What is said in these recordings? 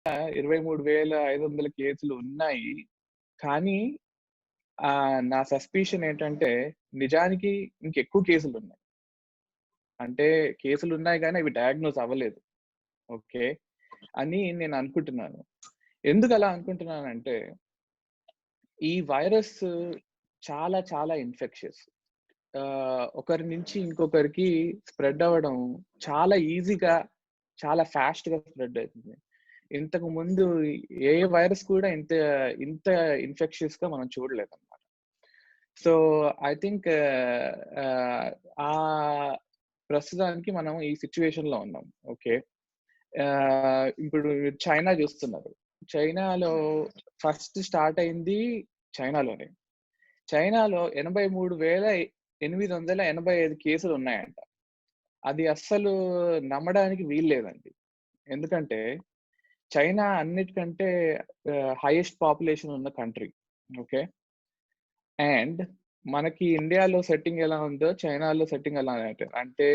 23,500 కేసులు ఉన్నాయి. కానీ నా సస్పిషన్ ఏంటంటే నిజానికి ఇంకెక్కువ కేసులున్నాయి. అంటే కేసులున్నాయి గానీ అవి డయాగ్నోస్ అవ్వలేదు. ఓకే. అని నేను అనుకుంటున్నాను. ఎందుకలా అనుకుంటున్నానంటే ఈ వైరస్ చాలా చాలా ఇన్ఫెక్షస్. ఒకరి నుంచి ఇంకొకరికి స్ప్రెడ్ అవ్వడం చాలా ఈజీగా, చాలా ఫాస్ట్‌గా స్ప్రెడ్ అవుతుంది. ఇంతకు ముందు ఏ వైరస్ కూడా ఇంత ఇంత ఇన్ఫెక్షియస్‌గా మనం చూడలేదన్నమాట. సో, ఐ థింక్ ప్రస్తుతానికి మనం ఈ సిట్యుయేషన్‌లో ఉన్నాం. ఓకే. ఇప్పుడు చైనా చూస్తున్నారు. చైనాలో ఫస్ట్ స్టార్ట్ అయింది చైనాలోనే. చైనాలో 83,885 కేసులున్నాయంట. అది అస్సలు నమ్మడానికి వీల్లేదండి. ఎందుకంటే చైనా అన్నిటికంటే హైయెస్ట్ పాపులేషన్ ఉన్న కంట్రీ. ఓకే. అండ్ మనకి ఇండియాలో సెట్టింగ్ ఎలా ఉందో చైనాలో సెట్టింగ్ అలానే ఉంటది. అంటే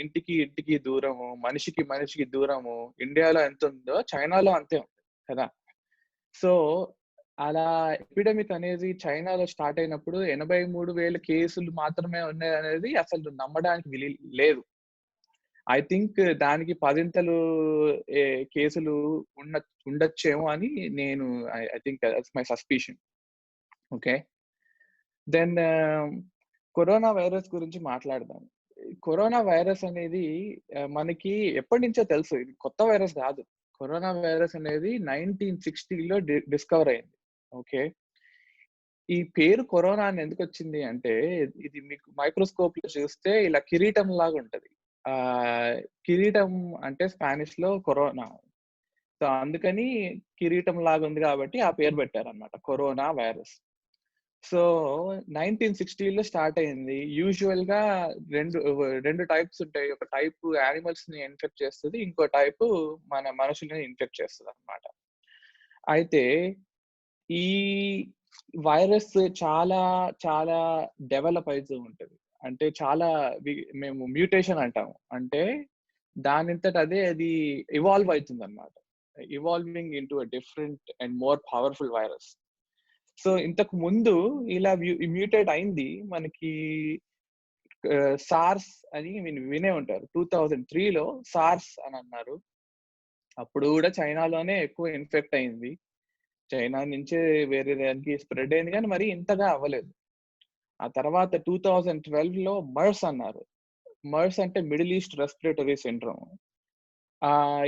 ఇంటికి దూరము, మనిషికి దూరము ఇండియాలో ఎంతుందో చైనాలో అంతే ఉంటది కదా! సో, అలా ఎపిడమిక్ అనేది చైనాలో స్టార్ట్ అయినప్పుడు 83,000 కేసులు మాత్రమే ఉన్నాయనేది అసలు నమ్మడానికి లేదు. ఐ థింక్ దానికి పదింతలు ఏ కేసులు ఉన్న ఉండొచ్చేమో అని నేను I think that's my suspicion. Okay. Then corona virus గురించి మాట్లాడదాం. కరోనా వైరస్ అనేది మనకి ఎప్పటినుంచో తెలుసు. ఇది కొత్త వైరస్ కాదు. కరోనా వైరస్ అనేది 1960లో డిస్కవర్ అయింది. ఓకే. ఈ పేరు కరోనా అని ఎందుకొచ్చింది అంటే, ఇది మీకు మైక్రోస్కోప్‌లో చూస్తే ఇలా కిరీటం లాగా ఉంటది. కిరీటం అంటే స్పానిష్‌లో కరోనా. సో, అందుకని కిరీటం లాగా ఉంది కాబట్టి ఆ పేరు పెట్టారన్నమాట. Corona virus. సో, 1960లో స్టార్ట్ అయింది. యూజువల్‌గా 2 టైప్స్ ఉంటాయి. ఒక టైపు యానిమల్స్‌ని ఇన్ఫెక్ట్ చేస్తది. ఇంకో టైపు మన మనుషుల్ని ఇన్ఫెక్ట్ చేస్తదన్నమాట. అయితే ఈ వైరస్ చాలా చాలా డెవలప్ అయితూ ఉంటది. అంటే చాలా మేము మ్యూటేషన్ అంటాము. అంటే దానంతట అదే అది ఎవాల్వ్ అయితుందన్నమాట. Evolving into a different and more powerful virus. So, ఇంతకు ముందు ఇలా మ్యూటేట్ అయింది మనకి సార్స్ అని వినే ఉంటారు. 2003లో సార్స్ అని అన్నారు. అప్పుడు కూడా చైనాలోనే ఎక్కువ ఇన్ఫెక్ట్ అయింది. చైనా నుంచే వేరే దానికి స్ప్రెడ్ అయింది కానీ మరి ఇంతగా అవ్వలేదు. ఆ తర్వాత 2012లో మర్స్ అన్నారు. మర్స్ అంటే మిడిల్ ఈస్ట్ రెస్పిరేటరీ సిండ్రోమ్.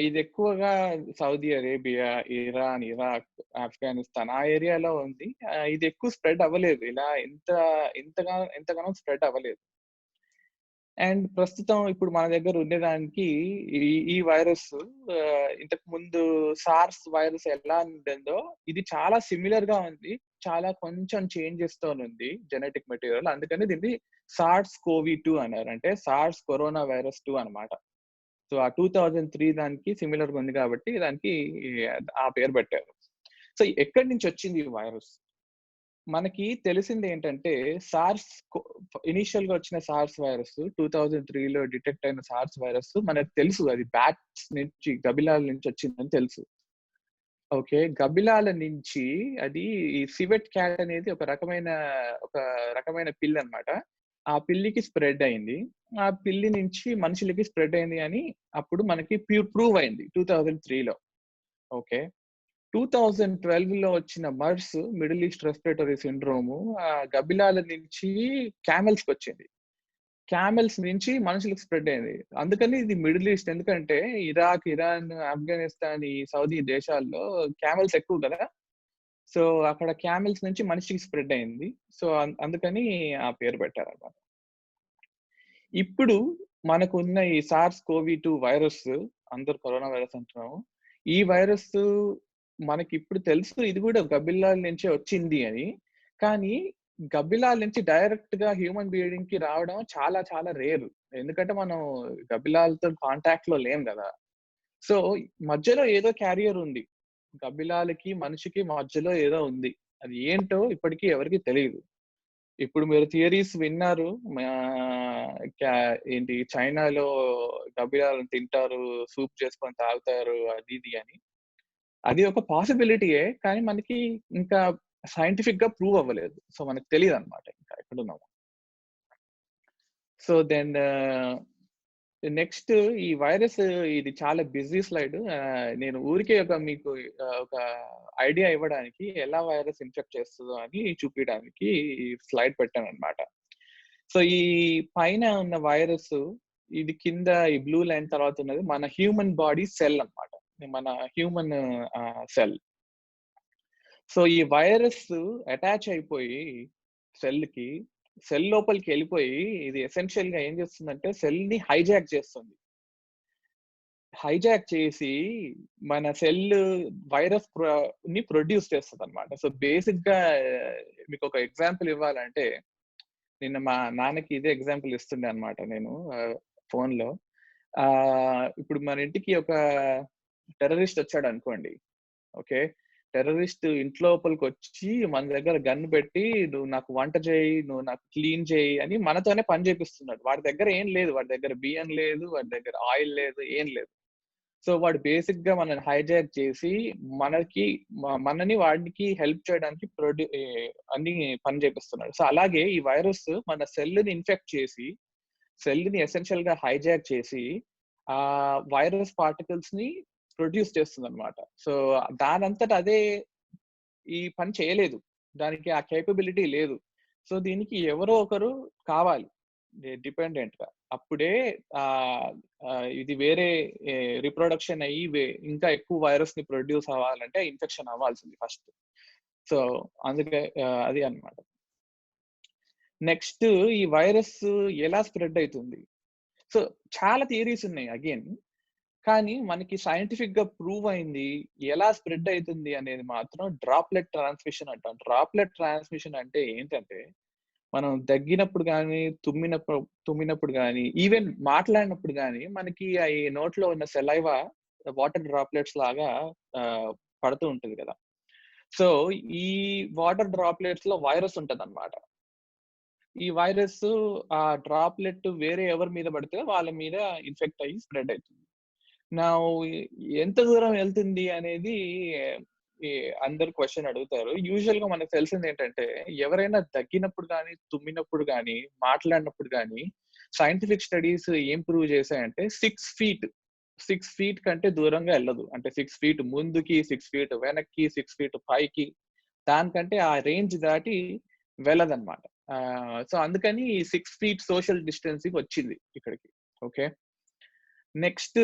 ఇది ఎక్కువగా Saudi Arabia, Iran, Iraq, Afghanistan ఆ ఏరియాలో ఉంది. ఇది ఎక్కువ స్ప్రెడ్ అవ్వలేదు. ఇలా ఇంతగానో స్ప్రెడ్ అవ్వలేదు. అండ్ ప్రస్తుతం ఇప్పుడు మన దగ్గర ఉండేదానికి ఈ వైరస్ ఇంతకు ముందు సార్స్ వైరస్ ఎలా ఉండిందో ఇది చాలా సిమిలర్ గా ఉంది. చాలా కొంచెం చేంజెస్ తోనుంది జెనెటిక్ మెటీరియల్. అందుకని దీన్ని సార్స్ కోవి 2 అన్నారు. అంటే సార్స్ కరోనా వైరస్ 2 అన్నమాట. సో, ఆ 2003 దానికి సిమిలర్‌గా ఉంది కాబట్టి దానికి ఆ పేరు పెట్టారు. సో, ఎక్కడి నుంచి వచ్చింది ఈ వైరస్? మనకి తెలిసిందేంటంటే సార్స్ ఇనీషియల్‌గా వచ్చిన సార్స్ వైరస్ 2003లో డిటెక్ట్ అయిన సార్స్ వైరస్ మనకు తెలుసు అది బ్యాట్స్ నుంచి గబ్బిలాల నుంచి వచ్చిందని తెలుసు. ఓకే. గబ్బిలాల నుంచి అది ఈ సివెట్ క్యాట్ అనేది ఒక రకమైన పిల్లన్నమాట. ఆ పిల్లికి స్ప్రెడ్ అయింది. ఆ పిల్లి నుంచి మనుషులకి స్ప్రెడ్ అయింది అని అప్పుడు మనకి ప్రూవ్ అయింది 2003లో. ఓకే. 2012లో వచ్చిన MERS middle east respiratory syndrome గబ్బిలాల నుంచి క్యామెల్స్‌కొచ్చింది. క్యామెల్స్ నుంచి మనుషులకు స్ప్రెడ్ అయింది. అందుకని ఇది మిడిల్ ఈస్ట్ ఎందుకంటే ఇరాక్, ఇరాన్, ఆఫ్ఘనిస్తాన్, ఈ సౌదీ దేశాల్లో క్యామెల్స్ ఎక్కువ కదా! సో, అక్కడ క్యామెల్స్ నుంచి మనిషికి స్ప్రెడ్ అయింది. సో, అందుకని ఆ పేరు పెట్టారన్నమాట. ఇప్పుడు మనకున్న ఈ సార్స్ కోవి 2 వైరస్ అందరూ కరోనా వైరస్ అంటున్నాము. ఈ వైరస్ మనకిప్పుడు తెలుసు ఇది కూడా గబ్బిలాల నుంచే వచ్చింది అని. కానీ గబ్బిలాల నుంచి డైరెక్ట్‌గా హ్యూమన్ బీయింగ్‌కి రావడం చాలా చాలా రేర్. ఎందుకంటే మనం గబ్బిలాలతో కాంటాక్ట్‌లో లేం గదా! సో, మధ్యలో ఏదో క్యారియర్ ఉంది. గబ్బిలాలకి, మనిషికి మధ్యలో ఏదో ఉంది. అది ఏంటో ఇప్పటికి ఎవరికీ తెలీదు. ఇప్పుడు మీరు థియరీస్ విన్నారు. క్యా ఏంటి చైనాలో గబ్బిలాలను తింటారు, సూప్ చేసుకొని తాగుతారు అది ఇది అని. అది ఒక పాసిబిలిటీయే. కానీ మనకి ఇంకా సైంటిఫిక్‌గా ప్రూవ్ అవ్వలేదు. సో, మనకు తెలీదనమాట ఇంకా ఎక్కడున్నామో. సో, దెన్ నెక్స్ట్ ఈ వైరస్ ఇది చాలా బిజీ స్లైడ్. నేను ఊరికే మీకు ఒక ఐడియా ఇవ్వడానికి ఎలా వైరస్ ఇన్ఫెక్ట్ చేస్తదో అని చూపియడానికి ఈ స్లైడ్ పెట్టాననమాట. సో, ఈ పైన ఉన్న వైరస్ ఇది కింద ఈ బ్లూ లైన్ తర్వాత ఉన్నది మన హ్యూమన్ బాడీ సెల్ అన్నమాట. మన హ్యూమన్ సెల్. సో, ఈ వైరస్ అటాచ్ అయిపోయి సెల్‌కి, సెల్ లోపలికి ఎళ్ళిపోయి ఇది ఎసెన్షియల్‌గా ఏం చేస్తుందంటే సెల్‌ని హైజాక్ చేస్తుంది. హైజాక్ చేసి మన సెల్ వైరస్ ని ప్రొడ్యూస్ చేస్తదన్నమాట. సో, బేసిక్‌గా మీకొక ఎగ్జాంపుల్ ఇవ్వాలంటే, నిన్న మా నాన్నకి ఇదే ఎగ్జాంపుల్ ఇస్తుండే అన్నమాట నేను ఫోన్‌లో. ఇప్పుడు మన ఇంటికి ఒక టెర్రరిస్ట్ వచ్చాడనుకోండి. ఓకే. టెర్రరిస్ట్ ఇంట్లోపలికొచ్చి మన దగ్గర గన్ పెట్టి, "నువ్వు నాకు వంట చేయి, నువ్వు నాకు క్లీన్ చేయి" అని మనతోనే పని చేపిస్తున్నాడు. వాడి దగ్గర ఏం లేదు. వాడి దగ్గర బియ్యం లేదు, వాడి దగ్గర ఆయిల్ లేదు, ఏం లేదు. సో, వాడు బేసిక్‌గా మనల్ని హైజాక్ చేసి, మనకి మనని వాడికి హెల్ప్ చేయడానికి అన్ని పని చేపిస్తున్నాడు. సో, అలాగే ఈ వైరస్ మన సెల్‌ని ఇన్ఫెక్ట్ చేసి, సెల్‌ని ఎసెన్షియల్‌గా హైజాక్ చేసి, వైరస్ పార్టికల్స్‌ని ప్రొడ్యూస్ చేస్తుందన్నమాట. సో, దానంతట అదే ఈ పని చేయలేదు. దానికి ఆ కేపబిలిటీ లేదు. సో, దీనికి ఎవరో ఒకరు కావాలి. డిపెండెంట్‌గా. అప్పుడే ఆహ్, ఇది వేరే రిప్రొడక్షన్ అయ్యి ఇంకా ఎక్కువ వైరస్‌ని ప్రొడ్యూస్ అవ్వాలంటే ఇన్ఫెక్షన్ అవ్వాల్సింది ఫస్ట్. సో, అందుకే అది అన్నమాట. నెక్స్ట్ ఈ వైరస్ ఎలా స్ప్రెడ్ అయితుంది? సో, చాలా థియరీస్ ఉన్నాయి అగైన్. కానీ మనకి సైంటిఫిక్‌గా ప్రూవ్ అయింది ఎలా స్ప్రెడ్ అయితుంది అనేది మాత్రం డ్రాప్‌లెట్ ట్రాన్స్‌మిషన్ అంటాం. డ్రాప్‌లెట్ ట్రాన్స్‌మిషన్ అంటే ఏంటంటే, మనం దగ్గినప్పుడు గాని, తుమ్మినప్పుడు గాని, ఈవెన్ మాట్లాడినప్పుడు గాని, మనకి ఈ నోట్లో ఉన్న సలైవా వాటర్ డ్రాప్‌లెట్స్ లాగా ఆహ్, పడుతూ ఉంటది కదా! సో, ఈ వాటర్ డ్రాప్‌లెట్స్‌లో వైరస్ ఉంటదన్నమాట. ఈ వైరస్ ఆ డ్రాప్‌లెట్ వేరే ఎవరి మీద పడితే వాళ్ళ మీద ఇన్ఫెక్ట్ అయ్యి స్ప్రెడ్ అయితుంది. నౌ ఎంత దూరం ఎళ్తుంది అనేది ఈ అందరూ క్వెషన్ అడుగుతారు. యూజువల్‌గా మనకు తెలిసిందేంటంటే, ఎవరైనా దగ్గినప్పుడు గాని, తుమ్మినప్పుడు గాని, మాట్లాడినప్పుడు గాని, సైంటిఫిక్ స్టడీస్ ఏం ప్రూవ్ చేశాయంటే 6 ఫీట్, 6 ఫీట్ కంటే దూరంగా ఎళ్ళదు. అంటే 6 ఫీట్ ముందుకి, 6 ఫీట్ వెనక్కి, 6 ఫీట్ పైకి, దానికంటే ఆ రేంజ్ దాటి వెళ్ళదన్నమాట. సో, అందుకని 6 ఫీట్ సోషల్ డిస్టెన్సింగ్ వచ్చింది ఇక్కడికి. ఓకే. నెక్స్ట్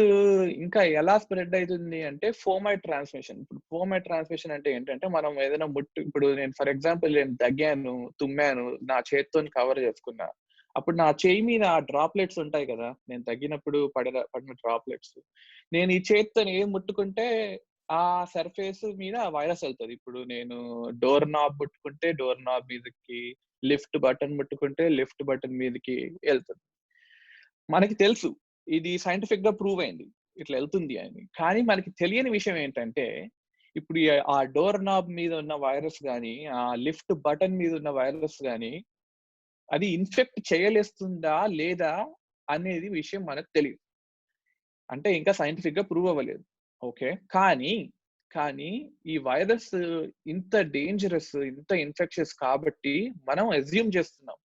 ఇంకా ఎలా స్ప్రెడ్ అయితుంది అంటే ఫోమైట్ ట్రాన్స్‌మిషన్. ఇప్పుడు ఫోమైట్ ట్రాన్స్‌మిషన్ అంటే ఏంటంటే, మనం ఏదైనా ఇప్పుడు నేను ఫర్ ఎగ్జాంపుల్ నేను దగ్గాను, తుమ్మాను, నా చేత్తోని కవర్ చేసుకున్నా. అప్పుడు నా చెయ్యి మీద ఆ డ్రాప్‌లెట్స్ ఉంటాయి కదా! నేను తగ్గినప్పుడు పడిన డ్రాప్‌లెట్స్. నేను ఈ చేత్తోని ఏది ముట్టుకుంటే ఆ సర్ఫేస్ మీద వైరస్ ఎళ్తది. ఇప్పుడు నేను డోర్ నాబ్ ముట్టుకుంటే డోర్ నాబ్ మీదకి, లిఫ్ట్ బటన్ ముట్టుకుంటే లిఫ్ట్ బటన్ మీదకి ఎళ్తది. మనకి తెలుసు. ఇది సైంటిఫిక్‌గా ప్రూవ్ అయింది. ఇట్లా ఎళ్తుంది అని. కానీ మనకి తెలియని విషయం ఏంటంటే, ఇప్పుడు ఆ డోర్ నాబ్ మీద ఉన్న వైరస్ గాని, ఆ లిఫ్ట్ బటన్ మీద ఉన్న వైరస్ గాని, అది ఇన్ఫెక్ట్ చేయలేస్తుందా? లేదా? అనేది విషయం మనకు తెలీదు. అంటే ఇంకా సైంటిఫిక్‌గా ప్రూవ్ అవ్వలేదు. ఓకే. కానీ ఈ వైరస్ ఇంత డేంజరస్, ఇంత ఇన్ఫెక్షస్ కాబట్టి మనం అస్యూమ్ చేస్తున్నాం.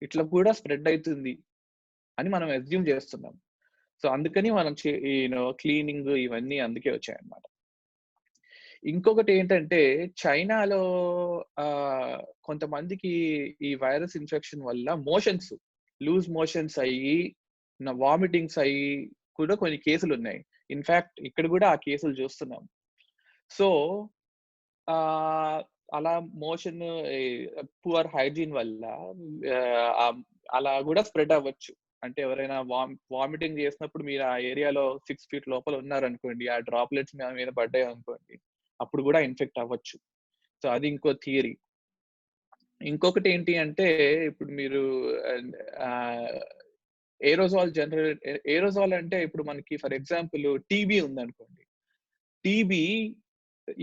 ఇట్లా కూడా స్ప్రెడ్ అయితుంది అని మనం అస్యూమ్ చేస్తున్నాం. సో, అందుకని మనం క్లీనింగ్ ఇవన్నీ అందుకే వచ్చాయన్నమాట. ఇంకొకటేంటంటే చైనాలో ఆహ్, కొంతమందికి ఈ వైరస్ ఇన్ఫెక్షన్ వల్ల లూజ్ మోషన్స్ అయ్యి, వామిటింగ్స్ అయ్యి కూడా కొన్ని కేసులున్నాయి. ఇన్‌ఫాక్ట్ ఇక్కడ గూడా ఆ కేసులు చూస్తున్నాం. సో, ఆహ్, అలా మోషన్ ఈ పూర్ హైజీన్ వల్ల ఆహ్, అలా గూడా స్ప్రెడ్ అవ్వచ్చు. అంటే ఎవరైనా వామిటింగ్ చేసినప్పుడు మీరు ఆ ఏరియాలో 6 ఫీట్ లోపల ఉన్నారనుకోండి, ఆ డ్రాప్‌లెట్స్ మీ మీద పడ్డాయనుకోండి, అప్పుడు గూడా ఇన్ఫెక్ట్ అవ్వచ్చు. సో, అది ఇంకో థియరీ. ఇంకొకటేంటి అంటే ఇప్పుడు మీరు ఆహ్, ఏరోజాల్ అంటే ఇప్పుడు మనకి ఫర్ ఎగ్జాంపుల్ టీబీ ఉందనుకోండి. టీబీ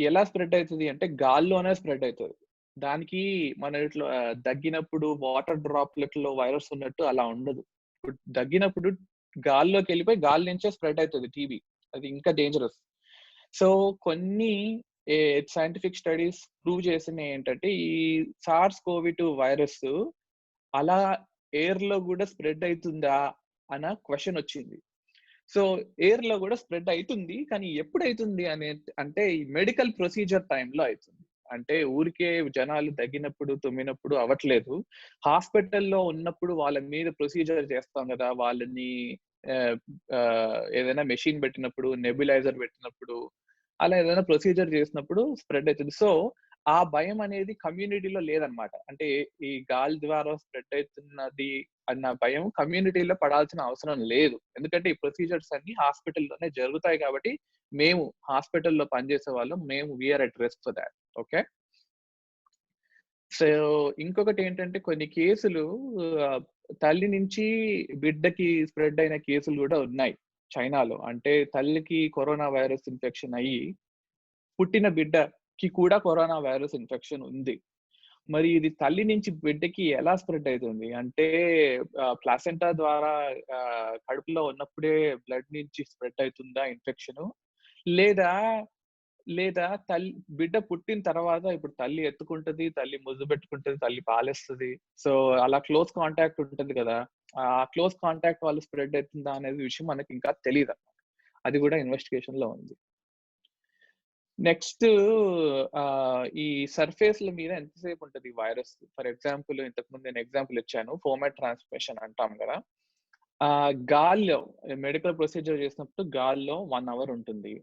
ఎలా స్ప్రెడ్ అయితది అంటే గాల్లోనే స్ప్రెడ్ అయితది. దానికి మన ఇట్లా దగ్గినప్పుడు వాటర్ డ్రాప్‌లెట్‌లో వైరస్ ఉన్నట్టు అలా ఉండదు. ఇప్పుడు దగ్గినప్పుడు గాల్లోకెళ్ళిపోయి గాలి నుంచే స్ప్రెడ్ అయితది టీబీ. అది ఇంకా డేంజరస్. సో కొన్ని సైంటిఫిక్ స్టడీస్ ప్రూవ్ చేసినయి ఏంటంటే, ఈ సార్స్ కోవి-2 వైరస్ అలా ఎయిర్‌లో గూడా స్ప్రెడ్ అయితుందా అన్న క్వెషన్ వచ్చింది. సో ఎయిర్‌లో గూడా స్ప్రెడ్ అయితుంది. కానీ ఎప్పుడైతుంది అంటే ఈ మెడికల్ ప్రొసీజర్ టైమ్‌లో అయితుంది. అంటే ఊరికే జనాలు దగ్గినప్పుడు, తుమ్మినప్పుడు అవ్వట్లేదు. హాస్పిటల్‌లో ఉన్నప్పుడు వాళ్ళ మీద ప్రొసీజర్ చేస్తాం గదా! వాళ్ళని ఆహ్, ఏదైనా మెషిన్ పెట్టినప్పుడు, నెబ్యులైజర్ పెట్టినప్పుడు, అలా ఏదైనా ప్రొసీజర్ చేసినప్పుడు స్ప్రెడ్ అయితది. సో ఆ భయం అనేది కమ్యూనిటీలో లేదనమాట. అంటే ఈ గాలి ద్వారా స్ప్రెడ్ అయితున్నది అన్న భయం కమ్యూనిటీలో పడాల్సిన అవసరం లేదు. ఎందుకంటే ఈ ప్రొసీజర్స్ అన్నీ హాస్పిటల్‌లోనే జరుగుతాయి కాబట్టి, మేము హాస్పిటల్‌లో పనిచేసే వాళ్ళం we are at risk for that. Okay. So ఇంకొకటేంటంటే కొన్ని కేసులు ఆహ్, తల్లి నుంచి బిడ్డకి స్ప్రెడ్ అయిన కేసులు గూడా ఉన్నాయి చైనాలో. అంటే తల్లికి కరోనా వైరస్ ఇన్ఫెక్షన్ అయ్యి, పుట్టిన బిడ్డకి కూడా కరోనా వైరస్ ఇన్ఫెక్షన్ ఉంది. మరి ఇది తల్లి నుంచి బిడ్డకి ఎలా స్ప్రెడ్ అయితుంది? అంటే ప్లాసెంటా ద్వారా కడుపులో ఉన్నప్పుడే బ్లడ్ నుంచి స్ప్రెడ్ అయితుందా ఇన్ఫెక్షను? లేదా, లేదా బిడ్డ పుట్టిన తర్వాత ఇప్పుడు తల్లి ఎత్తుకుంటది, తల్లి ముద్దు పెట్టుకుంటది, తల్లి పాలిస్తది. సో, అలా క్లోజ్ కాంటాక్ట్ ఉంటది గదా! ఆ క్లోజ్ కాంటాక్ట్ వల్ల స్ప్రెడ్ అయితుందా అనేది విషయం మనకింకా తెలీదన్నమాట. అది గూడా ఇన్వెస్టిగేషన్‌లో ఉంది. నెక్స్ట్ ఈ సర్ఫేస్‌ల మీద ఎంతసేపు ఉంటది వైరస్? ఫర్ ఎగ్జాంపుల్ ఇంతకుముందు నేను ఎగ్జాంపుల్ ఇచ్చాను. ఫోమెట్ ట్రాన్స్‌మిషన్ అంటాం గదా! గాల్లో మెడికల్ ప్రొసీజర్ చేసినప్పుడు గాల్లో 1 అవర్ ఉంటుంది.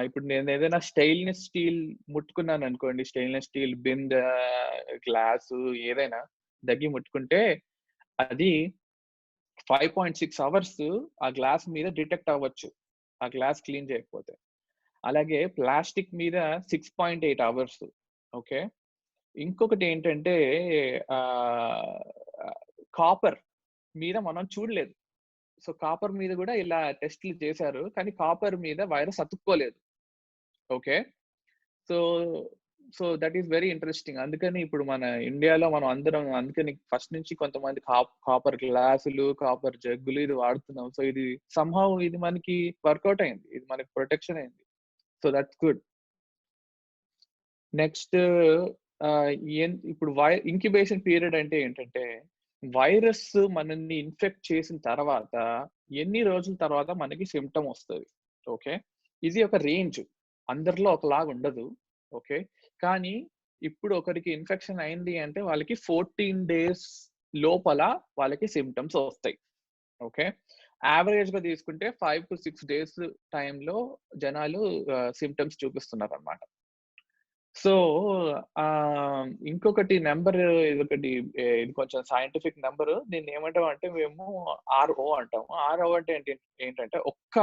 ఇప్పుడు నేను ఏదైనా స్టెయిన్‌లెస్ స్టీల్ ముట్టుకున్నాననుకోండి, స్టెయిన్‌లెస్ స్టీల్ బిందె, గ్లాసు ఏదైనా దగ్గి ముట్టుకుంటే అది 5.6 అవర్స్ ఆ గ్లాస్ మీద డిటెక్ట్ అవ్వచ్చు. ఆ గ్లాస్ క్లీన్ చేయకపోతే. అలాగే ప్లాస్టిక్ మీద 6.8 అవర్స్. ఓకే. ఇంకొకటేంటంటే ఆహ్, కాపర్ మీద మనం చూడలేదు. సో, కాపర్ మీద గూడా ఇలా టెస్ట్‌లు చేశారు. కానీ కాపర్ మీద వైరస్ అతుక్కోలేదు. Okay. So, that is very interesting. అందుకని ఇప్పుడు మన ఇండియాలో మనం అందరం అందుకని ఫస్ట్ నుంచి కొంతమంది కాపర్ గ్లాసులు, కాపర్ జగ్గులు ఇది వాడుతున్నాం. సో, ఇది సమ్‌హౌ ఇది మనకి వర్కౌట్ అయింది. ఇది మనకి ప్రొటెక్షన్ అయింది. So, that's good. నెక్స్ట్ ఆహ్, ఇప్పుడు ఇంక్యుబేషన్ పీరియడ్ అంటే ఏంటంటే, వైరస్ మనల్ని ఇన్ఫెక్ట్ చేసిన తర్వాత ఎన్ని రోజుల తర్వాత మనకి సింప్టమ్ వస్తది. ఓకే. ఇది ఒక రేంజ్. అందరిలో ఒకలాగా ఉండదు. ఓకే. కానీ ఇప్పుడు ఒకరికి ఇన్ఫెక్షన్ అయింది అంటే వాళ్ళకి 14 డేస్ లోపల వాళ్ళకి సింప్టమ్స్ వస్తాయి. ఓకే. యావరేజ్‌గా తీసుకుంటే 5-6 డేస్ టైమ్‌లో జనాలు సింప్టమ్స్ చూపిస్తున్నారనమాట. సో, ఇంకొకటి నంబర్ ఇదొకటి ఇది కొంచెం సైంటిఫిక్ నంబరు. దీన్నేమంటామంటే మేము ఆర్‌ఓ అంటాము. ఆర్‌ఓ అంటే ఏంటంటే ఒక్క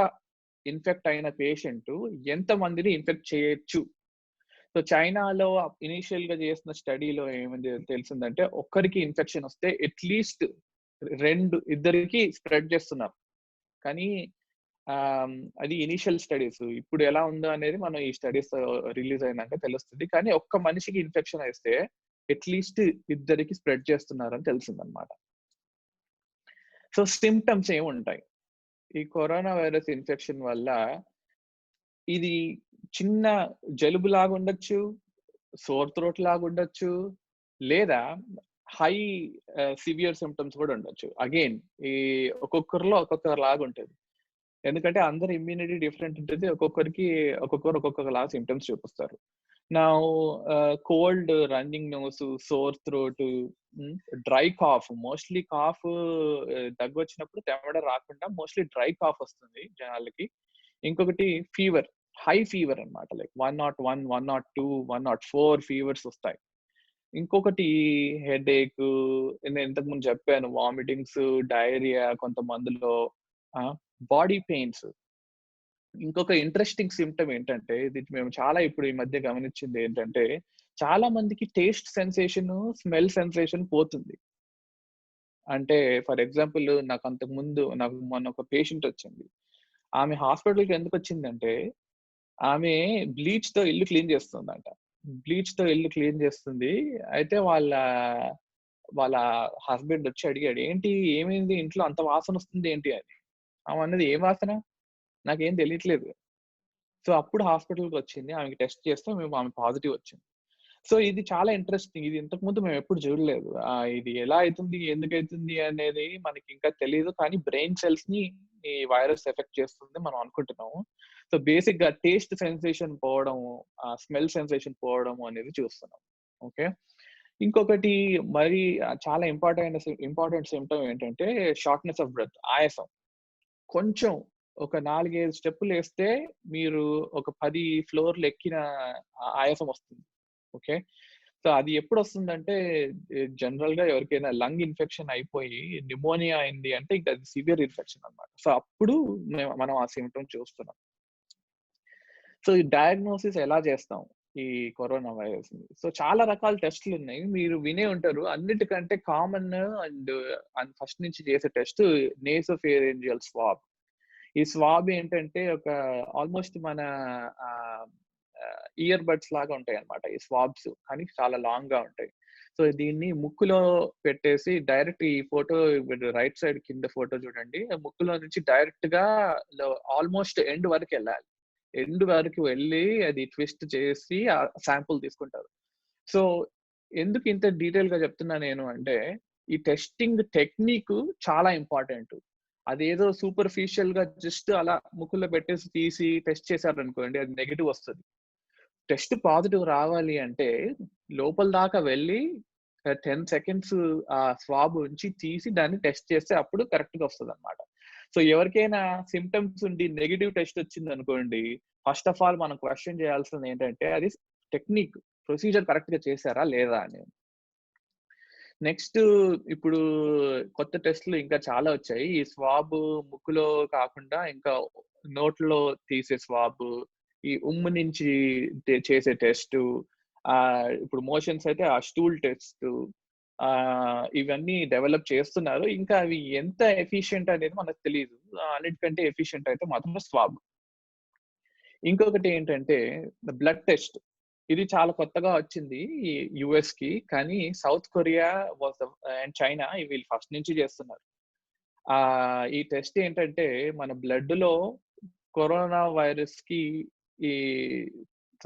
ఇన్ఫెక్ట్ అయిన పేషెంట్ ఎంత మందిని ఇన్ఫెక్ట్ చేయొచ్చు. సో, చైనాలో ఇనీషియల్‌గా చేసిన స్టడీలో ఏమైంది తెలిసిందంటే ఒక్కరికి ఇన్ఫెక్షన్ వస్తే అట్‌లీస్ట్ ఇద్దరికి స్ప్రెడ్ చేస్తున్నారు. కానీ అది ఇనీషియల్ స్టడీస్. ఇప్పుడు ఎలా ఉందో అనేది మనం ఈ స్టడీస్ రిలీజ్ అయినాక తెలుస్తది. కానీ ఒక్క మనిషికి ఇన్ఫెక్షన్ అయితే అట్‌లీస్ట్ ఇద్దరికి స్ప్రెడ్ చేస్తున్నారని తెలిసిందన్నమాట. సో, సింప్టమ్స్ ఏముంటాయి? ఈ కరోనా వైరస్ ఇన్ఫెక్షన్ వల్ల ఇది చిన్న జలుబులాగా ఉండొచ్చు, సోర్ థ్రోట్ లాగా ఉండొచ్చు, లేదా హై సివియర్ సింప్టమ్స్ కూడా ఉండొచ్చు. అగైన్ ఈ ఒక్కొక్కరిలో ఒక్కొక్కలాగా ఉంటది. ఎందుకంటే అందరి ఇమ్యూనిటీ డిఫరెంట్ ఉంటది. ఒక్కొక్కరు ఒక్కొక్కలాగా సింప్టమ్స్ చూపిస్తారు. Now cold, running nose, sore throat, hmm, dry cough mostly cough దగ్గొచ్చినప్పుడు చెమట రాకుండా మోస్ట్‌లీ డ్రై కాఫ్ వస్తుంది జనాలకి. ఇంకొకటి ఫీవర్, హై ఫీవర్ అన్నమాట. లైక్ 101, 102, 104 ఫీవర్స్ వస్తాయి. ఇంకొకటి హెడేక్, నేను ఇంతకుముందు చెప్పాను వామిటింగ్స్, డయేరియా కొంతమందిలో, బాడీ పెయిన్స్. ఇంకొక ఇంట్రెస్టింగ్ సింప్టమ్ ఏంటంటే, ఇది మేము చాలా ఇప్పుడు ఈ మధ్య గమనించింది ఏంటంటే, చాలా మందికి టేస్ట్ సెన్సేషన్, స్మెల్ సెన్సేషన్ పోతుంది. అంటే ఫర్ ఎగ్జాంపుల్ నాకు మొన్న ఒక పేషెంట్ వచ్చింది. ఆమె హాస్పిటల్‌కి ఎందుకొచ్చిందంటే, ఆమె బ్లీచ్‌తో ఇల్లు క్లీన్ చేస్తుందంట. బ్లీచ్‌తో ఇల్లు క్లీన్ చేస్తుంది. అయితే వాళ్ళ హస్బెండ్ వచ్చి అడిగాడు, "ఏంటి ఏమైంది ఇంట్లో అంత వాసనొస్తుంది ఏంటి" అని. ఆమె అన్నది, "ఏ వాసన? నాకేం తెలియట్లేదు." సో అప్పుడు హాస్పిటల్కి వచ్చింది, ఆమెకి టెస్ట్ చేస్తే ఆమె పాజిటివ్ వచ్చింది. సో ఇది చాలా ఇంట్రెస్టింగ్. ఇది ఇంతకుముందు మేము ఎప్పుడు చూడలేదు. ఇది ఎలా అయితుంది, ఎందుకు అవుతుంది అనేది మనకి ఇంకా తెలీదు. కానీ బ్రెయిన్ సెల్స్ ని ఈ వైరస్ ఎఫెక్ట్ చేస్తుంది మనం అనుకుంటున్నాము. సో బేసిక్ గా టేస్ట్ సెన్సేషన్ పోవడం, స్మెల్ సెన్సేషన్ పోవడం అనేది చూస్తున్నాం. ఓకే. ఇంకొకటి మరి చాలా ఇంపార్టెంట్ సిమ్టమ్ ఏంటంటే షార్ట్‌నెస్ ఆఫ్ బ్రెత్, ఆయాసం. కొంచెం ఒక 4, 5 స్టెప్పులు వేస్తే మీరు ఒక 10 ఫ్లోర్‌లు ఎక్కిన ఆయాసం వస్తుంది. ఓకే. సో అది ఎప్పుడొస్తుందంటే జనరల్‌గా ఎవరికైనా లంగ్ ఇన్ఫెక్షన్ అయిపోయి న్యూమోనియా అయింది అంటే ఇంక అది సివియర్ ఇన్ఫెక్షన్ అన్నమాట. సో అప్పుడు మనం ఆ సిమ్టమ్ చూస్తున్నాం. సో ఈ డయాగ్నోసిస్ ఎలా చేస్తాం ఈ కరోనా వైరస్‌ని? సో చాలా రకాల టెస్ట్‌లున్నాయి. మీరు వినే ఉంటారు. అన్నిటికంటే కామన్ అండ్ ఫస్ట్ నుంచి చేసే టెస్ట్ నేసోఫేరింజియల్ స్వాబ్. ఈ స్వాబ్ ఏంటంటే ఒక ఆల్మోస్ట్ మన ఆహ్, ఆహ్, ఇయర్ బడ్స్ లాగా ఉంటాయన్నమాట ఈ స్వాబ్స్. కానీ చాలా లాంగ్‌గా ఉంటాయి. సో దీన్ని ముక్కులో పెట్టేసి డైరెక్ట్ ఈ ఫోటో రైట్ సైడ్ కింద ఫోటో చూడండి. ముక్కులో నుంచి డైరెక్ట్‌గా ఆల్మోస్ట్ ఎండ్ వరకెళ్ళాలి. ఎండ్ వరకు వెళ్ళి అది ట్విస్ట్ చేసి ఆ శాంపుల్ తీసుకుంటారు. సో ఎందుకు ఇంత డీటెయిల్‌గా చెప్తున్నా నేను అంటే, ఈ టెస్టింగ్ టెక్నిక్ చాలా ఇంపార్టెంట్. అదేదో సూపర్ఫిషియల్‌గా జస్ట్ అలా ముక్కులో పెట్టేసి తీసి టెస్ట్ చేశారనుకోండి, అది నెగెటివ్ వస్తది. టెస్ట్ పాజిటివ్ రావాలి అంటే లోపల దాకా వెళ్ళి 10 సెకండ్స్ ఆ స్వాబ్ ఉంచి తీసి దాన్ని టెస్ట్ చేస్తే అప్పుడు కరెక్ట్‌గా వస్తదన్నమాట. సో ఎవరికైనా సింప్టమ్స్ ఉండి నెగెటివ్ టెస్ట్ వచ్చిందనుకోండి, ఫస్ట్ ఆఫ్ ఆల్ మనం క్వెషన్ చేయాల్సింది ఏంటంటే అది టెక్నిక్, ప్రొసీజర్ కరెక్ట్‌గా చేశారా లేదా అని. నెక్స్ట్ ఇప్పుడు కొత్త టెస్ట్‌లు ఇంకా చాలా వచ్చాయి. ఈ స్వాబ్ ముక్కులో కాకుండా ఇంకా నోట్లో తీసే స్వాబ్, ఈ ఉమ్ము నుంచి చేసే టెస్టు, ఇప్పుడు మోషన్స్ అయితే ఆ స్టూల్ టెస్టు, ఇవన్నీ డెవలప్ చేస్తున్నారు. ఇంకా అవి ఎంత ఎఫిషియంట్ అనేది మనకు తెలీదు. అన్నిటికంటే ఎఫిషియంట్ అయితే మాత్రం స్వాబ్. ఇంకొకటి ఏంటంటే బ్లడ్ టెస్ట్. ఇది చాలా కొత్తగా వచ్చింది యూఎస్‌కి. కానీ సౌత్ కొరియా అండ్ చైనా వీళ్ళు ఫస్ట్ నుంచి చేస్తున్నారు. ఈ టెస్ట్ ఏంటంటే మన బ్లడ్‌లో కరోనా వైరస్‌కి ఈ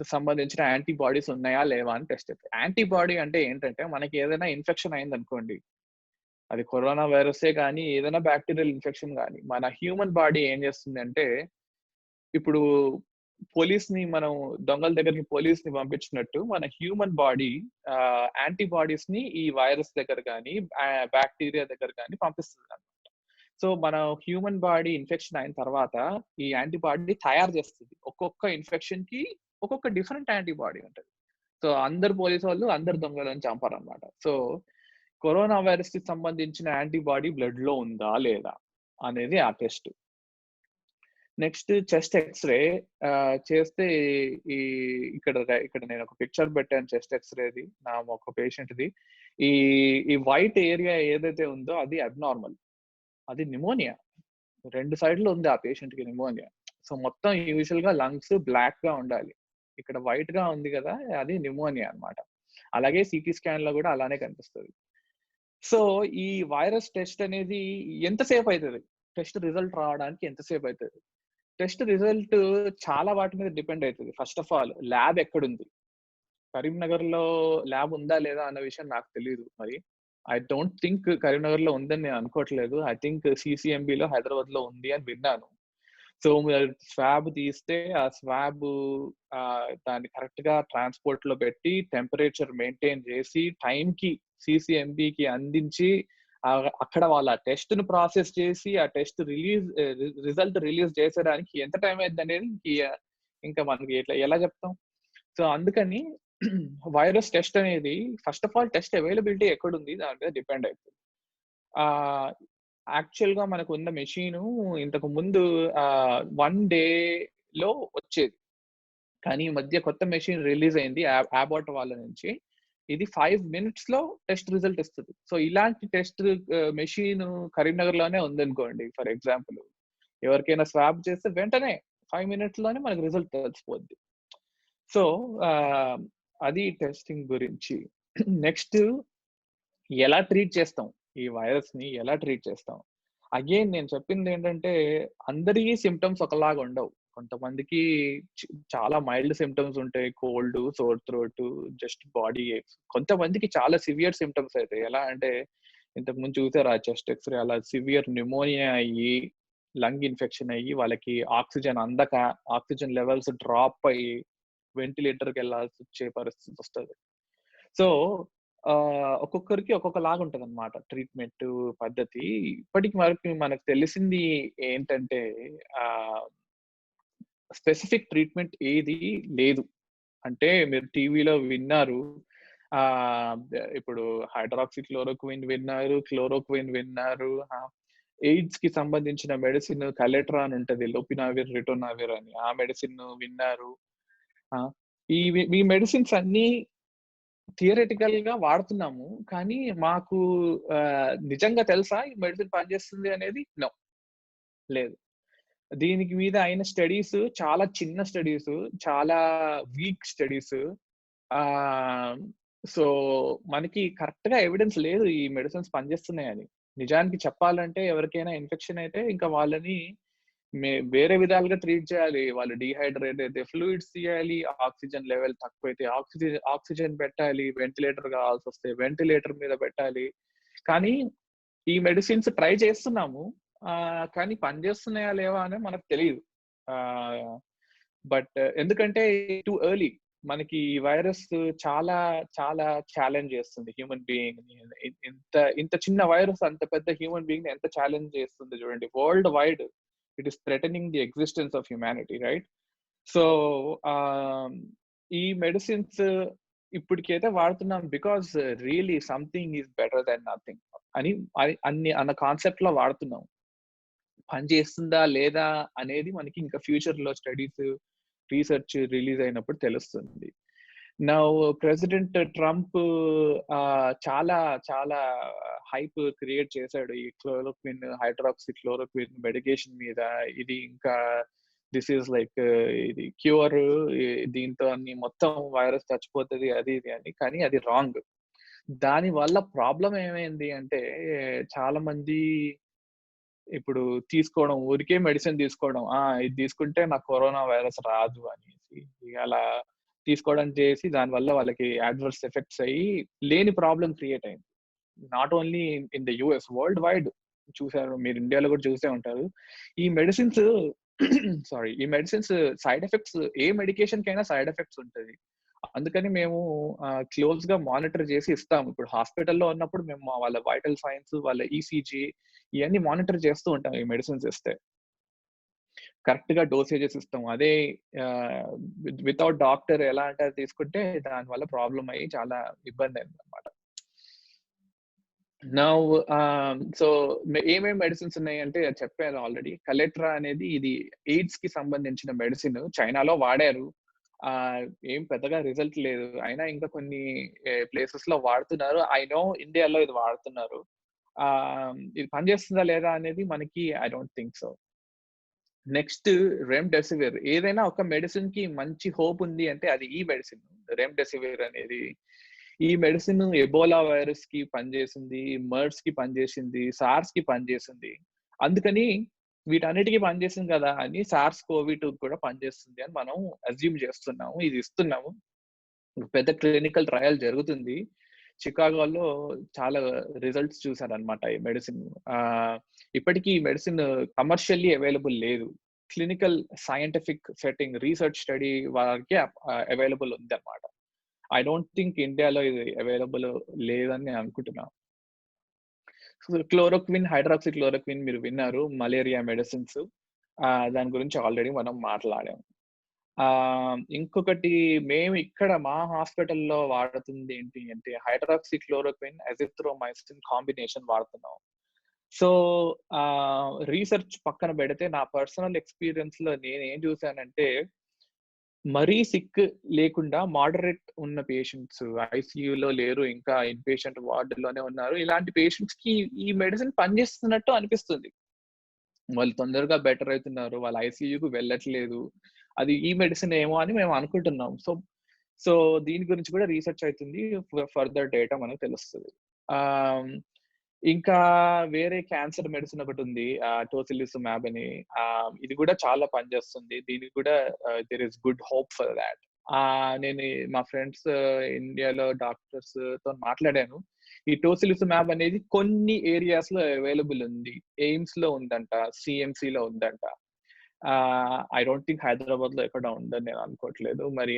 సంబంధించిన యాంటీబాడీస్ ఉన్నాయా? లేవా? అని టెస్ట్ చేస్తారు. యాంటీబాడీ అంటే ఏంటంటే మనకి ఏదైనా ఇన్ఫెక్షన్ అయిందనుకోండి, అది కరోనా వైరసే గానీ, ఏదైనా బాక్టీరియల్ ఇన్ఫెక్షన్ గానీ, మన హ్యూమన్ బాడీ ఏం చేస్తుందంటే ఇప్పుడు మనం దొంగల దగ్గరికి పోలీస్‌ని పంపించినట్టు మన హ్యూమన్ బాడీ యాంటీబాడీస్ ని ఈ వైరస్ దగ్గర గాని, బాక్టీరియా దగ్గర గాని పంపిస్తుందన్నమాట. సో, మన హ్యూమన్ బాడీ ఇన్ఫెక్షన్ అయిన తర్వాత ఈ యాంటీబాడీ తయారు చేస్తది. ఒక్కొక్క ఇన్ఫెక్షన్‌కి ఒక్కొక్క డిఫరెంట్ యాంటీబాడీ ఉంటది. సో, అందరు పోలీసోళ్ళు అందరు దొంగలను చంపరన్నమాట. సో, కరోనా వైరస్‌కి సంబంధించిన యాంటీబాడీ బ్లడ్‌లో ఉందా? లేదా? అనేది ఆ టెస్ట్. నెక్స్ట్ చెస్ట్ ఎక్స్‌రే చేస్తే ఈ ఇక్కడ నేను ఒక పిక్చర్ పెట్టాను చెస్ట్ ఎక్స్‌రేది. ఒక పేషెంట్‌ది. ఈ ఈ వైట్ ఏరియా ఏదైతే ఉందో అది అబ్నార్మల్. అది న్యూమోనియా. 2 సైడ్‌లో ఉంది ఆ పేషెంట్‌కి న్యూమోనియా. సో, మొత్తం యూజువల్‌గా లంగ్స్ బ్లాక్‌గా ఉండాలి. ఇక్కడ వైట్‌గా ఉంది గదా! అది న్యూమోనియా అన్నమాట. అలాగే సీటీ స్కాన్‌లో గూడా అలానే కనిపిస్తది. సో, ఈ వైరస్ టెస్ట్ అనేది ఎంత సేపు అయితది? టెస్ట్ రిజల్ట్ రావడానికి ఎంత సేపు అయితది? టెస్ట్ రిజల్ట్ చాలా వాటి మీద డిపెండ్ అయితది. ఫస్ట్ ఆఫ్ ఆల్ ల్యాబ్ ఎక్కడుంది? కరీంనగర్‌లో ల్యాబ్ ఉందా? లేదా? అన్న విషయం నాకు తెలీదు మరి. ఐ డోంట్ థింక్ కరీంనగర్‌లో ఉందని నేను అనుకోవట్లేదు. ఐ థింక్ సీసీఎంబీలో హైదరాబాద్‌లో ఉంది అని విన్నాను. సో, మీరు స్వాబ్ తీస్తే ఆ స్వాబ్ దాన్ని కరెక్ట్‌గా ట్రాన్స్‌పోర్ట్‌లో పెట్టి టెంపరేచర్ మెయింటైన్ చేసి టైంకి సీసీఎంబీకి అందించి అక్కడ వాళ్ళ టెస్ట్‌ని ప్రాసెస్ చేసి ఆ టెస్ట్ రిజల్ట్ రిలీజ్ చేసేయడానికి ఎంత టైం అయిద్దనేది ఇంకా మనకి ఎలా చెప్తాం? సో, అందుకని వైరస్ టెస్ట్ అనేది first of all test availability ఎక్కడుంది దాని మీద డిపెండ్ అయితది. ఆహ్, యాక్చువల్‌గా మనకున్న మెషీను ఇంతకు ముందు 1 డేలో వచ్చేది. కానీ ఈ మధ్య కొత్త మెషిన్ రిలీజ్ అయింది యాబోట్ వాళ్ళ నుంచి. ఇది 5 మినిట్స్‌లో టెస్ట్ రిజల్ట్ ఇస్తది. సో, ఇలాంటి టెస్ట్ మెషిన్ కరీంనగర్‌లోనే ఉందనుకోండి ఫర్ ఎగ్జాంపుల్. ఎవరికైనా స్వాబ్ చేస్తే వెంటనే 5 మినిట్స్‌లోనే మనకు రిజల్ట్ తెలిసిపోద్ది. సో, ఆహ్, అది టెస్టింగ్ గురించి. నెక్స్ట్ ఎలా ట్రీట్ చేస్తాం? ఈ వైరస్‌ని ఎలా ట్రీట్ చేస్తాం? అగైన్ నేను చెప్పిందేంటంటే అందరియి సింప్టమ్స్ ఒకలాగా ఉండవు. కొంతమందికి చాలా మైల్డ్ సిమ్టమ్స్ ఉంటాయి. Cold, sore throat, just body X. కొంతమందికి చాలా సివియర్ సిమ్టమ్స్ అయితాయి. ఎలా అంటే ఇంతకుముందు చూసారు ఆ చెస్ట్ ఎక్స్‌రే అలా సివియర్ న్యూమోనియా అయ్యి, లంగ్ ఇన్ఫెక్షన్ అయ్యి వాళ్ళకి ఆక్సిజన్ అందక, ఆక్సిజన్ లెవెల్స్ డ్రాప్ అయ్యి వెంటిలేటర్‌కి వెళ్ళాల్సొచ్చే పరిస్థితి వస్తది. సో, ఒక్కొక్కరికి ఒక్కొక్కలాగా ఉంటదన్నమాట ట్రీట్‌మెంట్ పద్ధతి. ఇప్పటికి వరకు మనకు తెలిసింది ఏంటంటే ఆహ్, స్పెసిఫిక్ ట్రీట్‌మెంట్ ఏది లేదు. అంటే మీరు టీవీలో విన్నారు. ఇప్పుడు హైడ్రాక్సిక్లోరోక్విన్ విన్నారు, క్లోరోక్విన్ విన్నారు. ఎయిడ్స్‌కి సంబంధించిన మెడిసిన్ కలెట్రా అని ఉంటది. లోపినావిర్, రిటోనావిర్ అని. ఆ మెడిసిన్ విన్నారు. ఆ! ఈ మెడిసిన్స్ అన్నీ థియరిటికల్‌గా వాడుతున్నాము. కానీ మాకు నిజంగా తెలుసా ఈ మెడిసిన్ పనిచేస్తుంది అనేది? నో. లేదు. దీనికి మీద అయిన స్టడీస్ చాలా చిన్న స్టడీస్, చాలా వీక్ స్టడీస్. ఆహ్, సో, మనకి కరెక్ట్‌గా ఎవిడెన్స్ లేదు ఈ మెడిసిన్స్ పనిచేస్తున్నాయని. నిజానికి చెప్పాలంటే ఎవరికైనా ఇన్ఫెక్షన్ అయితే ఇంకా వాళ్ళని వేరే విధాలుగా ట్రీట్ చేయాలి. వాళ్ళు డీహైడ్రేట్ అయితే ఫ్లూయిడ్స్ తీయాలి. ఆక్సిజన్ లెవెల్ తక్కువైతే ఆక్సిజన్ పెట్టాలి. వెంటిలేటర్ కావాల్సొస్తే వెంటిలేటర్ మీద పెట్టాలి. కానీ ఈ మెడిసిన్స్ ట్రై చేస్తున్నాము. కానీ పనిచేస్తున్నాయా లేవా అనేది మనకు తెలీదు. ఆహ్, బట్ ఎందుకంటే టూ ఎర్లీ. మనకి ఈ వైరస్ చాలా, చాలా ఛాలెంజ్ చేస్తుంది హ్యూమన్ బీయింగ్‌ని. ఇంత ఇంత చిన్న వైరస్ అంత పెద్ద హ్యూమన్ బీయింగ్‌ని ఎంత ఛాలెంజ్ చేస్తుంది చూడండి. World wide it is threatening the existence of humanity right? So, ఆహ్, ఈ మెడిసిన్స్ ఇప్పటికైతే వాడుతున్నాం because really something is better than nothing అని అన్న కాన్సెప్ట్‌లో వాడుతున్నాం. పని చేస్తుందా లేదా అనేది మనకి ఇంకా ఫ్యూచర్‌లో స్టడీస్, రీసెర్చ్ రిలీజ్ అయినప్పుడు తెలుస్తుంది. నౌ ప్రెసిడెంట్ ట్రంప్ చాలా చాలా హైప్ క్రియేట్ చేశాడు. ఈ క్లోరోక్విన్, హైడ్రాక్సీ క్లోరోక్విన్ మెడికేషన్ మీద. ఇది ఇంకా దిస్ ఈస్ లైక్ ఇది క్యూర్. దీంతో అన్ని మొత్తం వైరస్ చచ్చిపోతది అది ఇది అని. కానీ అది రాంగ్. దాని వల్ల ప్రాబ్లమ్ ఏమైంది అంటే చాలా మంది ఇప్పుడు తీసుకోవడం ఊరికే మెడిసిన్ తీసుకోవడం. ఇది తీసుకుంటే నాకు కరోనా వైరస్ రాదు అనేసి అలా తీసుకోవడం చేసి దానివల్ల వాళ్ళకి అడ్వర్స్ ఎఫెక్ట్స్ అయ్యి లేని ప్రాబ్లమ్ క్రియేట్ అయింది. Not only in the US world wide చూసారు. మీరు ఇండియాలో కూడా చూసే ఉంటారు. ఈ మెడిసిన్స్ ఈ మెడిసిన్స్ సైడ్ ఎఫెక్ట్స్ ఏ మెడికేషన్ కైనా సైడ్ ఎఫెక్ట్స్ ఉంటది. అందుకని మేము క్లోజ్‌గా మానిటర్ చేసి ఇస్తాము. ఇప్పుడు హాస్పిటల్‌లో ఉన్నప్పుడు మేము వాళ్ళ వైటల్ సైన్స్, వాళ్ళ ఈసీజీ ఇయన్నీ మానిటర్ చేస్తూ ఉంటాం ఈ మెడిసిన్స్ ఇస్తే. కరెక్ట్‌గా డోసేజెస్ ఇస్తాం. అదే వితౌట్ డాక్టర్ ఎలా అంటే అది తీసుకుంటే దానివల్ల ప్రాబ్లమ్ అయ్యి చాలా ఇబ్బందయిందనమాట. నౌ సో ఏమేం మెడిసిన్స్ ఉన్నాయంటే చెప్పాను ఆల్రెడీ. కలెట్రా అనేది ఇది ఎయిడ్స్‌కి సంబంధించిన మెడిసిన్. చైనాలో వాడారు. ఏం పెద్దగా రిజల్ట్ లేదు. అయినా ఇంకా కొన్ని ప్లేసెస్‌లో వాడుతున్నారు. ఐ నో ఇండియాలో ఇది వాడుతున్నారు. ఇది పనిచేస్తుందా లేదా అనేది మనకి I don't think so. Next remdesivir. ఏదైనా ఒక మెడిసిన్‌కి మంచి హోప్ ఉంది అంటే అది ఈ మెడిసిన్. రెమ్‌డెసివిర్ అనేది. ఈ మెడిసిన్ ఎబోలా వైరస్‌కి పనిచేసింది, మర్స్‌కి పనిచేసింది, సార్స్‌కి పనిచేసింది. అందుకని వీటన్నిటికి పనిచేసింది కదా అని సార్స్ కోవి-2 కూడా పనిచేస్తుంది అని మనం అస్యూమ్ చేస్తున్నాము. ఇది ఇస్తున్నాము. పెద్ద క్లినికల్ ట్రయల్ జరుగుతుంది. చికాగోలో చాలా రిజల్ట్స్ చూసారనమాట ఈ మెడిసిన్. ఇప్పటికి ఈ మెడిసిన్ కమర్షియల్లీ అవైలబుల్ లేదు. Clinical scientific setting research study వరకే అవైలబుల్ ఉందన్నమాట. ఐ డోంట్ థింక్ ఇండియాలో ఇది అవైలబుల్ లేదని నేను అనుకుంటున్నా. క్లోరోక్విన్, హైడ్రాక్సీ క్లోరోక్విన్ మీరు విన్నారు. Malaria medicines. దాని గురించి ఆల్రెడీ మనం మాట్లాడాం. ఇంకొకటి మేము ఇక్కడ మా హాస్పిటల్‌లో వాడుతుంది ఏంటి అంటే హైడ్రాక్సీ క్లోరోక్విన్, అజిత్రోమైసిన్ కాంబినేషన్ వాడుతున్నాం. సో, రీసెర్చ్ పక్కన పెడితే నా పర్సనల్ ఎక్స్‌పీరియన్స్‌లో నేనేం చూసానంటే మరీ సిక్ లేకుండా మోడరేట్ ఉన్న పేషెంట్స్ ఐసీయూలో లేరు. ఇంకా ఇన్‌పేషెంట్ వార్డ్‌లోనే ఉన్నారు. ఇలాంటి పేషెంట్స్‌కి ఈ మెడిసిన్ పనిచేస్తున్నట్టు అనిపిస్తుంది. వాళ్ళు తొందరగా బెటర్ అయితున్నారు. వాళ్ళు ఐసీయూకి వెళ్ళట్లేదు. అది ఈ మెడిసిన్ ఏమో అని మేము అనుకుంటున్నాం. సో దీని గురించి కూడా రీసెర్చ్ అయితుంది. ఫర్దర్ డేటా మనకు తెలుస్తది. ఆహ్, ఇంకా వేరే క్యాన్సర్ మెడిసిన్ ఒకటి ఉంది, టోసిలిజుమాబ్ అని. ఇది కూడా చాలా పనిచేస్తుంది. దీనికి కూడా there is good hope for that. నేను మా ఫ్రెండ్స్ ఇండియాలో డాక్టర్స్ తో మాట్లాడాను. ఈ టోసిలిజుమాబ్ అనేది కొన్ని ఏరియాస్ లో అవైలబుల్ ఉంది. ఎయిమ్స్ లో ఉందంట, సిఎంసి లో ఉందంట. ఐ డోంట్ థింక్ హైదరాబాద్ లో ఎక్కడ ఉందని నేను అనుకోవట్లేదు. మరి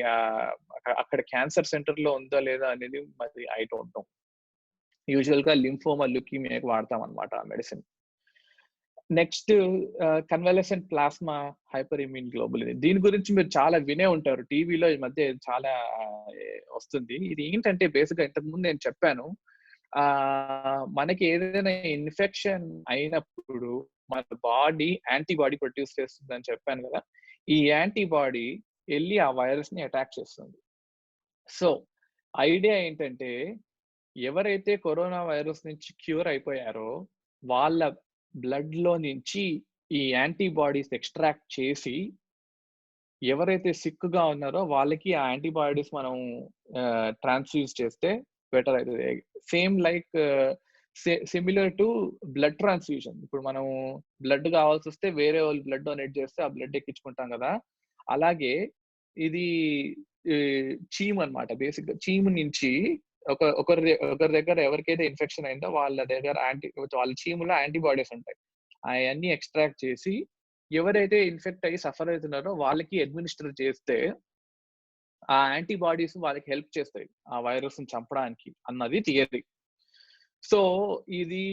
అక్కడ క్యాన్సర్ సెంటర్ లో ఉందా లేదా అనేది మరి ఐ డోంట్ నో. యూజువల్ గా లింఫోమా, లుకీమియాకి వాడతాం అనమాట ఆ medicine. Next convalescent plasma hyper immune globulin. దీని గురించి మీరు చాలా వినే ఉంటారు. టీవీలో ఈ మధ్య చాలా వస్తుంది. ఇది ఏంటంటే బేసిక్ గా ఇంతకు ముందు నేను చెప్పాను. మనకి ఏదైనా ఇన్ఫెక్షన్ అయినప్పుడు మన బాడీ యాంటీబాడీ ప్రొడ్యూస్ చేస్తుందని చెప్పాను కదా. ఈ యాంటీబాడీ వెళ్ళి ఆ వైరస్ ని అటాక్ చేస్తుంది. సో ఐడియా ఏంటంటే, ఎవరైతే కరోనా వైరస్ నుంచి క్యూర్ అయిపోయారో వాళ్ళ బ్లడ్ లో నుంచి ఈ యాంటీబాడీస్ ఎక్స్ట్రాక్ట్ చేసి, ఎవరైతే సిక్ గా ఉన్నారో వాళ్ళకి ఆ యాంటీబాడీస్ మనం ట్రాన్స్ఫ్యూజ్ చేస్తే బెటర్ అవుతుంది. Same like similar to blood transfusion. ఇప్పుడు మనం బ్లడ్ కావాల్సి వస్తే వేరే వాళ్ళు బ్లడ్ డొనేట్ చేస్తే ఆ బ్లడ్ ఎక్కించుకుంటాం కదా. అలాగే ఇది చీమ్ అనమాట. బేసిక్ గా చీమ్ నుంచి ఒకరి దగ్గర ఎవరికైతే ఇన్ఫెక్షన్ అయిందో వాళ్ళ దగ్గర వాళ్ళ చీములో యాంటీబాడీస్ ఉంటాయి. అవన్నీ ఎక్స్ట్రాక్ట్ చేసి ఎవరైతే ఇన్ఫెక్ట్ అయ్యి సఫర్ అవుతున్నారో వాళ్ళకి అడ్మినిస్టర్ చేస్తే ఆ యాంటీబాడీస్ వాళ్ళకి హెల్ప్ చేస్తాయి ఆ వైరస్ ని చంపడానికి అన్నది థియరీ. సో ఇది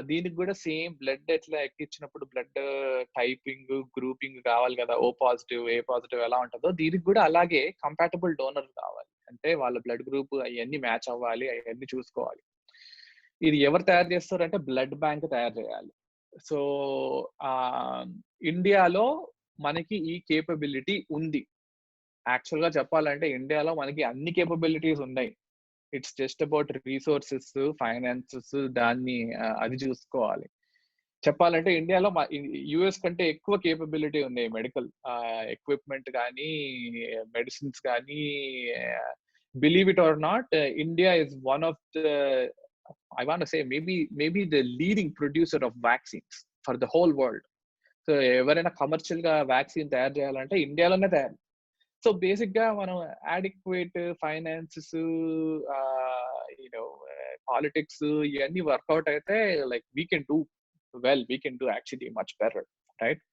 దీనికి కూడా సేమ్ బ్లడ్ ఎట్లా ఎక్కించినప్పుడు బ్లడ్ టైపింగ్ గ్రూపింగ్ కావాలి కదా, ఓ పాజిటివ్ ఏ పాజిటివ్ ఎలా ఉంటుందో దీనికి కూడా అలాగే కంపాటబుల్ డోనర్ కావాలి. అంటే వాళ్ళ బ్లడ్ గ్రూప్ అవన్నీ మ్యాచ్ అవ్వాలి, అవన్నీ చూసుకోవాలి. ఇది ఎవరు తయారు చేస్తారంటే బ్లడ్ బ్యాంక్ తయారు చేయాలి. సో ఇండియాలో మనకి ఈ కేపబిలిటీ ఉంది. యాక్చువల్ గా చెప్పాలంటే ఇండియాలో మనకి అన్ని కేపబిలిటీస్ ఉన్నాయి. It's just about resources, finances, దాన్ని అది చూసుకోవాలి. చెప్పాలంటే ఇండియాలో యుఎస్ కంటే ఎక్కువ కేపబిలిటీ ఉంది. మెడికల్ ఎక్విప్మెంట్ కానీ, మెడిసిన్స్ కానీ. Believe it or not, India is one of the, I want to say maybe the leading producer of vaccines for the whole world. So ఎవరైనా కమర్షియల్ గా వ్యాక్సిన్ తయారు చేయాలంటే ఇండియాలోనే తయారు. సో బేసిక్ గా మనం అడిక్వేట్ ఫైనాన్సెస్, పాలిటిక్స్ ఇవన్నీ work out అయితే like we can do well, we can do actually much better, right?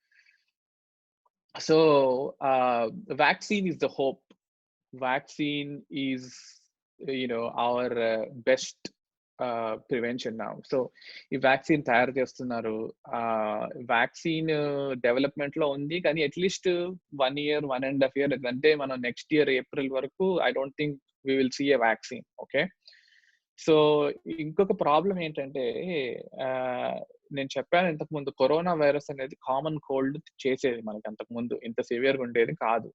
So vaccine is the hope. Vaccine is our best prevention now. So ఈ vaccine తయారు చేస్తున్నారు. Vaccine development లో ఉంది, కానీ at least 1 year 1.5 year, అంటే మనం next year April వరకు I don't think we will see a vaccine. Okay. So ఇంకొక ప్రాబ్లం ఏంటంటే, నేను చెప్పాను ఇంతకు ముందు, కరోనా వైరస్ అనేది కామన్ కోల్డ్ చేసేది మనకి. అంతకు ముందు ఇంత సివియర్గా ఉండేది కాదు.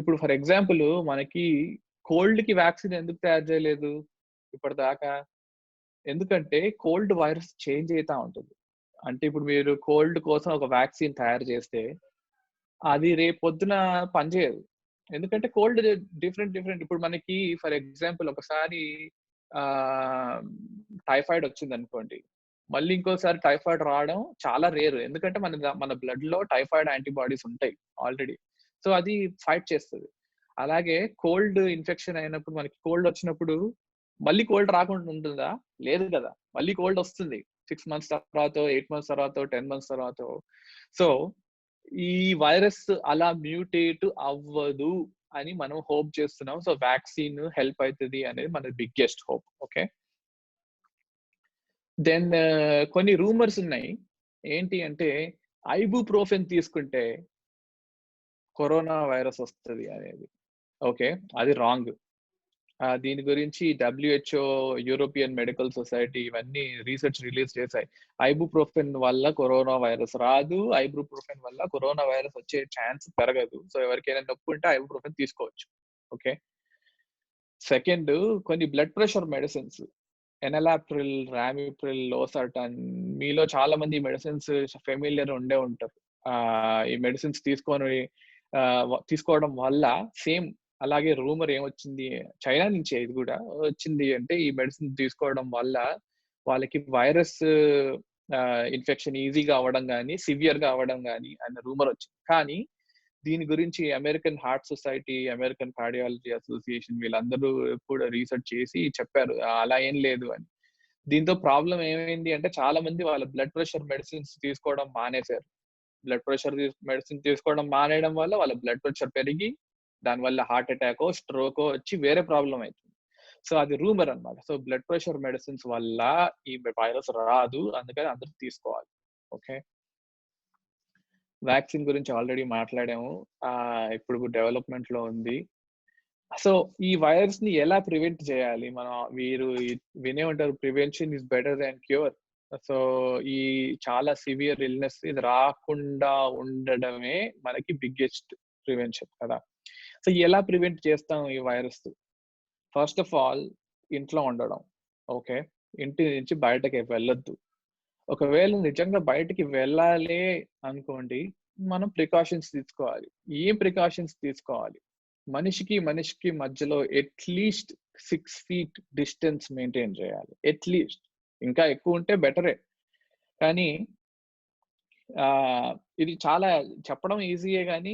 ఇప్పుడు ఫర్ ఎగ్జాంపుల్ మనకి కోల్డ్ కి వ్యాక్సిన్ ఎందుకు తయారు చేయలేదు ఇప్పటిదాకా? ఎందుకంటే కోల్డ్ వైరస్ చేంజ్ అవుతా ఉంటుంది. అంటే ఇప్పుడు మీరు కోల్డ్ కోసం ఒక వ్యాక్సిన్ తయారు చేస్తే అది రేపు పొద్దున పనిచేయదు. ఎందుకంటే కోల్డ్ డిఫరెంట్. ఇప్పుడు మనకి ఫర్ ఎగ్జాంపుల్ ఒకసారి టైఫాయిడ్ వచ్చింది అనుకోండి, మళ్ళీ ఇంకోసారి టైఫాయిడ్ రావడం చాలా రేర్. ఎందుకంటే మన బ్లడ్ లో టైఫాయిడ్ యాంటీబాడీస్ ఉంటాయి ఆల్రెడీ. సో అది ఫైట్ చేస్తుంది. అలాగే కోల్డ్ ఇన్ఫెక్షన్ అయినప్పుడు, మనకి కోల్డ్ వచ్చినప్పుడు మళ్ళీ కోల్డ్ రాకుండా ఉంటుందా? లేదు కదా, మళ్ళీ కోల్డ్ వస్తుంది 6 months తర్వాత, 8 months తర్వాత, 10 months తర్వాత. సో ఈ వైరస్ అలా మ్యూటేట్ అవ్వదు అని మనం హోప్ చేస్తున్నాం. సో వ్యాక్సిన్ హెల్ప్ అవుతుంది అనేది మన బిగ్గెస్ట్ హోప్. ఓకే. దెన్ కొన్ని రూమర్స్ ఉన్నాయి. ఏంటి అంటే ఐబుప్రోఫెన్ తీసుకుంటే కరోనా వైరస్ వస్తుంది అనేది. ఓకే, అది రాంగ్. దీని గురించి WHO, యూరోపియన్ మెడికల్ సొసైటీ ఇవన్నీ రీసెర్చ్ రిలీజ్ చేశాయి. ఐబుప్రోఫెన్ వల్ల కరోనా వైరస్ రాదు, ఐబుప్రోఫెన్ వల్ల కరోనా వైరస్ వచ్చే ఛాన్స్ పెరగదు. సో ఎవరికైనా నొప్పి ఉంటే ఐబుప్రోఫెన్ తీసుకోవచ్చు. ఓకే. సెకండ్, కొన్ని బ్లడ్ ప్రెషర్ మెడిసిన్స్, ఎనలాప్రిల్, రామిప్రిల్, లోసర్టన్, మీలో చాలా మంది మెడిసిన్స్ ఫెమిలియర్ ఉండే ఉంటారు. ఈ మెడిసిన్స్ తీసుకోవడం వల్ల సేమ్ అలాగే రూమర్ ఏమొచ్చింది, చైనా నుంచే ఇది కూడా వచ్చింది, అంటే ఈ మెడిసిన్ తీసుకోవడం వల్ల వాళ్ళకి వైరస్ ఇన్ఫెక్షన్ ఈజీగా అవ్వడం కానీ సివియర్గా అవ్వడం కానీ అన్న రూమర్ వచ్చింది. కానీ దీని గురించి American heart society, American cardiology association వీళ్ళందరూ కూడా రీసెర్చ్ చేసి చెప్పారు అలా ఏం లేదు అని. దీంతో ప్రాబ్లం ఏమైంది అంటే చాలా మంది వాళ్ళ బ్లడ్ ప్రెషర్ మెడిసిన్స్ తీసుకోవడం మానేశారు. బ్లడ్ ప్రెషర్ మెడిసిన్ తీసుకోవడం మానేయడం వల్ల వాళ్ళ బ్లడ్ ప్రెషర్ పెరిగి దానివల్ల హార్ట్ అటాకో స్ట్రోకో వచ్చి వేరే ప్రాబ్లం అవుతుంది. సో అది రూమర్ అన్నమాట. సో బ్లడ్ ప్రెషర్ మెడిసిన్స్ వల్ల ఈ వైరస్ రాదు, అందుకని అందరూ తీసుకోవాలి. ఓకే, వ్యాక్సిన్ గురించి ఆల్రెడీ మాట్లాడాము. ఇప్పుడు డెవలప్మెంట్ లో ఉంది. సో ఈ వైరస్ ని ఎలా ప్రివెంట్ చేయాలి? మీరు వినే ఉంటారు, prevention is better than cure. So ఈ చాలా సివియర్ ఇల్నెస్ ఇది రాకుండా ఉండడమే మనకి బిగ్గెస్ట్ ప్రివెన్షన్ కదా. సో ఎలా ప్రివెంట్ చేస్తాం ఈ వైరస్? ఫస్ట్ ఆఫ్ ఆల్ ఇంట్లో ఉండడం. ఓకే, ఇంటి నుంచి బయటకి వెళ్ళొద్దు. ఒకవేళ నిజంగా బయటికి వెళ్ళాలి అనుకోండి, మనం ప్రికాషన్స్ తీసుకోవాలి. ఏం ప్రికాషన్స్ తీసుకోవాలి? మనిషికి మధ్యలో అట్లీస్ట్ 6 feet డిస్టెన్స్ మెయింటైన్ చేయాలి. అట్లీస్ట్, ఇంకా ఎక్కువ ఉంటే బెటరే. కానీ ఇది చాలా చెప్పడం ఈజీయే కానీ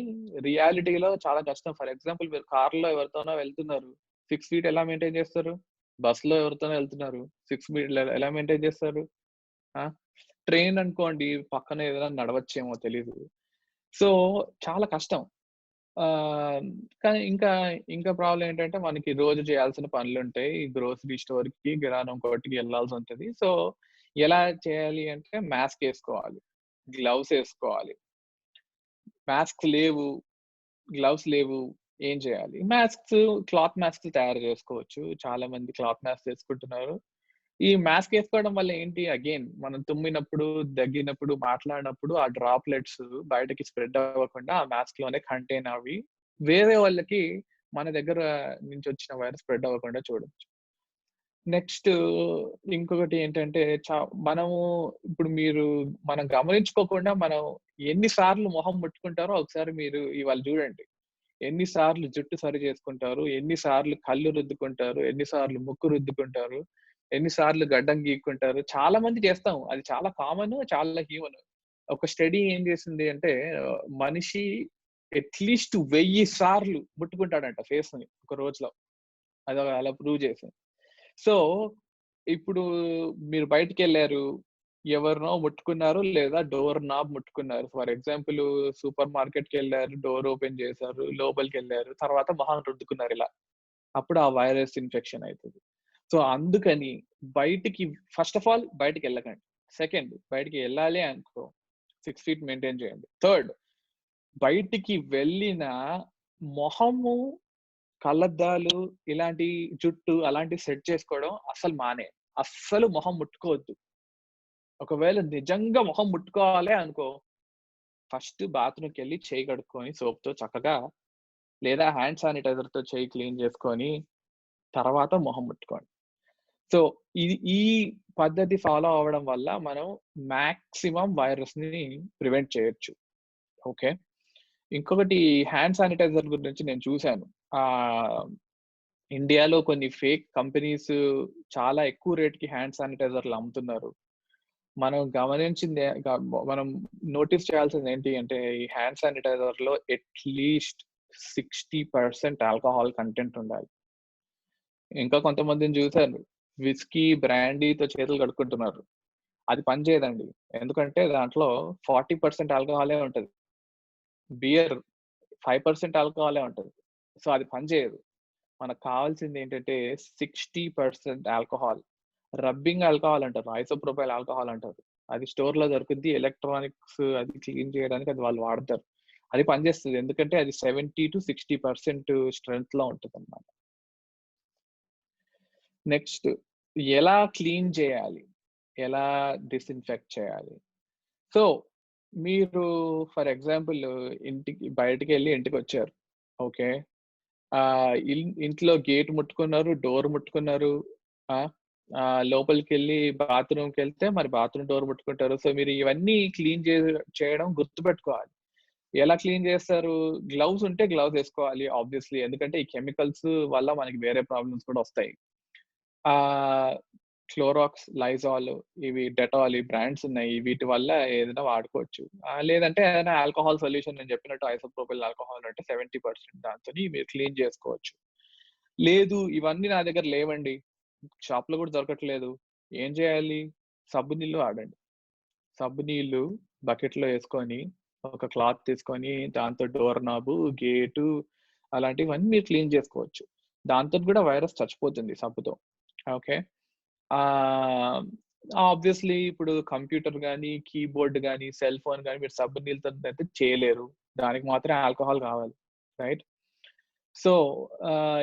రియాలిటీలో చాలా కష్టం. ఫర్ ఎగ్జాంపుల్ మీరు కార్లో ఎవరితోనో వెళ్తున్నారు, 6 feet ఎలా మెయింటైన్ చేస్తారు? బస్సులో ఎవరితోనో వెళ్తున్నారు, 6 feet ఎలా మెయింటైన్ చేస్తారు? ట్రైన్ అనుకోండి, పక్కన ఏదైనా నడవచ్చేమో తెలీదు. సో చాలా కష్టం. కానీ ఇంకా ప్రాబ్లం ఏంటంటే మనకి రోజు చేయాల్సిన పనులు ఉంటాయి. గ్రోసరీ స్టోర్ కి, కిరాణం కొట్టుకి వెళ్ళాల్సి ఉంటుంది. సో ఎలా చేయాలి అంటే మాస్క్ వేసుకోవాలి, గ్లౌస్ వేసుకోవాలి. మాస్క్ లేవు, గ్లౌస్ లేవు, ఏం చేయాలి? క్లాత్ మాస్క్ తయారు చేసుకోవచ్చు. చాలా మంది క్లాత్ మాస్క్ వేసుకుంటున్నారు. ఈ మాస్క్ వేసుకోవడం వల్ల ఏంటి, అగైన్ మనం తుమ్మినప్పుడు, దగ్గినప్పుడు, మాట్లాడినప్పుడు ఆ డ్రాప్లెట్స్ బయటకి స్ప్రెడ్ అవ్వకుండా ఆ మాస్క్ లోనే కంటైన్ అవి వేరే వాళ్ళకి మన దగ్గర నుంచి వచ్చిన వైరస్ స్ప్రెడ్ అవ్వకుండా చూడొచ్చు. నెక్స్ట్ ఇంకొకటి ఏంటంటే ఇప్పుడు మనం గమనించుకోకుండా మనం ఎన్నిసార్లు మొహం ముట్టుకుంటారో ఒకసారి మీరు ఇవాళ చూడండి. ఎన్నిసార్లు జుట్టు సరి చేసుకుంటారు, ఎన్నిసార్లు కళ్ళు రుద్దుకుంటారు, ఎన్నిసార్లు ముక్కు రుద్దుకుంటారు, ఎన్నిసార్లు గడ్డం గీక్కుంటారు. చాలా మంది చేస్తాం, అది చాలా కామన్, చాలా హ్యూమన్. ఒక స్టడీ ఏం చేసింది అంటే మనిషి అట్లీస్ట్ 1000 సార్లు ముట్టుకుంటాడంట ఫేస్ ని ఒక రోజులో. అది అలా ప్రూవ్ చేసింది. సో ఇప్పుడు మీరు బయటికి వెళ్ళారు, ఎవరినో ముట్టుకున్నారు లేదా డోర్ నాబ్ ముట్టుకున్నారు. ఫర్ ఎగ్జాంపుల్ సూపర్ మార్కెట్ కి వెళ్ళారు, డోర్ ఓపెన్ చేశారు, లోపలికి వెళ్ళారు, తర్వాత మొహం రుద్దుకున్నారు ఇలా, అప్పుడు ఆ వైరస్ ఇన్ఫెక్షన్ అవుతుంది. సో అందుకని బయటికి ఫస్ట్ ఆఫ్ ఆల్ బయటికి వెళ్ళకండి. సెకండ్, బయటికి వెళ్ళాలి అనుకో 6 feet మెయింటైన్ చేయండి. థర్డ్, బయటికి వెళ్ళిన మొహము, కళ్ళద్దాలు, ఇలాంటి జుట్టు అలాంటి సెట్ చేసుకోవడం అస్సలు మొహం ముట్టుకోవద్దు. ఒకవేళ నిజంగా మొహం ముట్టుకోవాలి అనుకో, ఫస్ట్ బాత్రూమ్కి వెళ్ళి చేయి కడుక్కొని సోప్తో చక్కగా, లేదా హ్యాండ్ శానిటైజర్తో చేయి క్లీన్ చేసుకొని తర్వాత మొహం ముట్టుకోండి. సో ఈ పద్ధతి ఫాలో అవ్వడం వల్ల మనం మాక్సిమం వైరస్ ని ప్రివెంట్ చేయొచ్చు. ఓకే, ఇంకొకటి హ్యాండ్ శానిటైజర్ గురించి నేను చూశాను. ఇండియాలో కొన్ని ఫేక్ కంపెనీస్ చాలా ఎక్కువ రేట్కి హ్యాండ్ శానిటైజర్లు అమ్ముతున్నారు. మనం నోటీస్ చేయాల్సింది ఏంటి అంటే ఈ హ్యాండ్ శానిటైజర్ లో అట్లీస్ట్ 60% ఆల్కహాల్ కంటెంట్ ఉండాలి. ఇంకా కొంతమందిని చూశాను, విస్కీ, బ్రాండీతో చేతులు కడుక్కుంటున్నారు. అది పని చేయదండి, ఎందుకంటే దాంట్లో 40% ఆల్కహాలే ఉంటుంది. బియర్ 5% ఆల్కహాలే ఉంటుంది. సో అది పని చేయదు. మనకు కావాల్సింది ఏంటంటే 60% ఆల్కహాల్. రబ్బింగ్ ఆల్కహాల్ అంటారు, ఐసోప్రోపైల్ ఆల్కహాల్ అంటారు. అది స్టోర్ లో దొరుకుద్ది. ఎలక్ట్రానిక్స్ అది క్లీన్ చేయడానికి అది వాళ్ళు వాడతారు. అది పనిచేస్తుంది, ఎందుకంటే అది 70 to 60% స్ట్రెంగ్త్ లో ఉంటుంది అన్నమాట. నెక్స్ట్, ఎలా క్లీన్ చేయాలి, ఎలా డిస్ఇన్ఫెక్ట్ చేయాలి? సో మీరు ఫర్ ఎగ్జాంపుల్ బయటికి వెళ్ళి ఇంటికి వచ్చారు. ఓకే, ఇంట్లో గేట్ ముట్టుకున్నారు, డోర్ ముట్టుకున్నారు, లోపలికి వెళ్ళి బాత్రూమ్కి వెళ్తే మరి బాత్రూమ్ డోర్ ముట్టుకుంటారు. సో మీరు ఇవన్నీ క్లీన్ చేయడం గుర్తుపెట్టుకోవాలి. ఎలా క్లీన్ చేస్తారు? గ్లౌస్ ఉంటే గ్లౌస్ వేసుకోవాలి ఆబ్వియస్లీ, ఎందుకంటే ఈ కెమికల్స్ వల్ల మనకి వేరే ప్రాబ్లమ్స్ కూడా వస్తాయి. క్లోరాక్స్, లైజాల్, ఇవి డెటాల్, ఈ బ్రాండ్స్ ఉన్నాయి. వీటి వల్ల ఏదైనా వాడుకోవచ్చు. లేదంటే ఏదైనా ఆల్కహాల్ సొల్యూషన్ నేను చెప్పినట్టు ఐసోప్రోపిల్ ఆల్కహాల్ అంటే 70% దాంతోని మీరు క్లీన్ చేసుకోవచ్చు. లేదు ఇవన్నీ నా దగ్గర లేవండి, షాప్‌లో కూడా దొరకట్లేదు, ఏం చేయాలి? సబ్బు నీళ్ళు వాడండి. సబ్బు నీళ్ళు బకెట్‌లో యేసుకొని, ఒక క్లాత్ తీసుకొని దాంతో డోర్ నాబు, గేటు అలాంటివన్నీ క్లీన్ చేసుకోవచ్చు. దాంతోటి కూడా వైరస్ చచ్చిపోతుంది సబ్బుతో. ఓకే. ఆహ్, ఆబ్వియస్‌లీ ఇప్పుడు కంప్యూటర్ గాని, కీబోర్డ్ గాని, సెల్ ఫోన్ గాని మీరు సబ్బు నీళ్ళతోనైతే చేయలేరు. దానికి మాత్రం ఆల్కహాల్ కావాలి. రైట్? సో,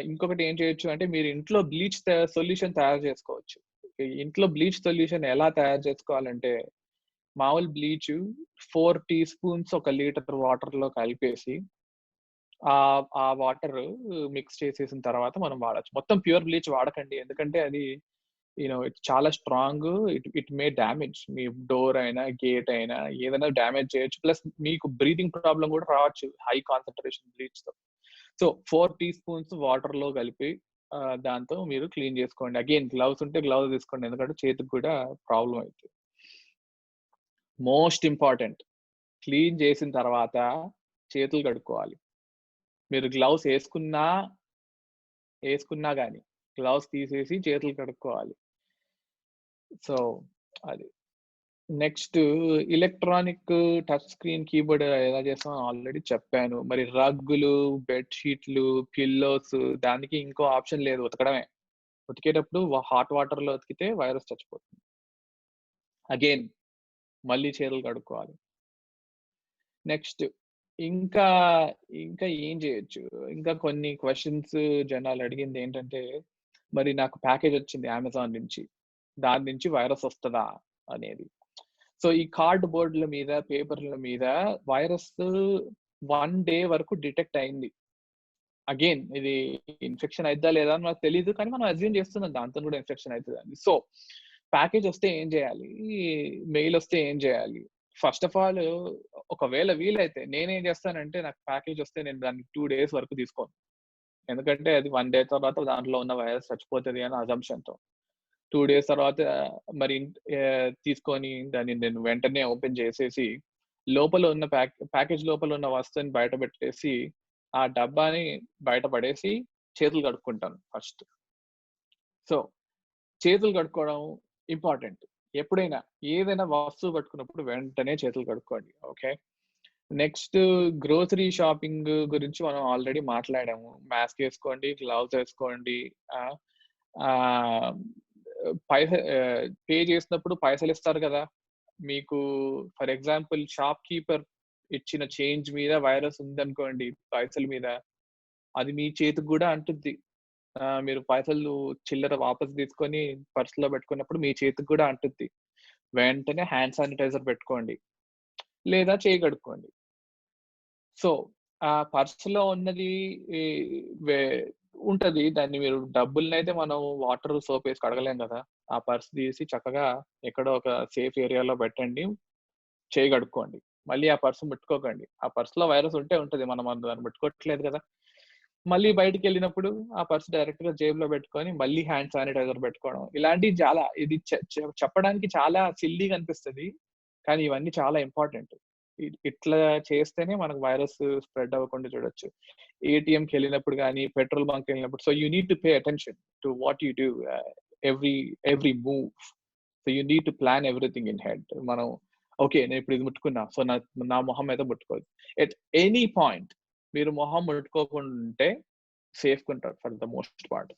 ఇంకొకటి ఏం చేయొచ్చు అంటే మీరు ఇంట్లో బ్లీచ్ సొల్యూషన్ తయారు చేసుకోవచ్చు. ఈ ఇంట్లో బ్లీచ్ సొల్యూషన్ ఎలా తయారు చేసుకోవాలంటే, మామూలు బ్లీచు 4 టీ స్పూన్స్ ఒక లీటర్ వాటర్‌లో కలిపేసి, ఆ వాటర్ మిక్స్ చేసేసిన తర్వాత మనం వాడొచ్చు. మొత్తం ప్యూర్ బ్లీచ్ వాడకండి. ఎందుకంటే అది ఇట్స్ చాలా strong. It may damage me door అయినా, గేట్ అయినా ఏదైనా డామేజ్ చేయొచ్చు. ప్లస్ మీకు బ్రీతింగ్ ప్రాబ్లమ్ కూడా రావచ్చు హై కాన్సంట్రేషన్ బ్లీచ్‌తో. సో, 4 టీ స్పూన్స్ వాటర్‌లో కలిపి దాంతో మీరు క్లీన్ చేసుకోండి. అగైన్ గ్లవ్స్ ఉంటే గ్లవ్స్ తీసుకోండి. ఎందుకంటే చేతికి కూడా ప్రాబ్లమ్ అయితది. మోస్ట్ ఇంపార్టెంట్, క్లీన్ చేసిన తర్వాత చేతులు కడుక్కోవాలి. మీరు గ్లవ్స్ ఏసుకున్నా గాని గ్లవ్స్ తీసేసి చేతులు కడుక్కోవాలి. సో, అది. Next electronic touch screen keyboard ఎలా చేస్తామో ఆల్రెడీ చెప్పాను. మరి రగ్గులు, బెడ్ షీట్లు, పిల్లోస్ దానికి ఇంకో ఆప్షన్ లేదు, ఉతకడమే. ఉతికేటప్పుడు హాట్ వాటర్‌లో ఉతికితే వైరస్ చచ్చిపోతుంది. అగైన్ మళ్ళీ చేతులు కడుక్కోవాలి. నెక్స్ట్ ఇంకా, ఇంకా ఏం చేయొచ్చు? ఇంకా కొన్ని క్వెషన్స్ జనాలు అడిగిందేంటంటే, మరి నాకు ప్యాకేజ్ వచ్చింది అమెజాన్ నుంచి. దాని నుంచి వైరస్ వస్తదా అనేది. సో, ఈ కార్డ్ బోర్డ్‌ల మీద, పేపర్‌ల మీద వైరస్ 1 డే వరకు డిటెక్ట్ అయింది. అగైన్ ఇది ఇన్ఫెక్షన్ అయిద్దా లేదా అని నాకు తెలీదు. కానీ మనం అస్యూమ్ చేస్తున్నాం దాంతోని కూడా ఇన్ఫెక్షన్ అయితదని. సో, ప్యాకేజ్ వస్తే ఏం చేయాలి? మెయిల్ వస్తే ఏం చేయాలి? ఫస్ట్ ఆఫ్ ఆల్ ఒకవేళ వీలైతే నేనేం చేస్తానంటే, నాకు ప్యాకేజ్ వస్తే నేను దాన్ని 2 డేస్ వరకు తీసుకోను. ఎందుకంటే అది 1 డే తర్వాత దాంట్లో ఉన్న వైరస్ చచ్చిపోతది అనే అజంప్షన్‌తో. 2 డేస్ తర్వాత మరి తీసుకొని దాన్ని నేను వెంటనే ఓపెన్ చేసేసి, లోపల ఉన్న ప్యాకేజ్ లోపల ఉన్న వస్తువుని బయట పెట్టేసి, ఆ డబ్బాని బయట పడేసి చేతులు కడుక్కుంటాను ఫస్ట్. సో, చేతులు కడుక్కోవడం ఇంపార్టెంట్. ఎప్పుడైనా ఏదైనా వస్తువు పట్టుకున్నప్పుడు వెంటనే చేతులు కడుక్కోండి. ఓకే. నెక్స్ట్ గ్రోసరీ షాపింగ్ గురించి మనం ఆల్రెడీ మాట్లాడాము. మాస్క్ ఏసుకోండి, గ్లవ్స్ ఏసుకోండి. ఆహ్, ఆహ్, పే చేసినప్పుడు పైసలిస్తారు గదా! మీకు ఫర్ ఎగ్జాంపుల్ షాప్ కీపర్ ఇచ్చిన చేంజ్ మీద వైరస్ ఉందనుకోండి, పైసల మీద, అది మీ చేతికి గూడా అంటుద్ది. మీరు పైసలు చిల్లర వాపస్ తీసుకొని పర్స్‌లో పెట్టుకున్నప్పుడు మీ చేతికి గూడా అంటుద్ది. వెంటనే హ్యాండ్ శానిటైజర్ పెట్టుకోండి. లేదా చేయి కడుక్కోండి. సో, ఆ పర్స్‌లో ఉన్నది ఈ వే ఉంటది. దాన్ని మీరు డబ్బులనైతే మనం వాటర్, సోప్ ఏసి కడగలేం గదా! ఆ పర్స్ తీసి చక్కగా ఎక్కడో ఒక సేఫ్ ఏరియాలో పెట్టండి. చేయి కడుక్కోండి. మళ్ళీ ఆ పర్స్ ముట్టుకోకండి. ఆ పర్స్‌లో వైరస్ ఉంటే ఉంటది. మనం దాన్ని ముట్టుకోవట్లేదు గదా! మళ్ళీ బయటికెళ్ళినప్పుడు ఆ పర్స్ డైరెక్ట్‌గా జేబులో పెట్టుకొని మళ్ళీ హ్యాండ్ శానిటైజర్ పెట్టుకోవడం. ఇలాంటివి చాలా ఇది చెప్పడానికి చాలా సిల్లీగా అనిపిస్తది. కానీ ఇవన్నీ చాలా ఇంపార్టెంట్. ఇట్లా చేస్తేనే మనకు వైరస్ స్ప్రెడ్ అవ్వకుండా చూడొచ్చు. ఏటీఎంకెళ్ళినప్పుడు గాని, పెట్రోల్ బంక్‌కెళ్ళినప్పుడు so, you need to pay attention to what you do every every move. So, you need to plan everything in head. మనం ఓకే. నేను ఇప్పుడు ఇది ముట్టుకున్నా. సో, నా మొహం అయితే ముట్టుకోవద్దు. ఎట్ ఎనీ పాయింట్ మీరు మొహం ముట్టుకోకుండా ఉంటే సేఫ్‌గా ఉంటారు for the most part.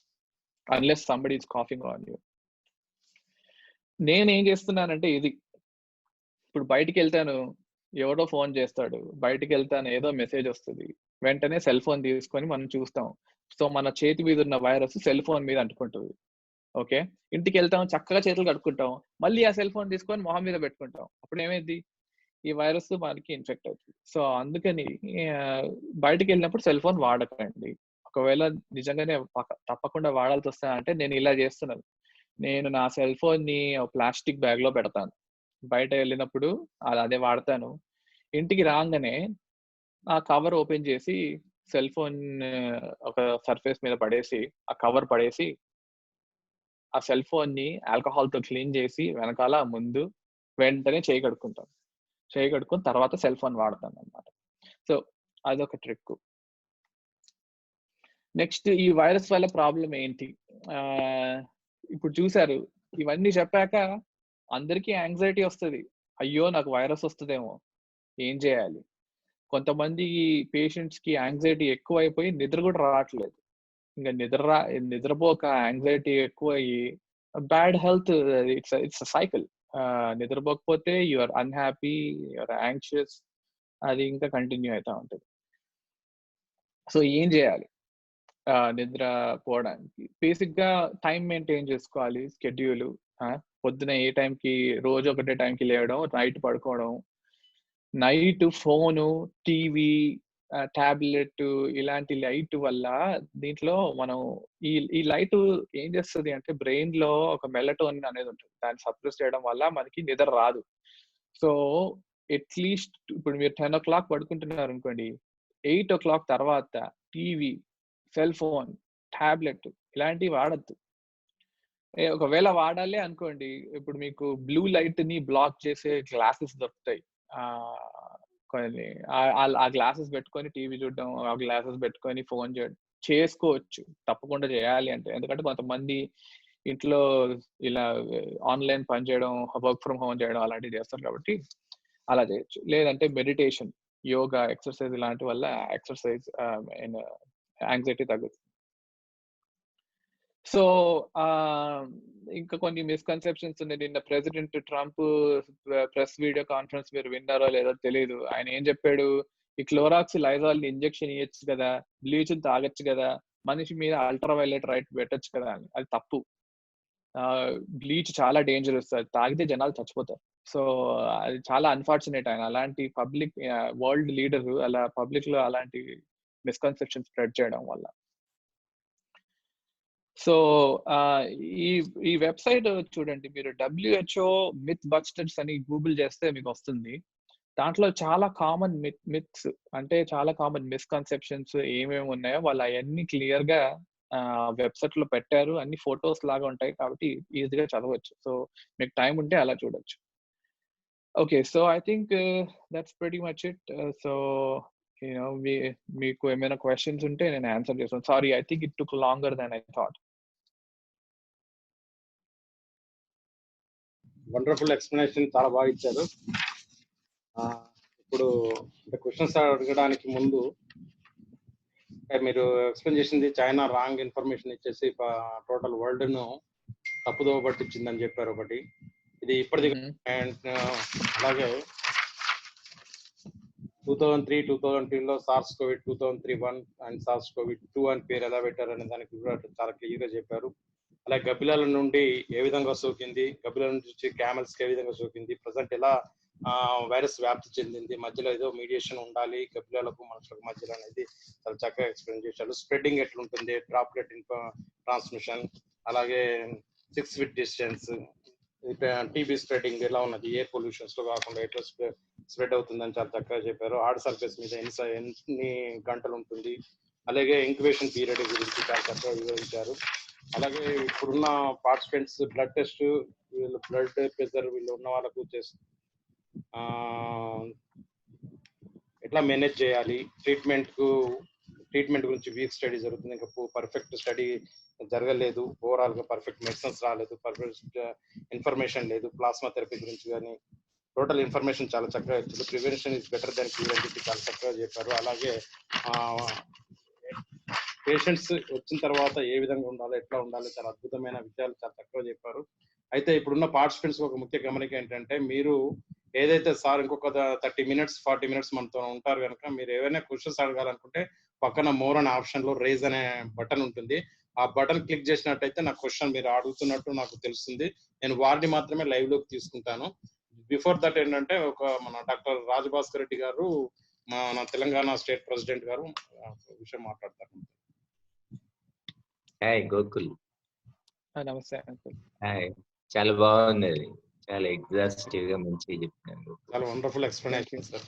Unless somebody is coughing on you. నేనేం చేస్తున్నానంటే ఇది. ఇప్పుడు బయటికెళ్తాను, ఎవడో ఫోను చేస్తాడు. బయటికెళ్తాను, ఏదో మెసేజ్ వస్తది. వెంటనే సెల్ ఫోన్ తీసుకొని మనం చూస్తాం. సో, మన చేతి మీద ఉన్న వైరస్ సెల్ ఫోన్ మీద అంటుకుంటది. ఓకే. ఇంటికెళ్తాం, చక్కగా చేతులు కడుక్కుంటాం. మళ్ళీ ఆ సెల్ ఫోన్ తీసుకొని మొహం మీద పెట్టుకుంటాం. అప్పుడేమైద్ది? ఈ వైరస్ మనకి ఇన్ఫెక్ట్ అవుతది. సో, అందుకని ఆహ్, బయటికెళ్ళినప్పుడు సెల్ ఫోన్ వాడకండి. ఒకవేళ నిజంగానే తప్పకుండా వాడాల్సొస్తే అంటే నేను ఇలా చేస్తున్నాను. నేను నా సెల్ ఫోన్‌ని ఒక ప్లాస్టిక్ బ్యాగ్‌లో పెడతాను. బయట వెళ్ళినప్పుడు అదే వాడతాను. ఇంటికి రాంగానే ఆ కవర్ ఓపెన్ చేసి సెల్ ఫోన్ ఒక సర్ఫేస్ మీద పడేసి, ఆ కవర్ పడేసి ఆ సెల్ ఫోన్ ని ఆల్కహాల్ తో క్లీన్ చేసి వెనకాల ముందు వెంటనే చేయి కడుక్కుని తర్వాత సెల్ ఫోన్ వాడతాను అనమాట. సో అదొక ట్రిక్. నెక్స్ట్ ఈ వైరస్ వల్ల ప్రాబ్లం ఏంటి? ఇప్పుడు చూసారు, ఇవన్నీ చెప్పాక అందరికీ యాంగ్జైటీ వస్తుంది. అయ్యో నాకు వైరస్ వస్తుందేమో, ఏం చేయాలి? కొంతమంది పేషెంట్స్ కి యాంగ్జైటీ ఎక్కువ అయిపోయి నిద్ర కూడా రావట్లేదు. ఇంకా నిద్రపోక యాంగ్జైటీ ఎక్కువ అయ్యి బ్యాడ్ హెల్త్, ఇట్స్ సైకిల్. నిద్రపోకపోతే you are unhappy, you are anxious, అది ఇంకా కంటిన్యూ అవుతా ఉంటుంది. సో ఏం చేయాలి నిద్ర పోవడానికి? బేసిక్ గా టైం మెయింటైన్ చేసుకోవాలి, స్కెడ్యూల్. పొద్దున ఏ టైంకి, రోజు ఒకటే టైంకి లేవడం, నైట్ పడుకోవడం. నైట్ ఫోను, టీవీ, టాబ్లెట్ ఇలాంటి లైట్ వల్ల దీంట్లో మనం ఈ లైట్ ఏం చేస్తుంది అంటే బ్రెయిన్ లో ఒక మెలటోనిన్ అనేది ఉంటుంది, దాన్ని సప్రెస్ చేయడం వల్ల మనకి నిద్ర రాదు. సో అట్లీస్ట్ ఇప్పుడు మీరు 10 o'clock పడుకుంటున్నారు అనుకోండి, 8 o'clock తర్వాత టీవీ, సెల్ ఫోన్, టాబ్లెట్ ఇలాంటివి వాడద్దు. ఒకవేళ వాడాలి అనుకోండి, ఇప్పుడు మీకు బ్లూ లైట్ ని బ్లాక్ చేసే గ్లాసెస్ దొరుకుతాయి. కొన్ని ఆ గ్లాసెస్ పెట్టుకొని టీవీ చూడడం, ఆ గ్లాసెస్ పెట్టుకొని ఫోన్ చేసుకోవచ్చు, తప్పకుండా చేయాలి అంటే. ఎందుకంటే కొంతమంది ఇంట్లో ఇలా ఆన్లైన్ పని చేయడం, వర్క్ ఫ్రమ్ హోమ్ చేయడం అలాంటివి చేస్తారు కాబట్టి అలా చేయొచ్చు. లేదంటే మెడిటేషన్, యోగా, ఎక్సర్సైజ్ ఇలాంటి వల్ల ఎక్సర్సైజ్ యాంగ్జైటీ తగ్గుతుంది. సో ఇంకా కొన్ని మిస్కన్సెప్షన్స్ ఉన్నాయి. నిన్న president Trump press video conference మీరు విన్నారో లేదో తెలియదు. ఆయన ఏం చెప్పాడు? ఈ క్లోరాక్స్ లైజాల్ ఇంజెక్షన్ ఇవ్వచ్చు కదా, బ్లీచ్ తాగొచ్చు కదా, మనిషి మీద అల్ట్రావైలెట్ లైట్ పెట్టచ్చు కదా అని. అది తప్పు. బ్లీచ్ చాలా డేంజరస్, అది తాగితే జనాలు చచ్చిపోతారు. సో అది చాలా అన్ఫార్చునేట్. ఆయన అలాంటి పబ్లిక్ వరల్డ్ లీడర్ అలా పబ్లిక్ లో అలాంటి మిస్కన్సెప్షన్ స్ప్రెడ్ చేయడం వల్ల. సో ఈ వెబ్సైట్ చూడండి, మీరు WHO మిత్ బస్టర్స్ అని గూగుల్ చేస్తే మీకు వస్తుంది. దాంట్లో చాలా కామన్ మిత్స్, అంటే చాలా కామన్ మిస్కన్సెప్షన్స్ ఏమేమి ఉన్నాయో వాళ్ళు అవన్నీ క్లియర్ గా వెబ్సైట్ లో పెట్టారు. అన్ని ఫొటోస్ లాగా ఉంటాయి కాబట్టి ఈజీగా చదవచ్చు. సో మీకు టైం ఉంటే అలా చూడొచ్చు. Okay, so I think that's pretty much it. So మీకు ఏమైనా క్వశ్చన్స్ ఉంటే నేను ఆన్సర్ చేస్తాను. Sorry, I think it took longer than I thought. Wonderful explanation, చాలా బాగా ఇచ్చారు. ఇప్పుడు క్వశ్చన్స్ అడగడానికి ముందు మీరు ఎక్స్ప్లెయిన్ చేసింది చైనా రాంగ్ ఇన్ఫర్మేషన్ ఇచ్చేసి టోటల్ వరల్డ్ ను తప్పుదోవ పట్టించిందని చెప్పారు ఒకటి. ఇది ఇప్పటిది. అండ్ అలాగే 2003-2002 లో SARS COVID 2003-1 and SARS COVID 2 అని పేరు ఎలా పెట్టారు అనే దానికి కూడా చాలా క్లియర్ గా చెప్పారు. అలాగే గబ్బిలాల నుండి ఏ విధంగా సోకింది, గబ్బిలాల నుంచి క్యామెల్స్ కి ఏ విధంగా సోకింది, ప్రజెంట్ ఎలా వైరస్ వ్యాప్తి చెందింది, మధ్యలో ఏదో మీడియేషన్ ఉండాలి గబ్బిలాలకు మనుషులకు మధ్యలో అనేది చాలా చక్కగా ఎక్స్ప్లెయిన్ చేశారు. స్ప్రెడ్డింగ్ ఎట్లుంటుంది, డ్రాప్లెట్ ట్రాన్స్మిషన్, అలాగే 6 feet డిస్టెన్స్, టీబీ స్ప్రెడింగ్ ఎలా ఉన్నది, ఎయిర్ పొల్యూషన్స్ లో కాకుండా ఎట్లా స్ప్రెడ్ అవుతుందని చాలా చక్కగా చెప్పారు. హార్డ్ సర్ఫేస్ మీద ఎన్ని గంటలు ఉంటుంది, అలాగే ఇంక్యుబేషన్ పీరియడ్ గురించి చాలా చక్కగా వివరించారు. అలాగే ఇప్పుడున్న పార్టిసిపెంట్స్ బ్లడ్ టెస్ట్, వీళ్ళు బ్లడ్ ప్రెషర్ వీళ్ళు ఉన్న వాళ్ళకు ఎట్లా మేనేజ్ చేయాలి, ట్రీట్మెంట్ గురించి వీక్ స్టడీ జరుగుతుంది. ఇంకా పర్ఫెక్ట్ స్టడీ జరగలేదు, ఓవరాల్ గా పర్ఫెక్ట్ మెడిసిన్స్ రాలేదు, పర్ఫెక్ట్ ఇన్ఫర్మేషన్ లేదు. ప్లాస్మా థెరపీ గురించి కానీ టోటల్ ఇన్ఫర్మేషన్ చాలా చక్కగా ఇచ్చారు. Prevention is better than cure అని చెప్పి చాలా చక్కగా చెప్పారు. అలాగే పేషెంట్స్ వచ్చిన తర్వాత ఏ విధంగా ఉండాలి, ఎట్లా ఉండాలి, చాలా అద్భుతమైన విషయాలు చాలా చక్కగా చెప్పారు. అయితే ఇప్పుడున్న పార్టిసిపెంట్స్ ఒక ముఖ్య గమనిక ఏంటంటే, మీరు ఏదైతే సార్ ఇంకొక 30 minutes 40 minutes మనతో ఉంటారు కనుక మీరు ఏవైనా క్వశ్చన్స్ అడగాలనుకుంటే పక్కన మోర్ అనే ఆప్షన్ లో రేజ్ అనే బటన్ ఉంటుంది. ఆ బటన్ క్లిక్ చేసినట్టయితే నా క్వశ్చన్ మీరు అడుగుతున్నట్టు నాకు తెలుస్తుంది. నేను వారిని మాత్రమే లైవ్ లోకి తీసుకుంటాను. బిఫోర్ దట్ ఏంటంటే మన డాక్టర్ రాజభాస్కర్ రెడ్డి గారు, మన తెలంగాణ స్టేట్ ప్రెసిడెంట్ గారు విషయం మాట్లాడతారు. హాయ్ గోకుల్. నమస్తే అంకుల్. హాయ్, చాలా బాగుంది. అది చాలా ఎగ్జాస్టివ్ గా మంచిగా చెప్పినాను. చాలా wonderful explanation sir.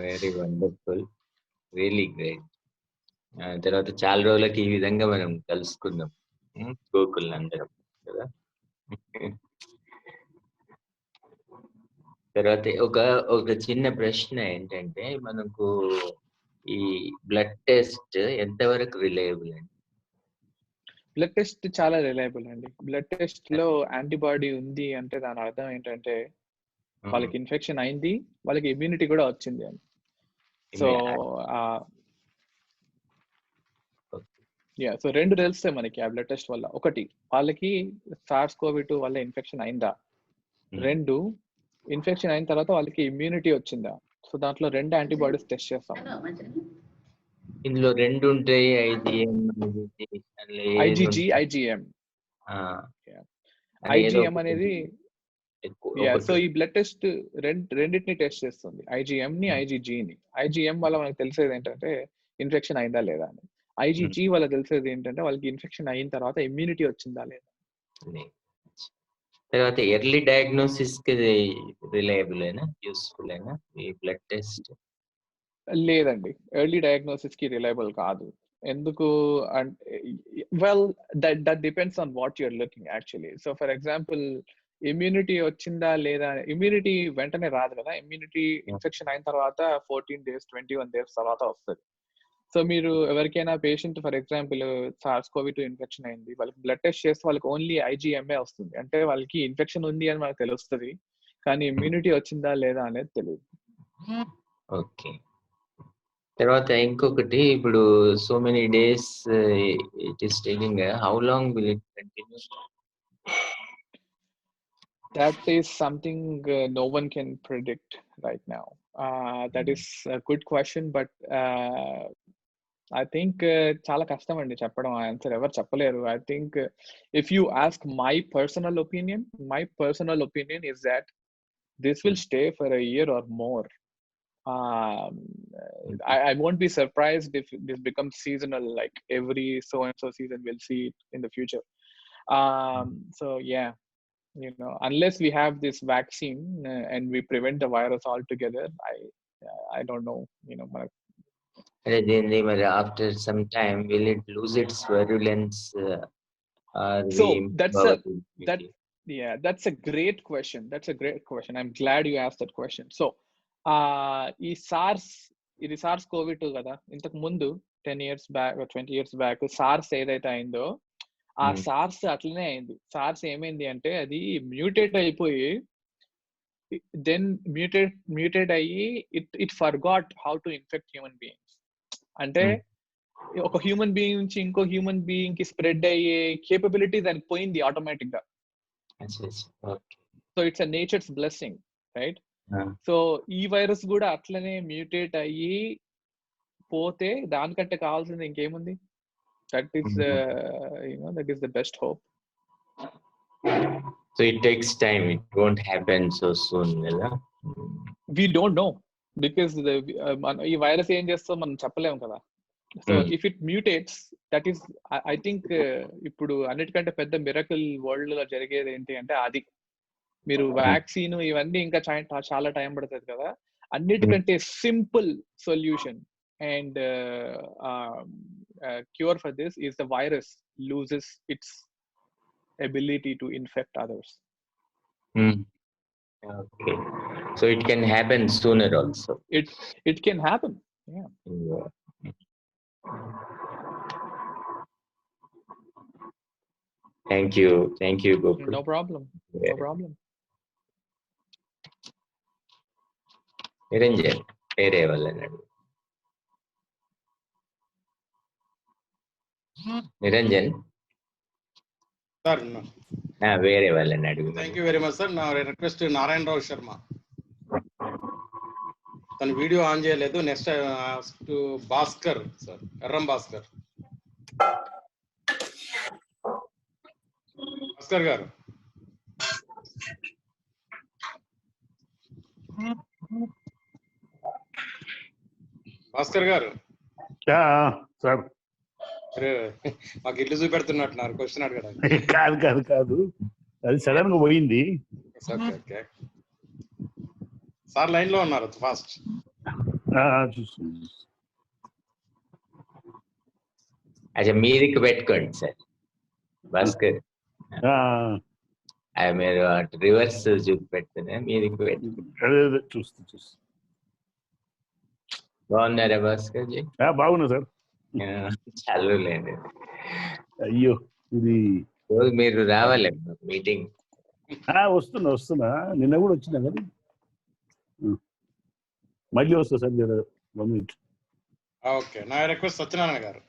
Very wonderful, really great. తర్వాత చాలా రోజులకి ఈ విధంగా మనం కలుసుకుందాం గోకుల్ అందరం. కదా. తర్వాత ఒక చిన్న ప్రశ్న ఏంటంటే, మనకు ఈ బ్లడ్ టెస్ట్ ఎంతవరకు రిలయబుల్ అండి? బ్లడ్ టెస్ట్ చాలా రిలయబుల్ అండి. బ్లడ్ టెస్ట్ లో యాంటీబాడీ ఉంది అంటే దాని అర్థం ఏంటంటే వాళ్ళకి ఇన్ఫెక్షన్ అయింది, వాళ్ళకి ఇమ్యూనిటీ కూడా వచ్చింది అని. సో సో 2 తెలుస్తాయి మనకి ఆ బ్లడ్ టెస్ట్ వల్ల. ఒకటి, వాళ్ళకి SARS-CoV-2 వల్ల ఇన్ఫెక్షన్ అయిందా. 2, ఇన్ఫెక్షన్ అయిన తర్వాత వాళ్ళకి ఇమ్యూనిటీ వచ్చిందా. సో దాంట్లో 2 యాంటీబాడీస్ టెస్ట్ చేస్తాం. ఇందులో 2 ఉంటాయి, IgG, IgM. IgM అనేది సో ఈ బ్లడ్ టెస్ట్ రెండింటిని టెస్ట్ చేస్తుంది, IgM ని, IgG ని. IgM వల్ల మనకు తెలిసేది ఏంటంటే ఇన్ఫెక్షన్ అయిందా లేదా అని. IgG వల్ల తెలిసేది ఏంటంటే వాళ్ళకి ఇన్ఫెక్షన్ అయిన తర్వాత ఇమ్యూనిటీ వచ్చిందా లేదా. తర్వాత ఎర్లీ డయాగ్నోసిస్ కి రిలయబుల్ అయినా, యూస్ఫుల్ అయినా ఈ బ్లడ్ టెస్ట్? లేదండి, ఎర్లీ డయాగ్నోసిస్ కి రిలయబుల్ కాదు. ఎందుకు అంటే well that depends on what you're looking actually. So for example immunity వచ్చిందా లేదా, ఇమ్యూనిటీ వెంటనే రాదు కదా. ఇమ్యూనిటీ ఇన్ఫెక్షన్ అయిన తర్వాత 14 days 21 days తర్వాత వస్తుంది. సో మీరు ఎవరికైనా patient for example SARS-CoV-2 infection అయింది, వాళ్ళకి బ్లడ్ టెస్ట్ చేస్తే వాళ్ళకి ఓన్లీ IgMఏ వస్తుంది, అంటే వాళ్ళకి ఇన్ఫెక్షన్ ఉంది అని మనకు తెలుస్తుంది, కానీ ఇమ్యూనిటీ వచ్చిందా లేదా అనేది తెలియదు. ఓకే. తర్వాత ఇంకొకటి, ఇప్పుడు so many days it is taking, how long will it continue? That is something no one can predict right now. That is a good question, but I think చాలా కష్టం అండి చెప్పడం. ఆన్సర్ ఎవరు చెప్పలేరు. I think if you ask my personal opinion is that this will stay for a year or more. I won't be surprised if this becomes seasonal, like every so and so season we'll see it in the future. So yeah, unless we have this vaccine and we prevent the virus altogether, I don't know, after some time will it lose its virulence, so that's a great question. I'm glad you asked that question. So ఈ ఇది SARS-CoV-2 కదా. ఇంతకు ముందు 10 years back 20 years back SARS ఏదైతే అయిందో ఆ SARS అట్లనే అయింది. SARS ఏమైంది అంటే అది మ్యూటేట్ అయిపోయి దెన్ మ్యూటేట్ అయ్యి it forgot how to infect human beings. అంటే ఒక హ్యూమన్ బీయింగ్ నుంచి ఇంకో హ్యూమన్ బీయింగ్ కి స్ప్రెడ్ అయ్యే కేపబిలిటీ దానికి పోయింది ఆటోమేటిక్ గా. So it's a nature's blessing, right? So ఈ వైరస్ కూడా అట్లనే మ్యూటేట్ అయ్యి పోతే దానికంటే కావాల్సింది ఇంకేముంది? That is the best hope. So it takes time, it won't happen so soon, right? We don't know because ఈ వైరస్ ఏం చేస్తో మనం చెప్పలేము కదా. So if it mutates, that is I think ఇప్పుడు అన్నిటికంటే పెద్ద మిరకల్ వరల్డ్ లో జరిగేది ఏంటి అంటే అది. మీరు వ్యాక్సిన్ ఇవన్నీ ఇంకా చాలా టైం పడుతుంది కదా. అన్నిటికంటే simple solution and cure for this is the virus loses its ability to infect others. Okay, so it can happen sooner also. It can happen, yeah. Thank you Gokul. No problem. Niranjan, వేరే వాళ్ళన్నాడు. Niranjan sir, వేరే వాళ్ళని అడుగు. Thank you very much sir. నా request Narayana Rao Sharma, తన video on చేయలేదు. Next Bhaskar sir, Yerram Bhaskar గారు. భాస్కర్ గారు మాకు ఇల్లు చూపెడుతున్నట్టున్నారు క్వశ్చన్ అడగడానికి. కాదు, అది సడన్ గా పోయింది. సార్ లైన్ లో ఉన్నారు, ఫాస్ట్. అచ్చా, మీదికి పెట్టుకోండి సార్ భాస్కర్. మీరు అటు రివర్స్ చూపెడుతున్నా మీరు అదే చూస్తూ బాగున్నారా భాస్కర్ జీ? బాగున్నా సార్. చల్లలేండి. అయ్యో ఇది రోజు మీరు రావాలి మీటింగ్. వస్తున్నా నిన్న కూడా వచ్చినా కదా, మళ్ళీ వస్తా సార్. 1 minute. ఓకే, నా రిక్వెస్ట్ సత్యనారాయణ గారు.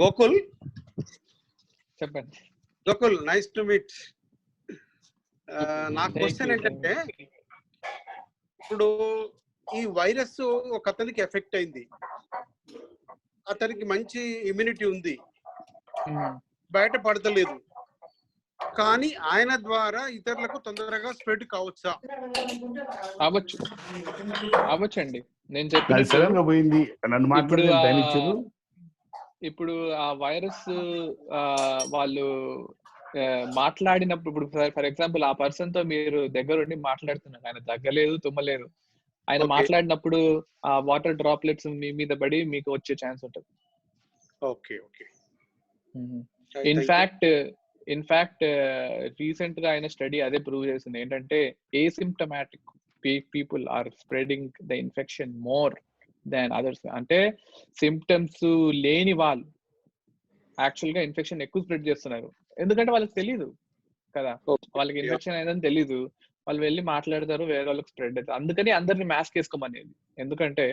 గోకుల్ చెప్పండి. Gokul, nice to meet. నా క్వశ్చన్ ఏంటంటే, ఇప్పుడు ఈ వైరస్ ఒక అతనికి ఎఫెక్ట్ అయింది, అతనికి మంచి ఇమ్యూనిటీ ఉంది, బయట పడతలేదు, కానీ ఆయన ద్వారా ఇతరులకు తొందరగా స్ప్రెడ్ కావచ్చా? అవ్వచ్చండి. నేను చెప్పినట్టు పోయింది నన్ను ఇప్పుడు ఆ వైరస్ వాళ్ళు మాట్లాడినప్పుడు, ఇప్పుడు ఫర్ ఎగ్జాంపుల్ ఆ పర్సన్ తో మీరు దగ్గరుండి మాట్లాడుతున్నారు, ఆయన దగ్గలేదు తుమ్మలేదు, ఆయన మాట్లాడినప్పుడు ఆ వాటర్ డ్రాప్లెట్స్ మీ మీద పడి మీకు వచ్చే ఛాన్స్ ఉంటుంది. Okay okay. ఇన్ఫాక్ట్ రీసెంట్ గా అయిన స్టడీ అదే ప్రూవ్ చేసింది ఏంటంటే, asymptomatic people are spreading the infection more than others. అంటే సిమ్టమ్స్ లేని వాళ్ళు యాక్చువల్ గా ఇన్ఫెక్షన్ ఎక్కువ స్ప్రెడ్ చేస్తున్నారు, ఎందుకంటే వాళ్ళకి తెలీదు కదా, వాళ్ళకి ఇన్ఫెక్షన్ అయిందని తెలీదు, వాళ్ళు వెళ్ళి మాట్లాడతారు, వేరే వాళ్ళకి స్ప్రెడ్ అవుతారు. అందుకని అందరినీ మాస్క్ వేసుకోమనేది, ఎందుకంటే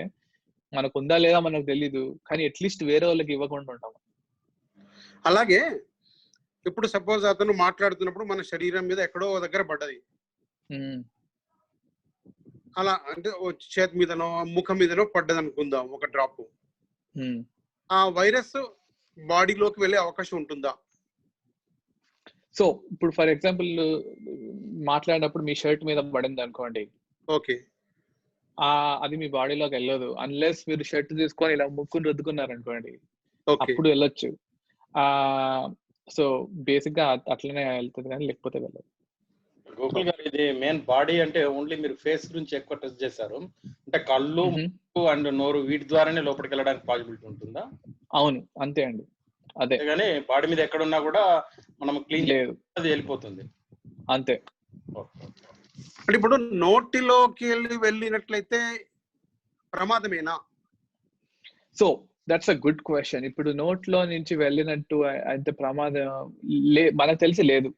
మనకు ఉందా లేదా మనకు తెలీదు, కానీ అట్లీస్ట్ వేరే వాళ్ళకి ఇవ్వకుండా ఉంటాము. అలాగే ఇప్పుడు సపోజ్ అతను మాట్లాడుతున్నప్పుడు మన శరీరం మీద ఎక్కడో దగ్గర పడ్డది, అలా అంటే చేతి మీదనో ముఖం మీదనో పడ్డది అనుకుందాం ఒక డ్రాప్, ఆ వైరస్ బాడీలోకి వెళ్ళే అవకాశం ఉంటుందా? సో ఇప్పుడు ఫర్ ఎగ్జాంపుల్ మాట్లాడినప్పుడు మీ షర్ట్ మీద పడింది అనుకోండి, ఓకే, అది మీ బాడీలోకి వెళ్ళదు అన్లెస్ మీరు షర్ట్ తీసుకొని ఇలా ముక్కుని రుద్దుకున్నారు అనుకోండి, అప్పుడు వెళ్ళొచ్చు. సో బేసిక్ గా అట్లనే వెళ్తుంది, కానీ లేకపోతే వెళ్ళదు. గోకుల్ గారు, ఇది మెయిన్ బాడీ అంటే ఓన్లీ మీరు ఫేస్ గురించి ఎక్కువ టెస్ట్ చేశారు, అంటే కళ్ళు, ముక్కు అండ్ నోరు వీటి ద్వారానే లోపలికి వెళ్ళడానికి పాసిబిలిటీ ఉంటుందా? అవును, అంతే అండి. అదే, కానీ బాడీ మీద ఎక్కడున్నా కూడా మనం క్లీన్ లేదు, అది వెళ్ళిపోతుంది అంతే. అంటే ఇప్పుడు నోటిలోకి వెళ్ళినట్లయితే ప్రమాదమేనా? So that's a good question. ఇప్పుడు నోట్లో నుంచి వెళ్ళినట్టు అయితే ప్రమాదం మనకు తెలిసి లేదు.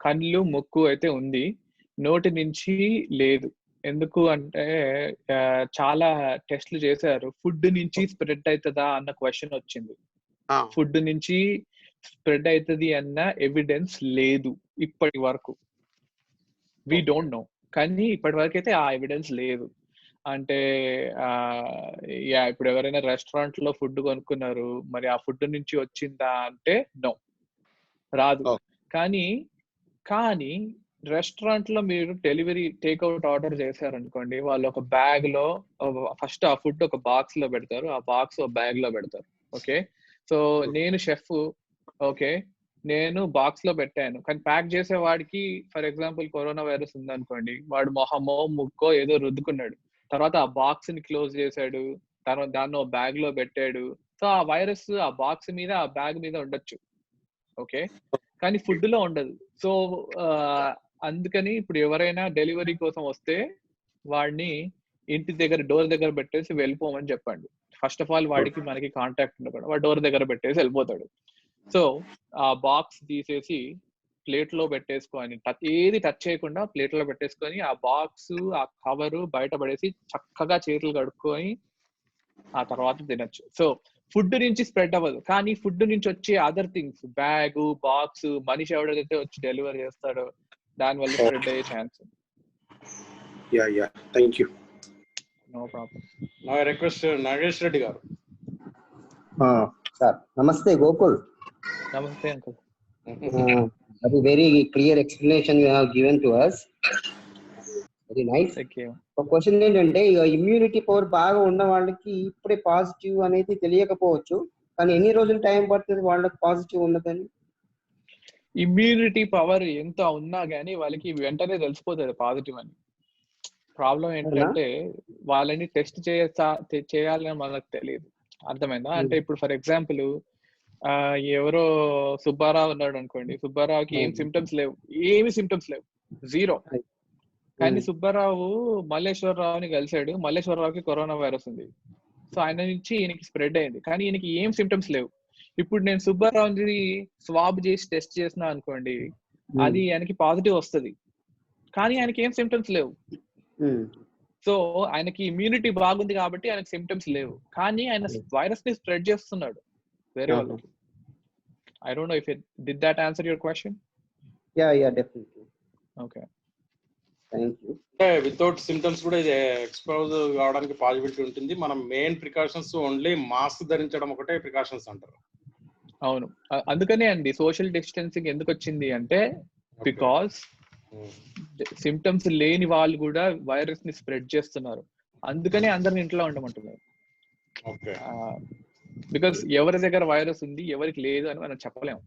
కళ్ళు ముక్కు అయితే ఉంది, నోటి నుంచి లేదు. ఎందుకు అంటే చాలా టెస్ట్లు చేశారు, ఫుడ్ నుంచి స్ప్రెడ్ అవుతుందా అన్న క్వశ్చన్ వచ్చింది. ఫుడ్ నుంచి స్ప్రెడ్ అవుతుంది అన్న ఎవిడెన్స్ లేదు ఇప్పటి వరకు. వి డోంట్ నో, కానీ ఇప్పటి వరకు అయితే ఆ ఎవిడెన్స్ లేదు. అంటే ఇప్పుడు ఎవరైనా రెస్టారెంట్ లో ఫుడ్ కొనుక్కున్నారు, మరి ఆ ఫుడ్ నుంచి వచ్చిందా అంటే నో, రాదు. కానీ రెస్టారెంట్ లో మీరు డెలివరీ టేక్అవుట్ ఆర్డర్ చేశారనుకోండి, వాళ్ళు ఒక బ్యాగ్ లో ఫస్ట్ ఆ ఫుడ్ ఒక బాక్స్ లో పెడతారు, ఆ బాక్స్ ఒక బ్యాగ్ లో పెడతారు. ఓకే, సో నేను షెఫ్, ఓకే, నేను బాక్స్ లో పెట్టాను, కానీ ప్యాక్ చేసే వాడికి ఫర్ ఎగ్జాంపుల్ కరోనా వైరస్ ఉందనుకోండి, వాడు మొహమో ముక్కో ఏదో రుద్దుకున్నాడు, తర్వాత ఆ బాక్స్ ని క్లోజ్ చేశాడు, తర్వాత దాన్ని ఒక బ్యాగ్ లో పెట్టాడు. సో ఆ వైరస్ ఆ బాక్స్ మీద ఆ బ్యాగ్ మీద ఉండొచ్చు, ఓకే, కానీ ఫుడ్ లో ఉండదు. సో అందుకని ఇప్పుడు ఎవరైనా డెలివరీ కోసం వస్తే వాడిని ఇంటి దగ్గర డోర్ దగ్గర పెట్టేసి వెళ్ళిపోమని చెప్పండి. ఫస్ట్ ఆఫ్ ఆల్ వాడికి మనకి కాంటాక్ట్ ఉండకుండా వాడు డోర్ దగ్గర పెట్టేసి వెళ్ళిపోతాడు. సో ఆ బాక్స్ తీసేసి ప్లేట్ లో పెట్టేసుకొని, ఏది టచ్ చేయకుండా ప్లేట్ లో పెట్టేసుకొని, ఆ బాక్స్ ఆ కవర్ బయట పడేసి చక్కగా చేతులు కడుక్కొని ఆ తర్వాత తినచ్చు. సో ఫుడ్ నుంచి స్ప్రెడ్ అవ్వదు, కానీ ఫుడ్ నుంచి వచ్చే అదర్ థింగ్స్, బ్యాగ్, బాక్స్, మనిషి ఎవడైతే వచ్చి డెలివరీ చేస్తాడో దాని వల్ల స్ప్రెడ్ అయ్యే ఛాన్స్. No problem. నా రిక్వెస్ట్ నాగేష్ రెడ్డి గారు. సార్ నమస్తే. గోకుల్. నమస్తే అంకుల్. అది very clear explanation you have given to us. Very nice. ఒక క్వశ్చన్ ఏంటంటే, ఇమ్యూనిటీ పవర్ బాగా ఉన్న వాళ్ళకి ఇప్పుడే పాజిటివ్ అనేది తెలియకపోవచ్చు, కానీ ఎన్ని రోజులు టైం పడుతుంది వాళ్ళకి పాజిటివ్ ఉన్నదని? ఇమ్యూనిటీ పవర్ ఎంత ఉన్నా గానీ వాళ్ళకి వెంటనే తెలిసిపోతుంది పాజిటివ్ అని. ప్రాబ్లం ఏంటంటే వాళ్ళని టెస్ట్ చేయాలని మనకు తెలియదు, అర్థమైందా? అంటే ఇప్పుడు ఫర్ ఎగ్జాంపుల్ ఎవరో సుబ్బారావు ఉన్నాడు అనుకోండి, సుబ్బారావుకి ఏం సిమ్టమ్స్ లేవు, ఏమి సిమ్టమ్స్ లేవు, జీరో. కానీ సుబ్బారావు మల్లేశ్వరరావుని కలిశాడు, మల్లేశ్వరరావుకి కరోనా వైరస్ ఉంది. సో ఆయన నుంచి ఈయనకి స్ప్రెడ్ అయింది, కానీ ఈయనకి ఏం సిమ్టమ్స్ లేవు. ఇప్పుడు నేను సుబ్బారావుని స్వాబ్ చేసి టెస్ట్ చేసినా అనుకోండి, అది ఆయనకి పాజిటివ్ వస్తుంది, కానీ ఆయనకి ఏం సిమ్టమ్స్ లేవు. సో ఆయనకి ఇమ్యూనిటీ బాగుంది కాబట్టి ఆయనకి సిమ్టమ్స్ లేవు, కానీ ఆయన వైరస్ ని స్ప్రెడ్ చేస్తున్నాడు వేరే వాళ్ళకి. I don't know if it did that answer your question. Yeah, definitely. Okay, thank you. Without symptoms కూడా ఇది ఎక్స్పోజ్ కావడానికి పాసిబిలిటీ ఉంటుంది. మనం మెయిన్ ప్రికాషన్స్ ఓన్లీ మాస్క్ ధరించడం ఒకటే ప్రికాషన్స్ అంటారు. అవును, అందుకనే అండి సోషల్ డిస్టెన్సింగ్ ఎందుకు వచ్చింది అంటే, బికాస్ సిమ్టమ్స్ లేని వాళ్ళు కూడా వైరస్ ని స్ప్రెడ్ చేస్తున్నారు, అందుకనే అందరిని ఇంట్లో ఉండమంటున్నారు. ఓకే, బికాస్ ఎవరి దగ్గర వైరస్ ఉంది ఎవరికి లేదు అని మనం చెప్పలేము.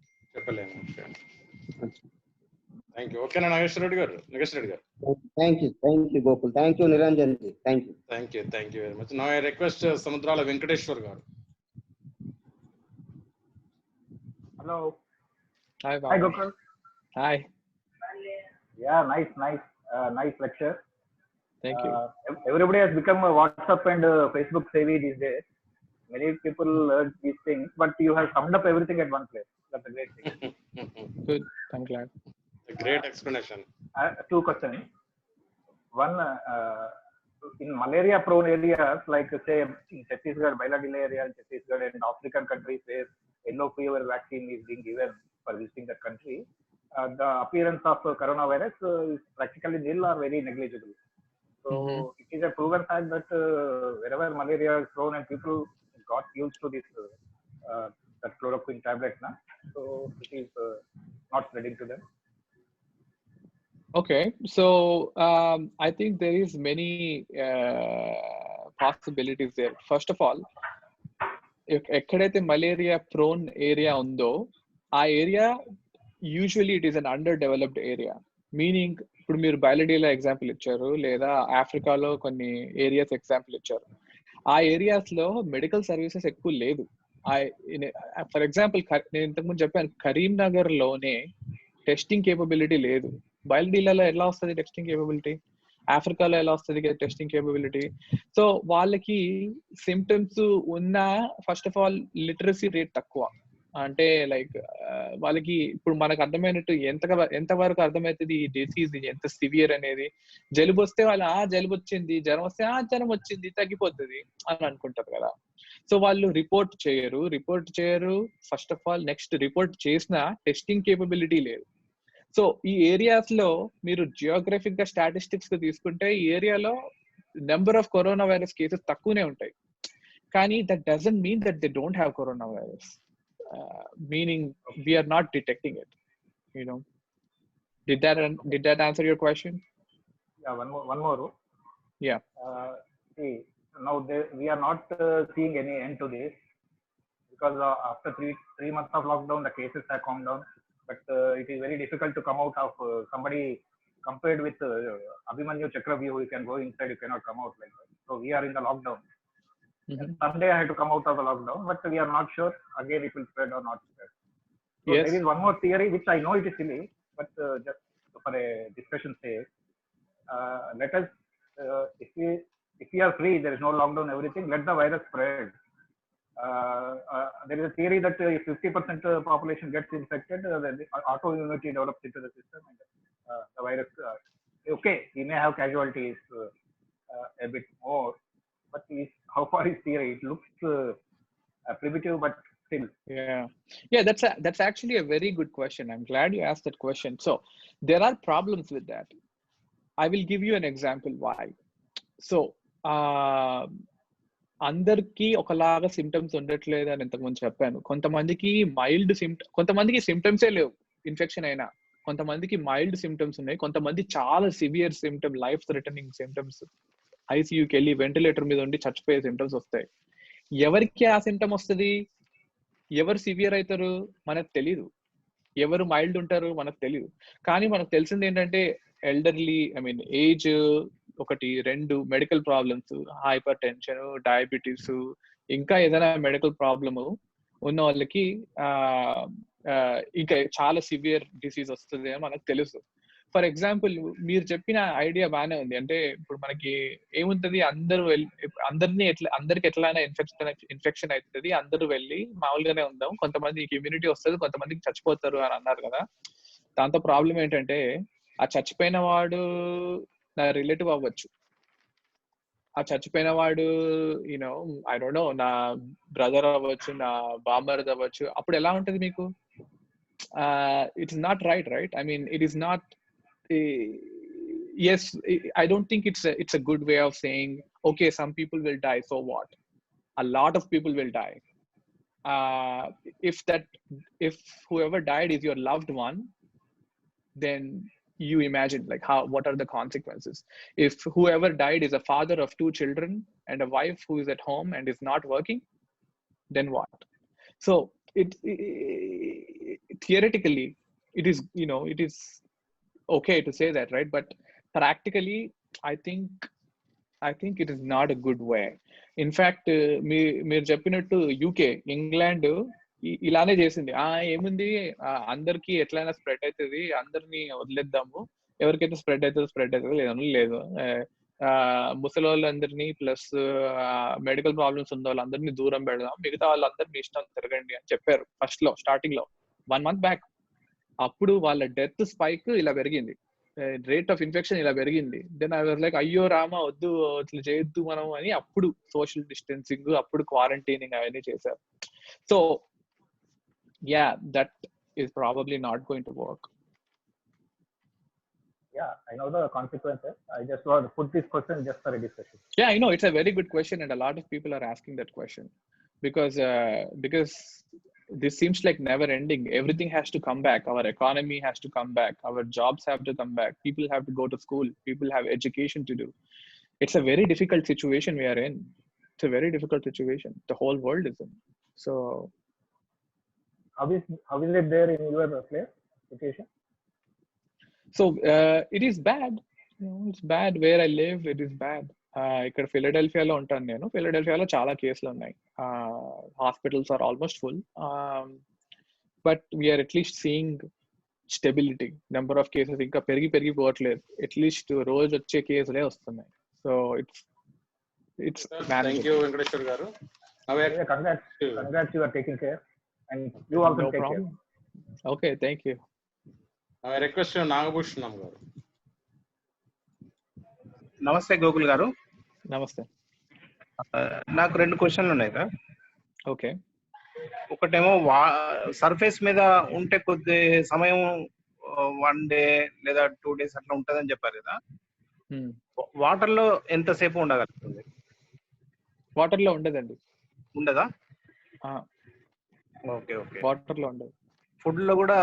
Thank you. ఓకేనా నాగేశ్వర రెడ్డి గారు? Thank you Gokul, thank you Niranjan ji, thank you very much. నా రిక్వెస్ట్ సముద్రాల వెంకటేశ్వర్ గారు. Hello. Hi Gokul. Hi. Yeah, nice lecture. Thank you. Everybody has become a WhatsApp and Facebook savvy these days. Many people learn these things, but you have summed up everything at one place. That's a great thing. Good. I'm glad. A great explanation. 2 questions. One, in malaria-prone areas like say in Chhattisgarh, Bailadila area in Chhattisgarh and African countries where yellow fever vaccine is being given for visiting that country, the appearance of coronavirus is practically nil or very negligible. So it is a proven fact that wherever malaria is prone and people got used to this that chloroquine tablet, so it is not spreading to them. Okay, so I think there is many possibilities there. First of all, ఎక్కడైతే malaria prone area ఉందో ఆ area usually it is an under developed area. Meaning ఇప్పుడు మీరు బయలడీలో example ఇచ్చారు, లేదా ఆఫ్రికాలో కొన్ని areas example ఇచ్చారు. ఆ ఏరియాస్ లో మెడికల్ సర్వీసెస్ ఎక్కువ లేదు. ఫర్ ఎగ్జాంపుల్ నేను ఇంతకుముందు చెప్పాను, కరీంనగర్ లోనే టెస్టింగ్ కేపబిలిటీ లేదు. బయలడీలలో ఎలా వస్తుంది టెస్టింగ్ కేపబిలిటీ? ఆఫ్రికాలో ఎలా వస్తుంది టెస్టింగ్ కేపబిలిటీ? సో వాళ్ళకి సిమ్టమ్స్ ఉన్న, first of all literacy rate తక్కువ. అంటే లైక్ వాళ్ళకి ఇప్పుడు మనకు అర్థమైనట్టు ఎంతవరకు అర్థమవుతుంది ఈ డిసీజ్ ఎంత సివియర్ అనేది. జలుబు వస్తే వాళ్ళు జలుబు వచ్చింది, జ్వరం వస్తే జ్వరం వచ్చింది తగ్గిపోతుంది అని అనుకుంటారు కదా. సో వాళ్ళు రిపోర్ట్ చేయరు first of all. Next report చేసిన టెస్టింగ్ కేపబిలిటీ లేదు. సో ఈ ఏరియాస్ లో మీరు జియోగ్రఫిక్ గా స్టాటిస్టిక్స్ గా తీసుకుంటే ఈ ఏరియాలో number of corona virus cases తక్కువనే ఉంటాయి, కానీ that doesn't mean that they don't have corona virus. Meaning we are not detecting it, you know. Did that answer your question? Yeah, one more. Yeah. See, now we are not seeing any end to this because after three months of lockdown the cases have calmed down, but it is very difficult to come out of somebody compared with Abhimanyu Chakravyuh. You can go inside, you cannot come out like that. So we are in the lockdown. Someday I had to come out of the lockdown, but we are not sure again it will spread or not spread. So yes. There is one more theory which I know it is silly, but just for a discussion sake, let us if we are free, there is no lockdown, everything, let the virus spread. There is a theory that if 50% population gets infected, the autoimmunity develops into the system, and the virus, okay, we may have casualties a bit more, but how far is theory? It looks primitive, but still. Yeah, that's actually a very good question. I'm glad you asked that question. So there are problems with that. I will give you an example why. So అందరికి ఒకలాగా symptoms ఉండట్లేదు అని ఇంతకుముందు చెప్పాను. కొంతమందికి కొంతమందికి సిమ్టమ్సే లేవు infection అయినా, కొంతమందికి మైల్డ్ సిమ్టమ్స్ ఉన్నాయి, కొంతమంది చాలా severe symptom, life threatening symptoms, ఐసీయూకి వెళ్ళి వెంటిలేటర్ మీద ఉండి చచ్చిపోయే సిమ్టమ్స్ వస్తాయి. ఎవరికి ఆ సిమ్టమ్ వస్తుంది, ఎవరు సివియర్ అవుతారు మనకు తెలీదు, ఎవరు మైల్డ్ ఉంటారు మనకు తెలీదు. కానీ మనకు తెలిసింది ఏంటంటే elderly, age 1, 2 medical problems, hyper tension, diabetes, ఇంకా ఏదైనా మెడికల్ ప్రాబ్లము ఉన్న వాళ్ళకి ఇంకా చాలా సివియర్ డిసీజ్ వస్తుంది అని మనకు తెలుసు. ఫర్ ఎగ్జాంపుల్ మీరు చెప్పిన ఐడియా బాగానే ఉంది. అంటే ఇప్పుడు మనకి ఏముంటది, అందరికి ఎట్లయినా ఇన్ఫెక్షన్ అవుతుంది, అందరూ వెళ్ళి మామూలుగానే ఉందాం, కొంతమందికి ఇమ్యూనిటీ వస్తుంది, కొంతమందికి చచ్చిపోతారు అని అన్నారు కదా. దాంతో ప్రాబ్లం ఏంటంటే ఆ చచ్చిపోయిన వాడు నా రిలేటివ్ అవ్వచ్చు, ఆ చచ్చిపోయిన వాడు యూనో ఐ డోంట్ నో నా బ్రదర్ అవ్వచ్చు, నా బామ్మర్ది అవ్వచ్చు. అప్పుడు ఎలా ఉంటది మీకు? It is not right. I mean it is not. Yes, I don't think it's a good way of saying, okay, some people will die, so what? A lot of people will die. If whoever died is your loved one, then you imagine like what are the consequences. If whoever died is a father of 2 children and a wife who is at home and is not working, then what? So theoretically it is, it is okay to say that, right? But practically I think it is not a good way. In fact, మీరు చెప్పినట్టు UK, England ఇలానే చేసింది. ఏముంది, అందరికి ఎట్లయినా spread అవుతుంది, అందరినీ వదిలేద్దాము, ఎవరికైతే స్ప్రెడ్ అవుతుంది లేదు, ముసలి వాళ్ళందరినీ ప్లస్ మెడికల్ ప్రాబ్లమ్స్ ఉన్న వాళ్ళందరినీ దూరం పెడదాం, మిగతా వాళ్ళందరినీ ఇష్టం తిరగండి అని చెప్పారు ఫస్ట్ లో, స్టార్టింగ్ లో 1 month బ్యాక్. అప్పుడు వాళ్ళ డెత్ స్పైక్ ఇలా పెరిగింది, రేట్ ఆఫ్ ఇన్ఫెక్షన్ ఇలా పెరిగింది. దెన్ ఐ వాజ్ లైక్, అయ్యో రామా వద్దు, ఇట్లా చేయొద్దు మనం అని. అప్పుడు సోషల్ డిస్టెన్సింగ్, అప్పుడు క్వారంటైనింగ్ అవన్నీ చేశారు. So yeah, that is probably not going to work. Yeah, I know the consequences. I just want to put this question just for a discussion. Yeah, I know it's a very good question, and a lot of people are asking that question because this seems like never ending. Everything has to come back. Our economy has to come back. Our jobs have to come back. People have to go to school. People have education to do. It's a very difficult situation we are in. It's a very difficult situation the whole world is in. So how is it there in your place, location? So it is bad. It's bad where I live. It is bad. ఇక్కడ ఫిలడెల్ఫియాలో ఉంటాను నేను. ఫిలడెల్ఫియాలో చాలా కేసులు ఉన్నాయి. Hospitals are almost full, but we are at least seeing stability. Number of cases ఇంకా పెరిగిపోవట్లేదు, at least రోజు వచ్చే కేసులే వస్తున్నాయి. So it's thank you Venkateshwar garu. Congrats, you are taking care and you also no take problem. care. Okay, thank you. I request Nagabhushanam గారు. నమస్తే గోకుల్ గారు. నమస్తే. నాకు 2 క్వశ్చన్లు ఉన్నాయి సార్. ఓకే. ఒకటేమో సర్ఫేస్ మీద ఉంటే కొద్ది సమయం 1 day లేదా 2 days అట్లా ఉంటుందని చెప్పారు కదా. వాటర్ లో ఎంతసేపు ఉండగలుగుతుంది? వాటర్ లో ఉండదండి. ఉండదా? Okay okay. వాటర్ లో ఉండదు. ఫుడ్ లో కూడా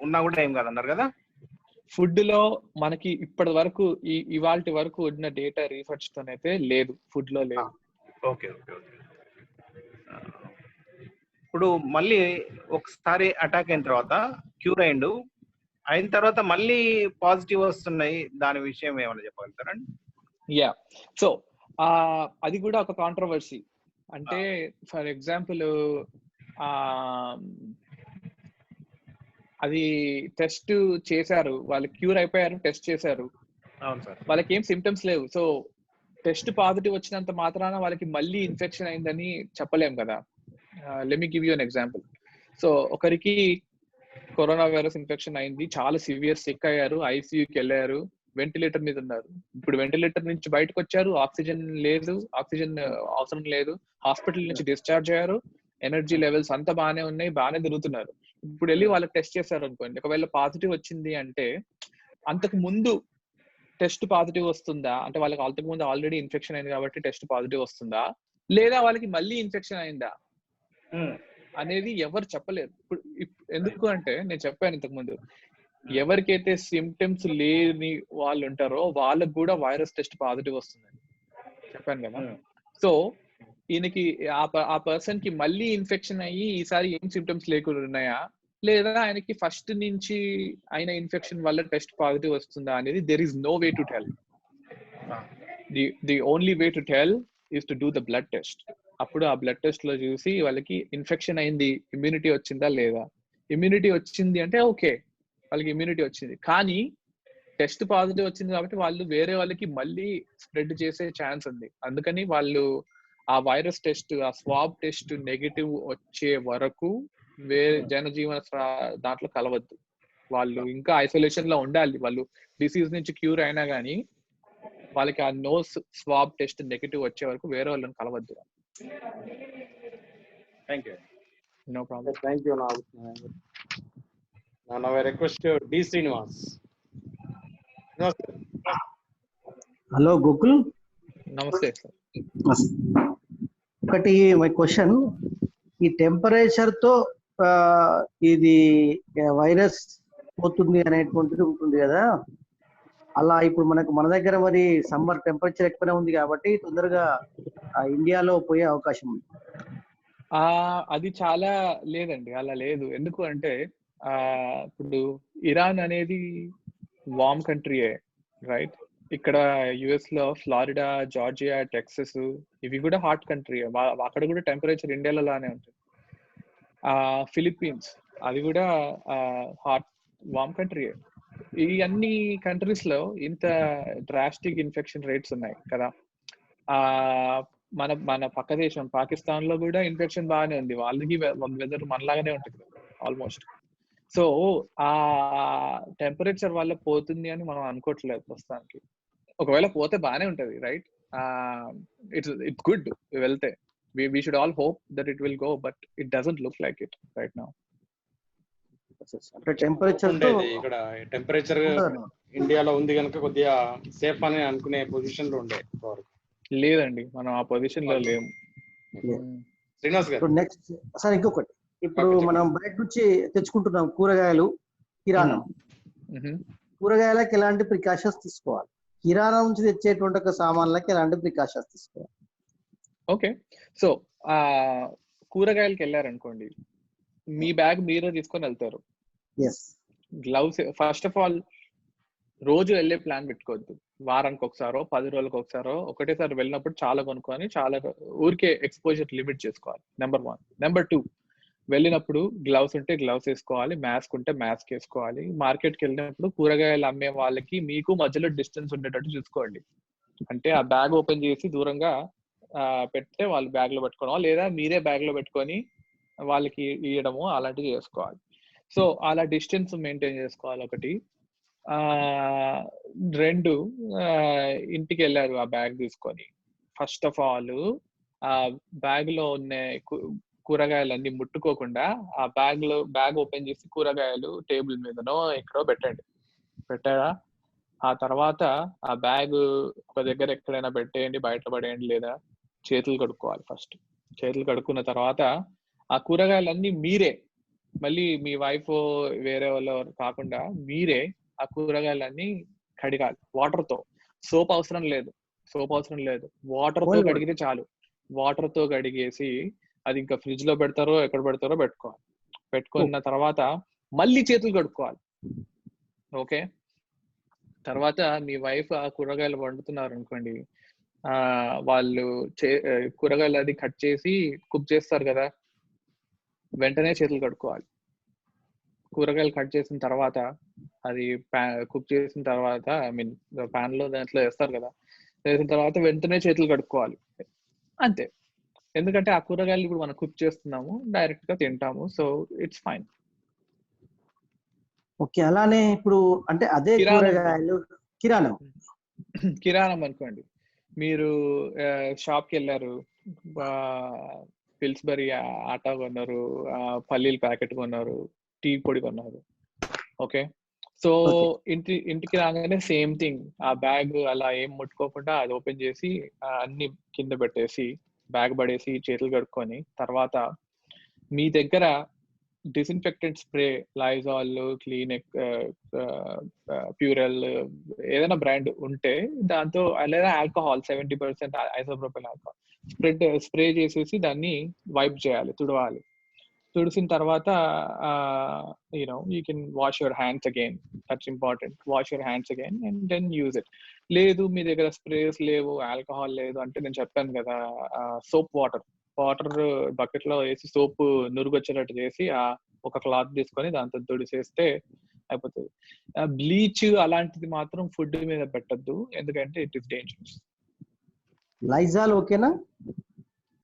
ఉన్నా కూడా ఏం కాదన్నారు కదా. ఫుడ్ లో మనకి ఇప్పటి వరకు ఇవాల్టి వరకు ఉన్న డేటా రీసెర్చ్ తోనైతే లేదు, ఫుడ్ లో లేదు. Okay okay okay. ఇప్పుడు మళ్ళీ ఒకసారి అటాక్ అయిన తర్వాత క్యూర్ అయిన తర్వాత మళ్ళీ పాజిటివ్ వస్తున్నాయి, దాని విషయం ఏమైనా చెప్పగలుగుతారండి? యా, సో అది కూడా ఒక కాంట్రవర్సీ. అంటే ఫర్ ఎగ్జాంపుల్ అది టెస్ట్ చేశారు, వాళ్ళు క్యూర్ అయిపోయారు, టెస్ట్ చేశారు, వాళ్ళకి ఏం సిమ్టమ్స్ లేవు. సో టెస్ట్ పాజిటివ్ వచ్చినంత మాత్రాన వాళ్ళకి మళ్ళీ ఇన్ఫెక్షన్ అయిందని చెప్పలేం కదా. Let me give you an example. So ఒకరికి కరోనా వైరస్ ఇన్ఫెక్షన్ అయింది, చాలా సివియర్ సిక్ అయ్యారు, ఐసీయూకి వెళ్ళారు, వెంటిలేటర్ మీద ఉన్నారు. ఇప్పుడు వెంటిలేటర్ నుంచి బయటకు వచ్చారు, ఆక్సిజన్ లేదు, ఆక్సిజన్ అవసరం లేదు, హాస్పిటల్ నుంచి డిశ్చార్జ్ అయ్యారు, ఎనర్జీ లెవెల్స్ అంతా బాగానే ఉన్నాయి, బాగానే తిరుగుతున్నారు. ఇప్పుడు వెళ్ళి వాళ్ళకి టెస్ట్ చేశారు అనుకోండి, ఒకవేళ పాజిటివ్ వచ్చింది అంటే అంతకు ముందు టెస్ట్ పాజిటివ్ వస్తుందా, అంటే వాళ్ళకి అంతకు ముందు ఆల్రెడీ ఇన్ఫెక్షన్ అయింది కాబట్టి టెస్ట్ పాజిటివ్ వస్తుందా, లేదా వాళ్ళకి మళ్ళీ ఇన్ఫెక్షన్ అయిందా అనేది ఎవరు చెప్పలేరు. ఇప్పుడు ఎందుకు అంటే నేను చెప్పాను ఇంతకు ముందు, ఎవరికైతే సిమ్టమ్స్ లేని వాళ్ళు ఉంటారో వాళ్ళకు కూడా వైరస్ టెస్ట్ పాజిటివ్ వస్తుందని చెప్పాను కదా. సో ఈయనకి ఆ పర్సన్ కి మళ్ళీ ఇన్ఫెక్షన్ అయ్యి ఈసారి ఏం సిమ్టమ్స్ లేకుండా ఉన్నాయా, లేదా ఆయనకి ఫస్ట్ నుంచి అయిన ఇన్ఫెక్షన్ వల్ల టెస్ట్ పాజిటివ్ వస్తుందా అనేది there is no way to tell. The only way to tell is to do the blood test. అప్పుడు ఆ బ్లడ్ టెస్ట్ లో చూసి వాళ్ళకి ఇన్ఫెక్షన్ అయింది, ఇమ్యూనిటీ వచ్చిందా లేదా. ఇమ్యూనిటీ వచ్చింది అంటే ఓకే, వాళ్ళకి ఇమ్యూనిటీ వచ్చింది. కానీ టెస్ట్ పాజిటివ్ వచ్చింది కాబట్టి వాళ్ళు వేరే వాళ్ళకి మళ్ళీ స్ప్రెడ్ చేసే ఛాన్స్ ఉంది. అందుకని వాళ్ళు ఆ వైరస్ టెస్ట్, ఆ స్వాబ్ టెస్ట్ నెగిటివ్ వచ్చే వరకు వేరే జనజీవన దాంట్లో కలవద్దు. వాళ్ళు ఇంకా ఐసోలేషన్ లో ఉండాలి. వాళ్ళు డిసీజ్ నుంచి క్యూర్ అయినా కానీ వాళ్ళకి ఆ నోస్ స్వాబ్ టెస్ట్ నెగిటివ్ వచ్చే వరకు వేరే వాళ్ళని కలవద్దు. Thank you. No problem. Thank you. Now I request D. Srinivas. Hello Gokul. నమస్తే సార్. ఒకటి మై క్వశ్చన్, ఈ టెంపరేచర్ తో ఇది వైరస్ పోతుంది అనేటువంటిది ఉంటుంది కదా, అలా ఇప్పుడు మన దగ్గర మరి సమ్మర్ టెంపరేచర్ ఎక్కువనే ఉంది కాబట్టి తొందరగా ఇండియాలో పోయే అవకాశం ఉంది. అది చాలా లేదండి, అలా లేదు. ఎందుకు అంటే ఇప్పుడు ఇరాన్ అనేది వార్మ్ కంట్రీయే, రైట్? ఇక్కడ యుఎస్ లో ఫ్లారిడా, జార్జియా, టెక్సస్ ఇవి కూడా హాట్ కంట్రీ. అక్కడ కూడా టెంపరేచర్ ఇండియాలో లానే ఉంటుంది. ఫిలిప్పీన్స్ అది కూడా హాట్ వార్మ్ కంట్రీయే. ఈ అన్ని కంట్రీస్ లో ఇంత డ్రాస్టిక్ ఇన్ఫెక్షన్ రేట్స్ ఉన్నాయి కదా. మన పక్క దేశం పాకిస్తాన్ లో కూడా ఇన్ఫెక్షన్ బాగానే ఉంది. వాళ్ళకి వెదర్ మనలాగానే ఉంటుంది ఆల్మోస్ట్. సో ఆ టెంపరేచర్ వల్ల పోతుంది అని మనం అనుకోవట్లేదు ప్రస్తుతానికి. ఒకవేళ పోతే బాగానే ఉంటది, రైట్? ఇట్స్ గుడ్ వెళ్తే. we should all hope that it will go, but it doesn't look like it right now. అంటే టెంపరేచర్ ఇక్కడ టెంపరేచర్ ఇండియాలో ఉంది కనుక కొద్దిగా సేఫ్ అని అనుకునే పొజిషన్ లో ఉండే. లేదండి, మనం ఆ పొజిషన్ లో లేము. శ్రీనివాస్ గారు నెక్స్ట్ సార్ ఇంకొకటి, ఇప్పుడు మనం బయట నుంచి తెచ్చుకుంటున్నాం కూరగాయలు, కిరాణం. కూరగాయలకి ఎలాంటి ప్రికాషన్స్ తీసుకోవాలి? కిరాణం నుంచి తెచ్చేటువంటి ఒక సామాన్లకి ఎలాంటి ప్రికాషన్స్ తీసుకోవాలి? ఓకే, సో కూరగాయలకి వెళ్ళారనుకోండి, మీ బ్యాగ్ మీరే తీసుకొని వెళ్తారు. గ్లౌస్ ఫస్ట్ ఆఫ్ ఆల్ రోజు వెళ్ళే ప్లాన్ పెట్టుకోవద్దు. వారానికి ఒకసారో 10 రోజులకు ఒకసారో ఒకటేసారి వెళ్ళినప్పుడు చాలా కొనుక్కొని చాలా ఊరికే ఎక్స్పోజర్ లిమిట్ చేసుకోవాలి. నెంబర్ 1. నెంబర్ 2, వెళ్ళినప్పుడు గ్లౌస్ ఉంటే గ్లౌస్ వేసుకోవాలి, మాస్క్ ఉంటే మాస్క్ వేసుకోవాలి. మార్కెట్కి వెళ్ళినప్పుడు కూరగాయలు అమ్మే వాళ్ళకి మీకు మధ్యలో డిస్టెన్స్ ఉండేటట్టు చూసుకోండి. అంటే ఆ బ్యాగ్ ఓపెన్ చేసి దూరంగా పెడితే వాళ్ళు బ్యాగ్ లో పెట్టుకోవడం, లేదా మీరే బ్యాగ్ లో పెట్టుకొని వాళ్ళకి ఇవ్వడము అలాంటివి చేసుకోవాలి. సో అలా డిస్టెన్స్ మెయింటైన్ చేసుకోవాలి. ఒకటి. 2, ఇంటికి వెళ్ళారు ఆ బ్యాగ్ తీసుకొని, ఫస్ట్ ఆఫ్ ఆల్ ఆ బ్యాగ్ లో ఉన్న కూరగాయలన్నీ ముట్టుకోకుండా ఆ బ్యాగ్ ఓపెన్ చేసి కూరగాయలు టేబుల్ మీదనో ఎక్కడో పెట్టారా? ఆ తర్వాత ఆ బ్యాగ్ ఒక దగ్గర ఎక్కడైనా పెట్టేయండి, బయట పడేయండి, లేదా చేతులు కడుక్కోవాలి. ఫస్ట్ చేతులు కడుక్కున్న తర్వాత ఆ కూరగాయలన్నీ మీరే, మళ్ళీ మీ వైఫ్ వేరే వాళ్ళు కాకుండా మీరే ఆ కూరగాయలన్నీ కడిగాలి వాటర్ తో. సోప్ అవసరం లేదు, వాటర్ తో కడిగితే చాలు. వాటర్ తో కడిగేసి అది ఇంకా ఫ్రిడ్జ్ లో పెడతారో ఎక్కడ పెడతారో పెట్టుకోవాలి. పెట్టుకున్న తర్వాత మళ్ళీ చేతులు కడుక్కోవాలి. ఓకే, తర్వాత మీ వైఫ్ ఆ కూరగాయలు వండుతున్నారు అనుకోండి, వాళ్ళు కూరగాయలు అది కట్ చేసి కుక్ చేస్తారు కదా, వెంటనే చేతులు కడుక్కోవాలి. కూరగాయలు కట్ చేసిన తర్వాత అది కుక్ చేసిన తర్వాత ప్యాన్ లో దాంట్లో వేస్తారు కదా, వేసిన తర్వాత వెంటనే చేతులు కడుక్కోవాలి. అంతే. ఎందుకంటే ఆ కూరగాయలు ఇప్పుడు మనం కుక్ చేస్తున్నాము, డైరెక్ట్ గా తింటాము. So it's fine. ఓకే, అలానే ఇప్పుడు అంటే అదే కూరగాయలు కిరాణం అనుకోండి, మీరు షాప్కి వెళ్ళారు, పిల్స్బరీ ఆటా కొన్నారు, పల్లీల ప్యాకెట్ కొన్నారు, టీ పొడి కొన్నారు. ఓకే, సో ఇంటికి రాగానే సేమ్ థింగ్, ఆ బ్యాగ్ అలా ఏం ముట్టుకోకుండా అది ఓపెన్ చేసి అన్ని కింద పెట్టేసి బ్యాగ్ పడేసి చేతులు కడుక్కొని, తర్వాత మీ దగ్గర డిస్ఇన్ఫెక్టెంట్ స్ప్రే, లైజాల్, క్లీనెక్, ప్యూరెల్ ఏదైనా బ్రాండ్ ఉంటే దాంతో, లేదా ఆల్కహాల్ 70% ఐసోప్రోపైల్ ఆల్కహాల్ స్ప్రే చేసేసి దాన్ని వైప్ చేయాలి, తుడవాలి. తుడిసిన తర్వాత you can wash your hands again. That's important. Wash your hands again and then use it. లేదు మీ దగ్గర స్ప్రేస్ లేవు, ఆల్కహాల్ లేదు అంటే నేను చెప్పాను కదా, సోప్ వాటర్ వాటర్ బకెట్ లో వేసి సోప్ నురుగు వచ్చేటట్టు చేసి ఆ ఒక క్లాత్ తీసుకొని దాంతో తుడిచేస్తే అయిపోతుంది. బ్లీచ్ అలాంటిది మాత్రం ఫుడ్ మీద పెట్టద్దు, ఎందుకంటే ఇట్ ఇస్ డేంజరస్. లైజాల్ ఓకేనా?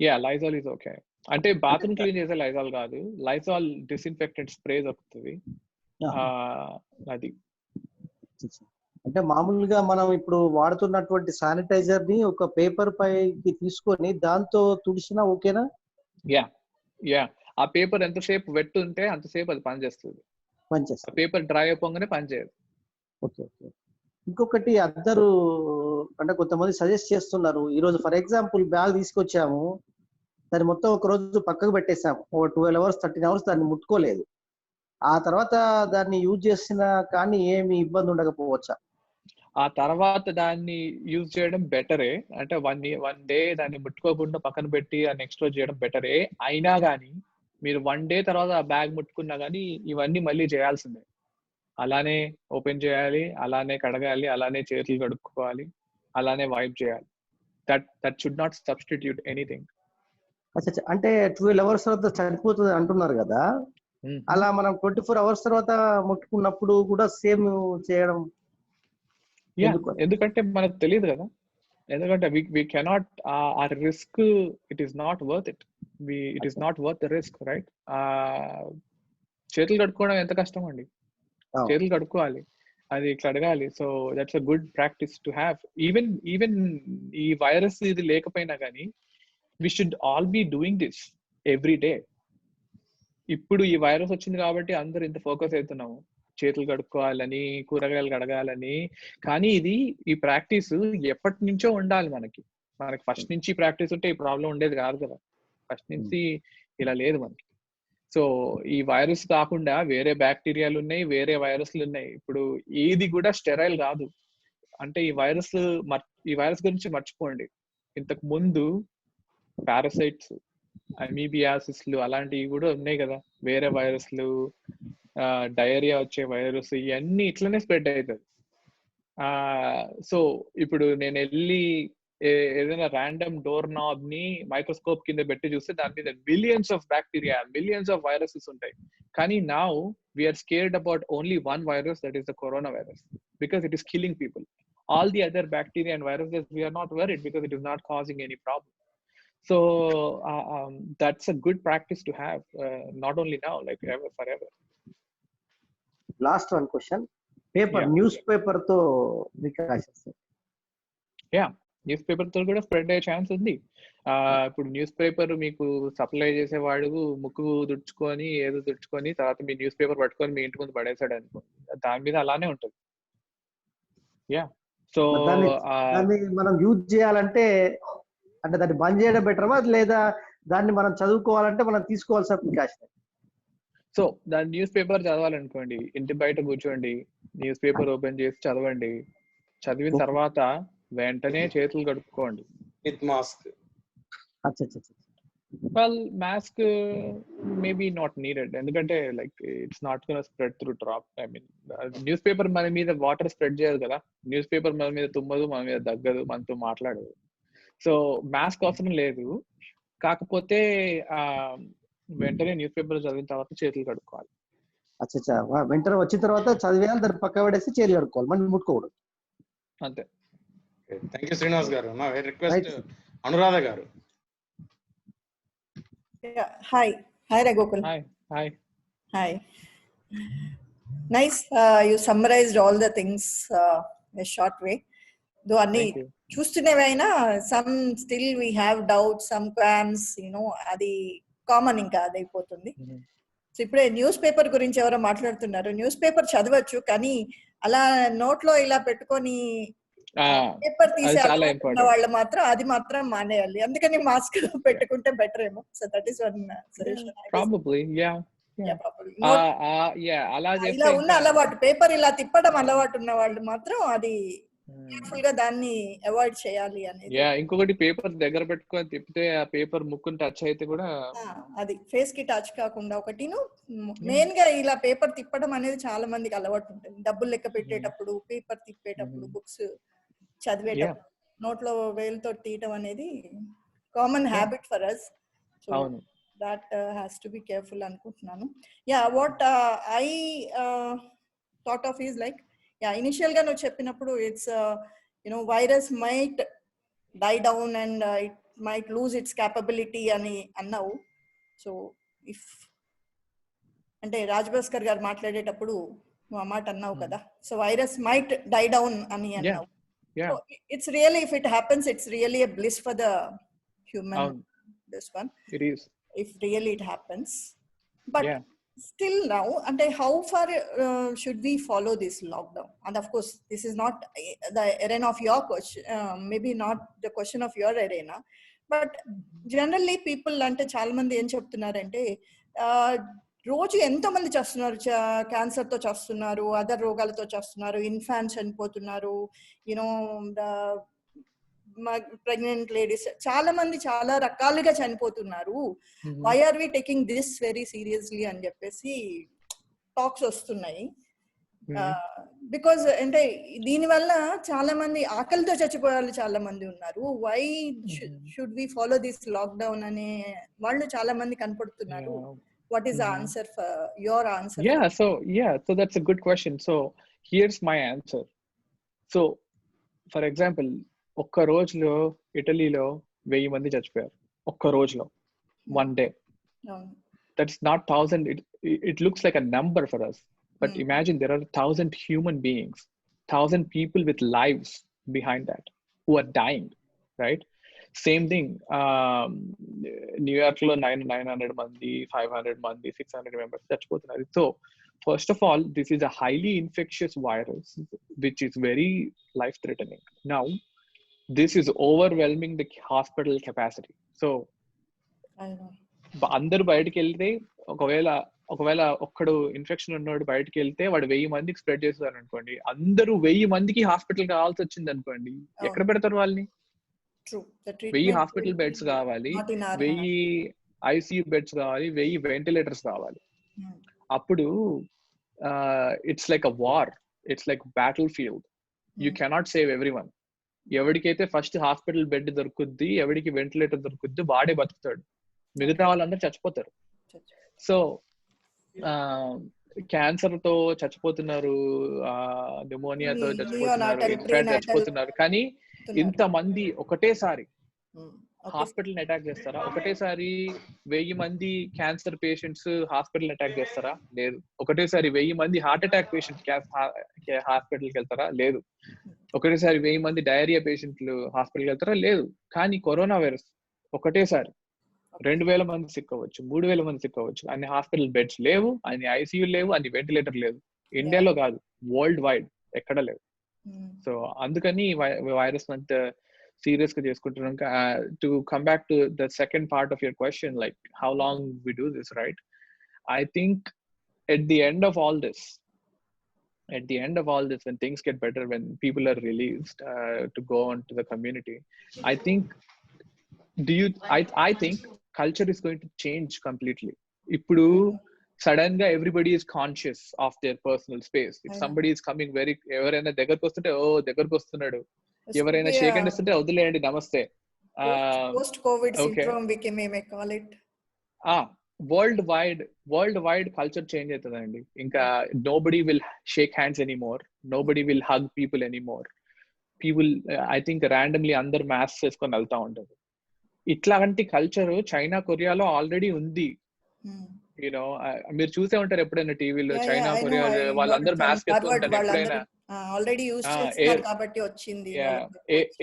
Yeah, Lysol is okay. అంటే బాత్రూమ్ క్లీన్ చేసే లైజాల్ కాదు, లైజాల్ డిస్ఇన్ఫెక్టెంట్ స్ప్రే దొరుకుతుంది అది. అంటే మామూలుగా మనం ఇప్పుడు వాడుతున్నటువంటి శానిటైజర్ ని ఒక పేపర్ పైకి తీసుకొని దాంతో తుడిచినా ఓకేనా? యా యా, ఆ పేపర్ ఎంతసేపు వెట్ ఉంటే అంతసేపు అది పనిచేస్తుంది. పనిచేస్తుంది. పేపర్ డ్రై అయిపోగానే పనిచేయదు. Okay okay. ఇంకొకటి అందరూ అంటే కొంతమంది సజెస్ట్ చేస్తున్నారు, ఈరోజు ఫర్ ఎగ్జాంపుల్ బ్యాగ్ తీసుకొచ్చాము, దాన్ని మొత్తం ఒక రోజు పక్కకు పెట్టేసాము, ఓ 12 hours 13 hours దాన్ని ముట్టుకోలేదు, ఆ తర్వాత దాన్ని యూజ్ చేసినా కానీ ఏమి ఇబ్బంది ఉండకపోవచ్చా? ఆ తర్వాత దాన్ని యూజ్ చేయడం బెటరే, అంటే వన్ డే దాన్ని ముట్టుకోకుండా పక్కన పెట్టి ఆ నెక్స్ట్ రోజు చేయడం బెటరే. అయినా కానీ మీరు 1 day తర్వాత ఆ బ్యాగ్ ముట్టుకున్నా కానీ ఇవన్నీ మళ్ళీ చేయాల్సిందే. అలానే ఓపెన్ చేయాలి, అలానే కడగాలి, అలానే చేతులు కడుక్కోవాలి, అలానే వైప్ చేయాలి. That should not substitute anything. అంటే 12 hours తర్వాత చనిపోతుంది అంటున్నారు కదా, అలా మనం 24 hours తర్వాత ముట్టుకున్నప్పుడు కూడా సేమ్ చేయడం ఎందుకంటే మనకు తెలియదు కదా, ఎందుకంటే వి కెనాట్, ఆ risk it is not worth it, it is not worth the risk, right? చేతులు కడుక్కోవడం ఎంత కష్టం అండి, చేతులు కడుక్కోవాలి, అది కడగాలి. So that's a good practice to have. Even ఈ వైరస్ ఇది లేకపోయినా కానీ we should all be doing this every day. ఇప్పుడు ఈ వైరస్ వచ్చింది కాబట్టి అందరూ ఇంత ఫోకస్ అవుతున్నాము, చేతులు కడుక్కోవాలని, కూరగాయలు కడగాలని. కానీ ఈ ప్రాక్టీస్ ఎప్పటి నుంచో ఉండాలి. మనకి ఫస్ట్ నుంచి ప్రాక్టీస్ ఉంటే ఈ ప్రాబ్లం ఉండేది కాదు కదా, ఫస్ట్ నుంచి ఇలా లేదు మనకి. సో ఈ వైరస్ కాకుండా వేరే బ్యాక్టీరియాలు ఉన్నాయి, వేరే వైరస్లు ఉన్నాయి. ఇప్పుడు ఏది కూడా స్టెరైల్ కాదు. అంటే ఈ వైరస్ గురించి మర్చిపోండి, ఇంతకు ముందు పారాసైట్స్, అమీబియాసిస్లు అలాంటివి కూడా ఉన్నాయి కదా, వేరే వైరస్లు, డయేరియా వచ్చే వైరస్, ఇవన్నీ ఇట్లనే స్ప్రెడ్ అవుతుంది. సో ఇప్పుడు నేను వెళ్ళి ఏదైనా ర్యాండమ్ డోర్ నాబ్ ని మైక్రోస్కోప్ కింద పెట్టి చూస్తే దాని మీద millions of bacteria, millions of viruses ఉంటాయి. కానీ now we're scared about only one virus, that is the corona virus, because it is killing people. All the other bacteria and viruses, we are not worried because it is not causing any problem. So that's a good practice to have, not only now, like forever. Last one question. Paper, yeah. Newspaper to precautions. Yeah, newspaper తో కూడా spread అయ్యే chance ఉంది. ఇప్పుడు news paper మీకు supply చేసేవాడు ముక్కు తుడుచుకొని తర్వాత మీ న్యూస్ పేపర్ పట్టుకొని మీ ఇంటి ముందు పడేసాడు అనుకో, దాని మీద అలానే ఉంటుంది. యా, సో దాన్ని మనం యూజ్ చేయాలంటే అంటే దాన్ని బంద్ చేయడం బెటరా, లేదా దాన్ని మనం చదువుకోవాలంటే మనం తీసుకోవాల్సిన ప్రికాషన్? సో దాని న్యూస్ పేపర్ చదవాలనుకోండి, ఇంటి బయట కూర్చోండి, న్యూస్ పేపర్ ఓపెన్ చేసి చదవండి. చదివిన తర్వాత వెంటనే చేతులు కడుక్కోండి with mask. Well, mask maybe not needed, ఎందుకంటే like it's not gonna spread through drop. I mean, news paper మన మీద వాటర్ స్ప్రెడ్ చేయదు కదా, న్యూస్ పేపర్ మన మీద తుమ్మదు, మన మీద దగ్గదు, మనతో మాట్లాడదు. సో మాస్క్ అవసరం లేదు. కాకపోతే వెంటనే న్యూస్ పేపర్ చదివిన తర్వాత చేతులు కడుక్కోవాలి. వెంటనే వచ్చిన తర్వాత చదివేయాలి, దాన్ని పక్క పడేసి చేతులు కడుక్కోవాలి, మనం ముట్టుకోకూడదు. అంతే. థ్యాంక్ యూ శ్రీనివాస్ గారు. నా రిక్వెస్ట్ అనురాధ గారు. Yeah, hi Ragokul. Hi. Nice, you summarized all the things in a short way, though anni chustunevayina some still we have doubts, some qualms, adi common inka adaipotundi. So ippude news paper గురించి ఎవరో మాట్లాడుతున్నారు. News paper చదవచ్చు, కానీ అలా నోట్లో ఇలా పెట్టుకొని paper తీసే వాళ్ళు మాత్రం అది మాత్రం మానేయాలి. అందుకని మాస్క్ పెట్టుకుంటే బెటర్ ఏమో. So that is one suggestion. Probably yeah. అలా ఇలా ఉన్న అలవాటు, పేపర్ ఇలా తిప్పడం అలవాటు ఉన్న వాళ్ళు మాత్రం అది కేర్ఫుల్ గా దాన్ని అవాయిడ్ చేయాలి అనేది. ఇంకొకటి పేపర్ దగ్గర పెట్టుకొని తిప్పితే ఆ పేపర్ ముక్కుని టచ్ అయితే కూడా అది ఫేస్ కి టచ్ కాకుండా ఒకటిను మెయిన్ గా ఇలా పేపర్ తిప్పడం అనేది చాలా మందికి అలవాటు ఉంటుంది. డబ్బులు లెక్క పెట్టేటప్పుడు, పేపర్ తిప్పేటప్పుడు, బుక్స్ చదివేటప్పుడు నోట్లో వేలుతో తీయటం అనేది common habit for us. So అవును. that has to be careful అనుకుంటున్నాను. Yeah, what I thought of is like, yeah, initial గా నువ్వు చెప్పినప్పుడు it's virus might die down and it might lose its capability అని అన్నావు. సో ఇఫ్ అంటే రాజ్ భాస్కర్ గారు మాట్లాడేటప్పుడు నువ్వు ఆ మాట అన్నావు కదా, so virus might die down అని అన్నావు. So it's really, if it happens, it's really a bliss for the human, this one, if really it happens. But still now, and how far should we follow this lockdown? And of course this is not the arena of your question, maybe not the question of your arena, but generally people ante chaala mandi em cheptunnarante రోజు ఎంతో మంది చేస్తున్నారు, cancer తో చేస్తున్నారు, other రోగాలతో చేస్తున్నారు, infants చనిపోతున్నారు, pregnant ladies, చాలా మంది చాలా రకాలుగా చనిపోతున్నారు. Why are we taking this very seriously అని చెప్పేసి టాక్స్ వస్తున్నాయి. బికాజ్ అంటే దీనివల్ల చాలా మంది ఆకలితో చచ్చిపోయే వాళ్ళు చాలా మంది ఉన్నారు. Why should we follow this lockdown అనే వాళ్ళు చాలా మంది కనపడుతున్నారు. What is the answer for your answer? So that's a good question. So here's my answer. So for example, ఒక్క రోజులో ఇటలీలో 1000 మంది చచ్చిపోయారు. ఒక్క రోజులో, one day. That's not 1000. It looks like a number for us, but imagine there are 1000 human beings, 1000 people with lives behind that who are dying, right? Same thing, New York లో 900 మంది, 500 మంది, 600 members చచ్చిపోతున్నారు. So first of all, this is a highly infectious virus which is very life threatening. Now this is overwhelming the hospital capacity. So అందరూ బయటకు వెళ్తే, ఒకవేళ ఒక్కడు infection ఉన్నవాడు బయటకు వెళ్తే వాడు 1000 మందికి స్ప్రెడ్ చేస్తారు అనుకోండి. అందరూ 1000 మందికి హాస్పిటల్ కావాల్సి వచ్చింది అనుకోండి, ఎక్కడ పెడతారు వాళ్ళని? 1000 హాస్పిటల్ బెడ్స్ కావాలి, 1000 ఐసియూ బెడ్స్ కావాలి, 1000 వెంటిలేటర్స్ కావాలి. అప్పుడు it's like a war, it's like battle field. You cannot save everyone. ఎవరికైతే ఫస్ట్ హాస్పిటల్ బెడ్ దొరుకుద్ది, ఎవరికి వెంటిలేటర్ దొరుకుద్ది, వాడే బతుకుతాడు, మిగతా వాళ్ళందరూ చచ్చిపోతారు. సో క్యాన్సర్ తో చచ్చిపోతున్నారు, న్యూమోనియాతో చచ్చిపోతున్నారు, కానీ ఇంతమంది ఒకటేసారి హాస్పిటల్ అటాక్ చేస్తారా? ఒకటేసారి 1000 మంది క్యాన్సర్ పేషెంట్స్ హాస్పిటల్ అటాక్ చేస్తారా? లేదు. ఒకటేసారి 1000 మంది హార్ట్ అటాక్ పేషెంట్ హాస్పిటల్కి వెళ్తారా? లేదు. ఒకటేసారి 1000 మంది డయేరియా పేషెంట్లు హాస్పిటల్కి వెళ్తారా? లేదు. కానీ కరోనా వైరస్ ఒకటేసారి 2000 మంది సిక్ అవ్వచ్చు, 3000 మంది సిక్ అవ్వచ్చు. అన్ని హాస్పిటల్ బెడ్స్ లేవు, అన్ని ఐసీయూ లేవు, అన్ని వెంటిలేటర్ లేదు. ఇండియాలో కాదు, వరల్డ్ వైడ్ ఎక్కడ లేవు. సో అందుకని వైరస్ అంత సీరియస్ గా చేసుకుంటున్నాం. To come back to the second part of your question, like how long we do this, right? I think at the end of all this, when things get better, when people are released to go on to the community, I think I think culture is going to change completely. Ippudu sudden ga everybody is conscious of their personal space. If somebody is coming very, evaraina దగ్గరకు వస్తుంటే దగ్గరకు వస్తున్నాడు, ఎవరైనా shake hand ఇస్తుంటే వదిలేయండి నమస్తే. Post COVID syndrome we may call it. World wide culture change అవుతుందండి. ఇంకా nobody will shake hands anymore, nobody will hug people anymore. People, I think randomly అందరు మాస్క్ వేసుకొని వెళ్తా ఉంటారు. ఇట్లాంటి కల్చర్ చైనా, కొరియాలో ఆల్రెడీ ఉంది. యూనో మీరు చూసే ఉంటారు ఎప్పుడైనా టీవీలో, చైనా, కొరియా వాళ్ళందరూ మాస్క్ వేసుకుంటారు ఎప్పుడైనా.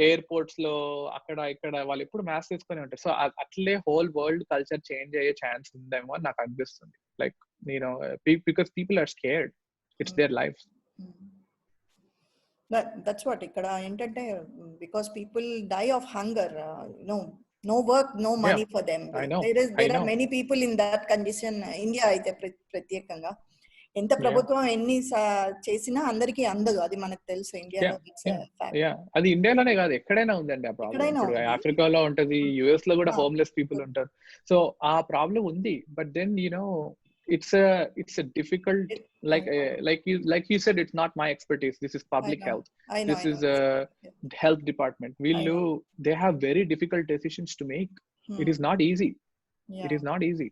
ఎయిర్పోర్ట్స్ లో అక్కడ ఇక్కడ వాళ్ళు ఎప్పుడు మాస్క్ వేసుకొని ఉంటారు. సో అట్లే హోల్ వరల్డ్ కల్చర్ చేంజ్ అయ్యే ఛాన్స్ ఉందేమో అని నాకు అనిపిస్తుంది. Like because people are scared, it's their life. That's what ఇక్కడ ఏంటంటే, because people die of hunger, no work, no money for them. There are many people in that condition. India అయితే ప్రత్యేకంగా ఎంత ప్రభుత్వం ఎన్ని చేసినా అందరికి అందదు, అది మనకు తెలుసు. ఇండియాలో అది ఇండియాలోనే కాదు, ఎక్కడైనా ఉందండి ఆ ప్రాబ్లం. ఆఫ్రికాలో ఉంటది, యుఎస్ లో కూడా హోమ్లెస్ పీపుల్ ఉంటారు. సో ఆ ప్రాబ్లం ఉంది. But then it's a difficult, like you said, it's not my expertise. This is public health. This is a health department. They have very difficult decisions to make. It is not easy. It is not easy.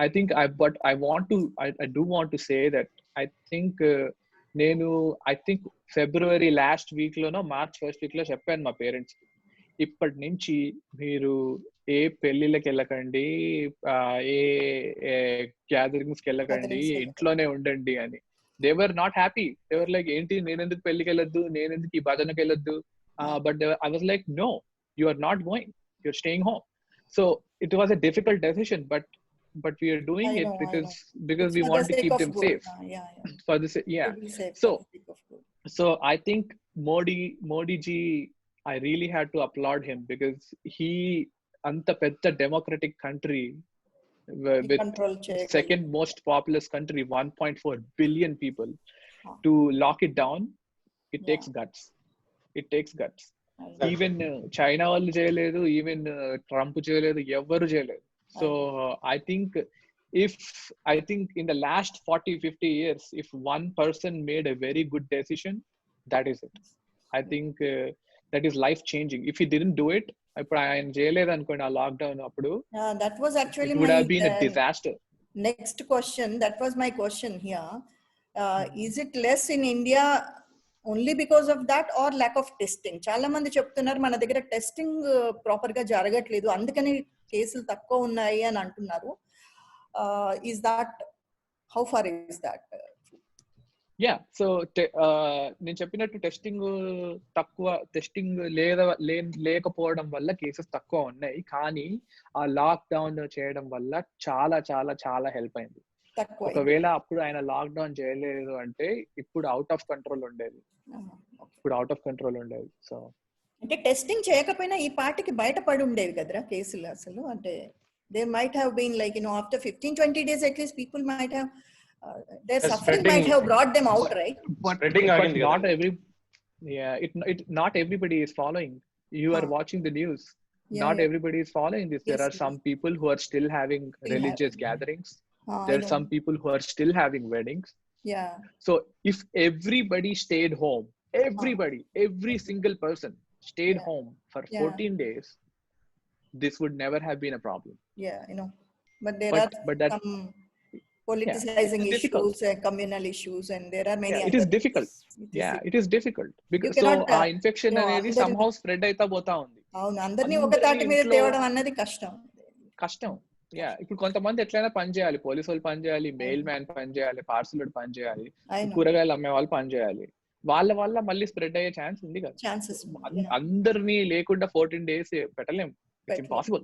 I think but I do want to say that I think I think February last week లోనో March first week లో చెప్పాను మా parents, ఇప్పటి నుంచి మీరు ఏ పెళ్లిళ్ళకి వెళ్ళకండి, ఏ gatherings కి వెళ్ళకండి, ఇంట్లోనే ఉండండి అని. They were not happy. They were like, ఏంటి నేనెందుకు పెళ్లికి వెళ్ళొద్దు, నేనెందుకు ఈ భజనకి వెళ్ళొద్దు. But I was like, no, you are not going, you are staying home. So it was a difficult decision, but we are doing it because we want to keep them safe. For this, so I think Modi ji, I really had to applaud him because he anta pedda democratic country with second most populous country, 1.4 billion people, to lock it down, it takes guts. Even China వాళ్ళు చేయలేదు, even Trump చేయలేదు, ఎవరు చేయలేదు. So I think in the last 40-50 years, if one person made a very good decision, that is it. I think that is life changing. If he didn't do it, ఇప్పుడు ఆయన చేయలేదు అనుకోండి ఆ lockdown అప్పుడు, that was actually it would have been a disaster. Next question, that was my question here. Is it less in India only because of that or lack of testing? చాలా మంది చెప్తున్నారు మన దగ్గర టెస్టింగ్ ప్రాపర్ గా జరగట్లేదు, అందుకని కేసులు తక్కువ ఉన్నాయి అని అంటున్నారు. Is that, how far is that? So నేను చెప్పినట్టు టెస్టింగ్ లేకపోవడం వల్ల కేసెస్ తక్కువ ఉన్నాయి, కానీ ఆ లాక్ డౌన్ చేయడం వల్ల చాలా చాలా చాలా హెల్ప్ అయింది. ఒకవేళ అప్పుడు ఆయన లాక్ డౌన్ చేయలేదు అంటే ఇప్పుడు అవుట్ ఆఫ్ కంట్రోల్ ఉండేది. సో అంటే టెస్టింగ్ చేయకపోయినా ఈ పార్టీకి బయటపడి ఉండేవి కదరా కేసులు అసలు. అంటే they might have been like, after 15-20 days at least people might have their suffering might have brought them out, right? But not everybody is following. You are watching the news. Not everybody is following this. There are some people who are still having religious gatherings. There are some people who are still having weddings. So if everybody stayed home, every single person stayed home for 14 days, this would never have been a problem. But there are some politicizing issues and communal issues, and there are many it is difficult. It is difficult because so infection అనేది somehow spread అయితా పోతా ఉంది. అవును, అందరినీ ఒక తాటి మీద తేవడం అన్నది కష్టం. ఇప్పుడు కొంతమంది ఎట్లయినా పని చేయాలి, పోలీసు వాళ్ళు పని చేయాలి, మెయిల్ మ్యాన్ పని చేయాలి, పార్సల్ పని చేయాలి, కూరగాయలు అమ్మే వాళ్ళు పని చేయాలి. వాళ్ళ వల్ల మళ్ళీ స్ప్రెడ్ అయ్యే ఛాన్స్ ఉంది కదా. అందరినీ లేకుండా 14 days పెట్టలేం. It's impossible.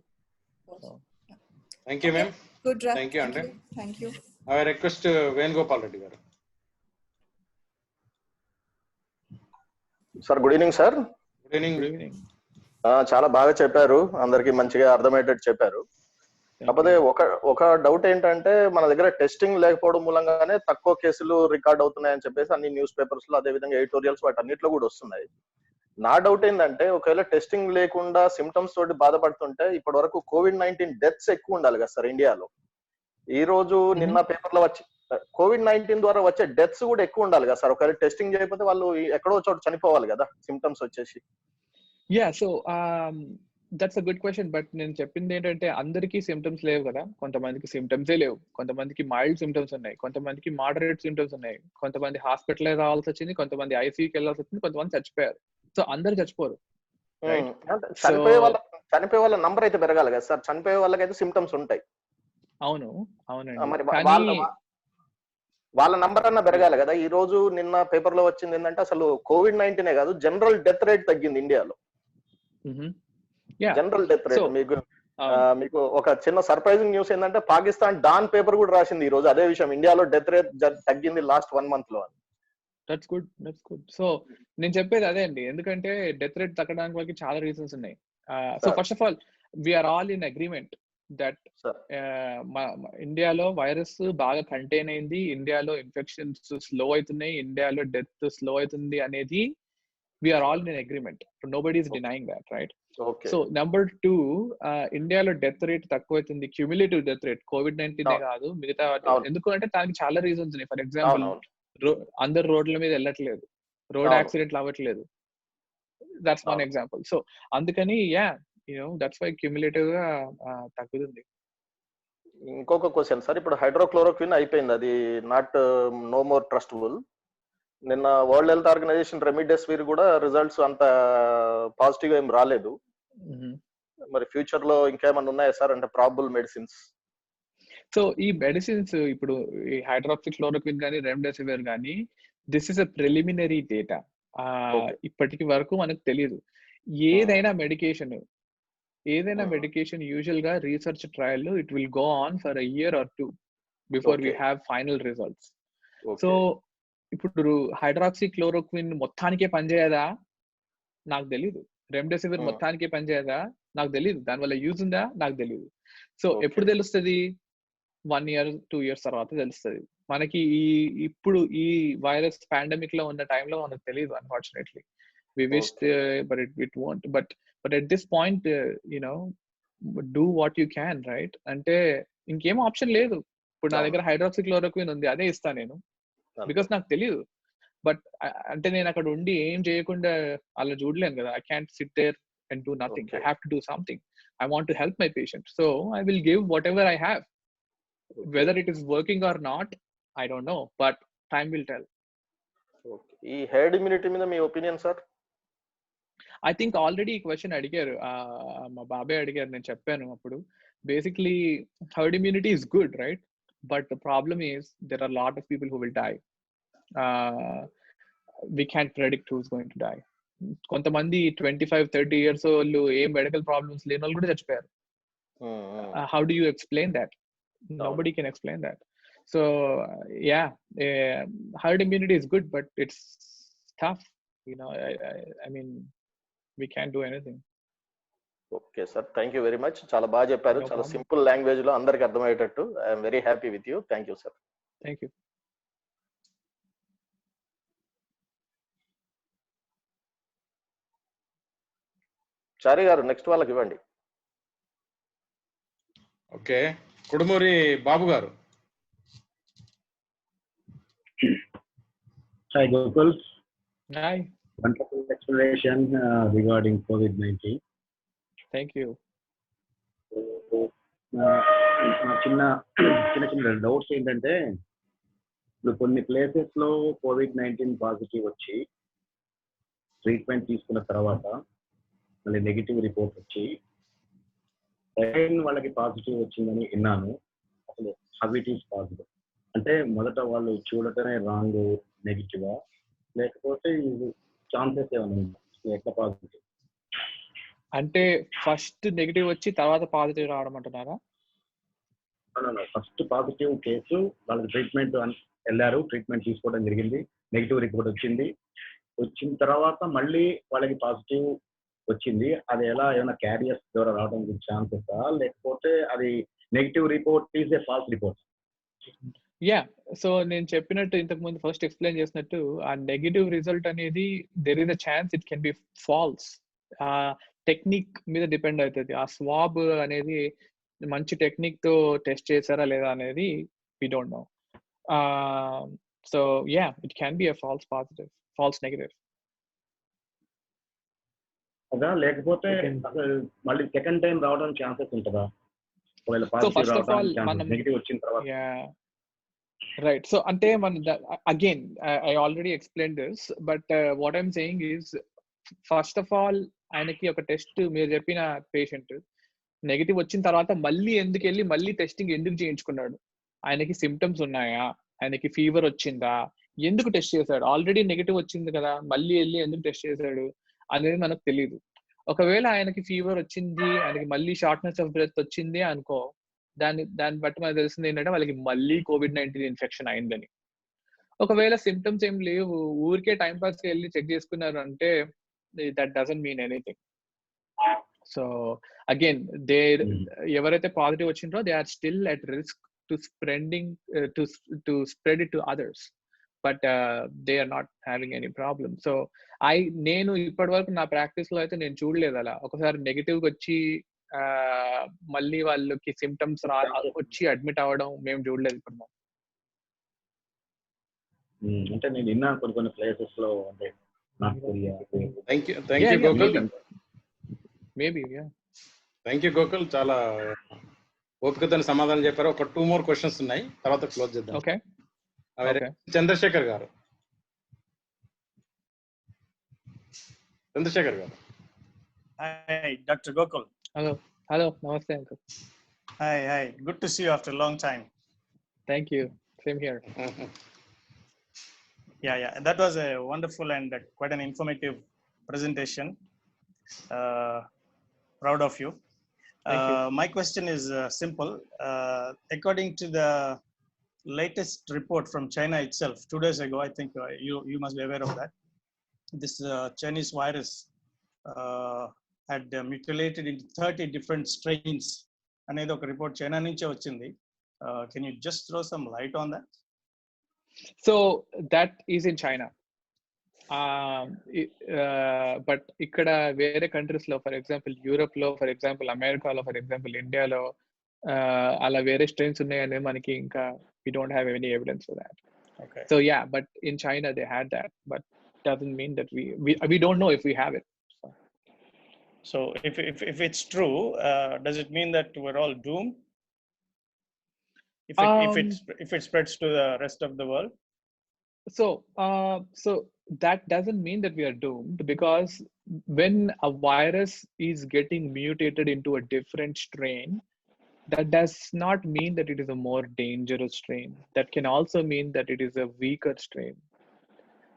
Thank you, ma'am. Good, thank you, Andre. Thank you. I request Venugopal Reddy garu. Sir, good evening, sir. Good evening. చాలా బాగా చెప్పారు, అందరికి మంచిగా అర్థమయ్యేటట్టు చెప్పారు. కాకపోతే ఒక డౌట్ ఏంటంటే, మన దగ్గర టెస్టింగ్ లేకపోవడం మూలంగానే తక్కువ కేసులు రికార్డ్ అవుతున్నాయని చెప్పేసి అన్ని న్యూస్ పేపర్స్ లో, అదే విధంగా ఎడిటోరియల్స్ వాటన్నిటిలో కూడా వస్తున్నాయి. నా డౌట్ ఏంటంటే, ఒకవేళ టెస్టింగ్ లేకుండా సిమ్టమ్స్ తోటి బాధపడుతుంటే ఇప్పటి వరకు COVID-19 డెత్స్ ఎక్కువ ఉండాలి కదా సార్ ఇండియాలో. ఈ రోజు నిన్న పేపర్ లో వచ్చి COVID-19 ద్వారా వచ్చే డెత్స్ కూడా ఎక్కువ ఉండాలి కదా సార్. ఒకవేళ టెస్టింగ్ చేయకపోతే వాళ్ళు ఎక్కడో చోట చనిపోవాలి కదా సిమ్టమ్స్ వచ్చేసి. So that's a good question. But నేను చెప్పింది ఏంటంటే, అందరికీ సిమ్టమ్స్ లేవు కదా. కొంతమందికి సిమ్టమ్సే లేవు, కొంతమందికి మైల్డ్ సిమ్టమ్స్ ఉన్నాయి, కొంతమందికి మోడరేట్ సిమ్టమ్స్ ఉన్నాయి, కొంతమంది హాస్పిటల్ రావాల్సి వచ్చింది, కొంతమంది ఐసీయూకి వెళ్ళాల్సి వచ్చింది, కొంతమంది చచ్చిపోయారు. సో అందరు చచ్చిపోరు. చనిపోయే వాళ్ళ నంబర్ అయితే పెరగాలి కదా సార్. చనిపోయే వాళ్ళకైతే సిమ్టమ్స్ ఉంటాయి. అవునండి, మరి వాళ్ళ నంబర్ అన్న పెరగాలి కదా. ఈ రోజు నిన్న పేపర్ లో వచ్చింది ఏంటంటే, అసలు COVID-19 కాదు, జనరల్ డెత్ రేట్ తగ్గింది ఇండియాలో. జనరల్ డెత్ రేట్ మీకు ఒక చిన్న సర్ప్రైజింగ్ న్యూస్ ఏంటంటే, పాకిస్తాన్ డాన్ పేపర్ కూడా రాసింది ఈ రోజు అదే విషయం, ఇండియాలో డెత్ రేట్ తగ్గింది లాస్ట్ 1 month లో. That's good. సో నేను చెప్పేది అదే అండి, ఎందుకంటే డెత్ రేట్ తగ్గడానికి వాళ్ళకి చాలా రీజన్స్ ఉన్నాయి. So first of all we're all in agreement that ఇండియాలో వైరస్ బాగా కంటైన్ అయింది, ఇండియాలో ఇన్ఫెక్షన్స్ స్లో అవుతున్నాయి, ఇండియాలో డెత్ స్లో అవుతుంది అనేది we're all in agreement. Nobody is denying that, right? So number 2, ఇండియాలో డెత్ రేట్ తక్కువ అవుతుంది, క్యూములేటివ్ డెత్ రేట్, COVID-19 కాదు మిగతా. ఎందుకంటే దానికి చాలా రీజన్స్ ఉన్నాయి. ఫర్ ఎగ్జాంపుల్, అందరు రోడ్ల మీద వెళ్ళట్లేదు, రోడ్ యాక్సిడెంట్లు అవ్వట్లేదు. That's one example. సో అందుకని దట్స్ వై క్యూములేటివ్ గా తగ్గుతుంది. ఇంకొక క్వశ్చన్ సార్, ఇప్పుడు హైడ్రోక్లోరోక్విన్ అయిపోయింది, అది నో మోర్ ట్రస్టబుల్. నిన్న వరల్డ్ హెల్త్ ఆర్గనైజేషన్ రెమిడెసివిర్ కూడా రిజల్ట్స్ అంత పాజిటివ్ ఏం రాలేదు. మరి ఫ్యూచర్ లో ఇంకేమైనా ఉన్నాయా సార్, అంటే ప్రాబబుల్ మెడిసిన్స్? సో ఈ మెడిసిన్స్ ఇప్పుడు ఈ హైడ్రాక్సిక్లోరోక్విన్ కానీ రెమ్డెసివిర్ కానీ this is a preliminary data. ఇప్పటికి వరకు మనకు తెలియదు. ఏదైనా మెడికేషన్ యూజువల్ గా research trial it will go on for a year or 2 before we have final results. So ఇప్పుడు హైడ్రాక్సిక్లోరోక్విన్ మొత్తానికే పనిచేయదా నాకు తెలీదు, రెమ్డెసివిర్ మొత్తానికే పనిచేయదా నాకు తెలీదు, దానివల్ల యూజ్ ఉందా నాకు తెలీదు. సో ఎప్పుడు తెలుస్తుంది? 1 year 2 years తర్వాత తెలుస్తుంది. మనకి ఇప్పుడు ఈ వైరస్ పాండమిక్ లో ఉన్న టైంలో మనకు తెలియదు unfortunately. We wished but it won't. But at this point do what you can, right? అంటే ఇంకేం ఆప్షన్ లేదు. ఇప్పుడు నా దగ్గర హైడ్రాక్సిక్లోరోక్విన్ ఉంది, అదే ఇస్తాను నేను, బికాస్ నాకు తెలియదు. బట్ అంటే నేను అక్కడ ఉండి ఏం చేయకుండా అలా చూడలేను కదా. I can't sit there and do nothing. I have to do something. I want to help my patient. So I will give whatever I have. Whether it is working or not, I don't know, but time will tell. Okay. ఈ herd immunity మీద మీ opinion sir? I think already ఈ question అడిగారు, మా బాబాయ్ అడిగారు, నేను చెప్పాను అప్పుడు. Basically herd immunity is good, right? But the problem is there are a lot of people who will die. We can't predict who's going to die. కొంతమంది 25-30 years వాళ్ళు ఏం మెడికల్ ప్రాబ్లమ్స్ లేని వాళ్ళు కూడా చచ్చిపోయారు. How do you explain that? Nobody can explain that. So yeah, herd immunity is good, but it's tough. I mean, we can't do anything. Okay sir, thank you very much. చాలా బాగా చెప్పారు, చాలా simple language లో అందరికి అర్థమయ్యేటట్టు. I am very happy with you. Thank you sir. Thank you. చారి గారు next వాళ్ళకి ఇవ్వండి. ఓకే, కుడుమూరి బాబు గారు. Hi Gokul. Hi. Wonderful explanation regarding COVID-19. Thank you. చిన్న డౌట్స్ ఏంటంటే, ఇప్పుడు కొన్ని ప్లేసెస్ లో COVID-19 పాజిటివ్ వచ్చి ట్రీట్మెంట్ తీసుకున్న తర్వాత మళ్ళీ నెగిటివ్ రిపోర్ట్ వచ్చి వాళ్ళకి పాజిటివ్ వచ్చిందని విన్నాను. అసలు హౌ ఇట్ ఈస్ పాసిబుల్? అంటే మొదట వాళ్ళు చూడటమే రాంగ్ నెగిటివా, లేకపోతే ఛాన్సెస్ ఏమైనా ఎట్లా పాజిటివ్? అంటే ఫస్ట్ నెగిటివ్ వచ్చి తర్వాత పాజిటివ్ రావడం అంటున్నారా? ఫస్ట్ పాజిటివ్ కేసు వాళ్ళకి ట్రీట్మెంట్ వెళ్ళారు, ట్రీట్మెంట్ తీసుకోవడం జరిగింది, నెగిటివ్ రిపోర్ట్ వచ్చింది. వచ్చిన తర్వాత మళ్ళీ వాళ్ళకి పాజిటివ్ వచ్చింది. అది ఎలా ఏమైనా క్యారియర్స్ ద్వారా రావడానికి ఛాన్సెస్, లేకపోతే అది negative report is a false report? Yeah, so నేను చెప్పినట్టు ఇంతకు ముందు ఫస్ట్ ఎక్స్ప్లెయిన్ చేసినట్టు, ఆ నెగిటివ్ రిజల్ట్ అనేది there is a chance it can be false. Technique మీద డిపెండ్ అవుతుంది. ఆ స్వాబ్ అనేది మంచి టెక్నిక్ తో టెస్ట్ చేశారా లేదా అనేది we don't know. So yeah, it can be a false positive, false negative. అదా, లేకపోతే మళ్ళీ సెకండ్ టైం రావడానికి ఛాన్సెస్ ఉంటుందా? సో ఫస్ట్ ఆఫ్ ఆల్ మనం నెగిటివ్ వచ్చిన తర్వాత రైట్. సో అంటే మన again I already explain this, but what I'm saying is first of all ఆయనకి ఒక టెస్ట్, మీరు చెప్పిన పేషెంట్ నెగిటివ్ వచ్చిన తర్వాత మళ్ళీ ఎందుకు వెళ్ళి మళ్ళీ టెస్టింగ్ ఎందుకు చేయించుకున్నాడు? ఆయనకి సిమ్టమ్స్ ఉన్నాయా, ఆయనకి ఫీవర్ వచ్చిందా, ఎందుకు టెస్ట్ చేశాడు? ఆల్రెడీ నెగిటివ్ వచ్చింది కదా, మళ్ళీ వెళ్ళి ఎందుకు టెస్ట్ చేశాడు అనేది మనకు తెలియదు. ఒకవేళ ఆయనకి ఫీవర్ వచ్చింది, ఆయనకి మళ్ళీ షార్ట్నెస్ ఆఫ్ బ్రెత్ వచ్చింది అనుకో, దాన్ని బట్టి మనకు తెలిసింది ఏంటంటే వాళ్ళకి మళ్ళీ COVID-19 ఇన్ఫెక్షన్ అయిందని. ఒకవేళ సిమ్టమ్స్ ఏం లేవు, ఊరికే టైం పాస్ కి వెళ్ళి చెక్ చేసుకున్నారు అంటే that doesn't mean anything. So again ఎవరైతే పాజిటివ్ వచ్చిందో they are still at risk to spread it to others, but they are not having any problem. So నేను ఇప్పటి వరకు నా ప్రాక్టీస్ లో అయితే నేను చూడలేదు అలా ఒకసారి నెగిటివ్ వచ్చి మళ్ళీ వాళ్ళకి సిమ్టమ్స్ వచ్చి అడ్మిట్ అవ్వడం మేము చూడలేదు ఇప్పుడు. అంటే నేను విన్నా కొన్ని ప్లేసెస్ లో, అంటే north Korea. Thank you Gokul. Maybe yeah. Thank you Gokul, చాలా ఓపికతో సమాధానం చెప్పారు. ఒక 2 more క్వశ్చన్స్ ఉన్నాయి, తర్వాత క్లోజ్ చేద్దాం. ఓకే. చంద్రశేఖర్ గారు. చంద్రశేఖర్ గారు. Hi, Dr. Gokul. Hello. Namaste, uncle. Hi. Good to see you after a long time. Thank you. Same here. Yeah. That was a wonderful and quite an informative presentation. Proud of you. Thank you. My question is simple. According to the latest report from China itself, 2 days ago, I think you must be aware of that. This Chinese virus had mutilated into 30 different strains. అనేది ఒక report China నుంచే వచ్చింది. Can you just throw some light on that? So that is in China. But ఇక్కడ వేరే countries లో, for example Europe లో, for example అమెరికాలో, for example ఇండియాలో అలా వేరే స్ట్రెయిన్స్ ఉన్నాయని మనకి ఇంకా we don't have any evidence for that. Okay. So yeah, but in China they had that, but doesn't mean that we don't know if we have it. So if it's true, does it mean that we're all doomed? If it spreads to the rest of the world? So that doesn't mean that we are doomed, because when a virus is getting mutated into a different strain, that does not mean that it is a more dangerous strain. That can also mean that it is a weaker strain.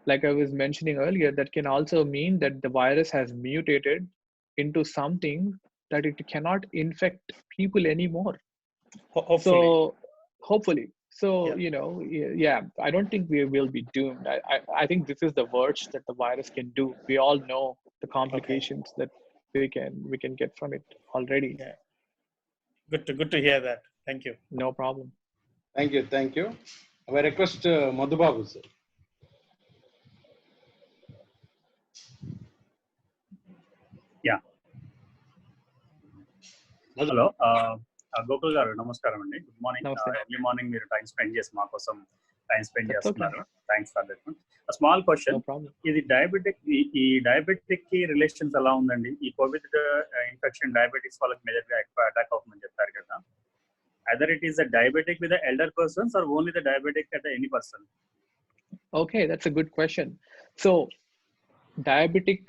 Like I was mentioning earlier, that can also mean that the virus has mutated into something that it cannot infect people anymore. Hopefully. So, yeah. I don't think we will be doomed. I think this is the worst that the virus can do. We all know the complications that we can get from it already. Yeah. Good to hear that. Thank you. No problem. Thank you. I request Madhubabu sir. Yeah. Hello. Gokul గారు నమస్కారం అండి. Good morning. Early morning మీరు time spend చేసి మా కోసం time spend చేస్తున్నారు. Thanks for that. Small question, ఇది diabetic కి రిలేషన్స్ ఎలా ఉందండి? ఈ కోవిడ్ ఇన్ఫెక్షన్ డయాబెటిక్స్ వాళ్ళకి మేజర్ గా ఎక్కువ అటాక్ అవుతుందని చెప్తారు కదా. either it is a diabetic with the elder persons or only the diabetic at any person? Okay, that's a good question. So diabetic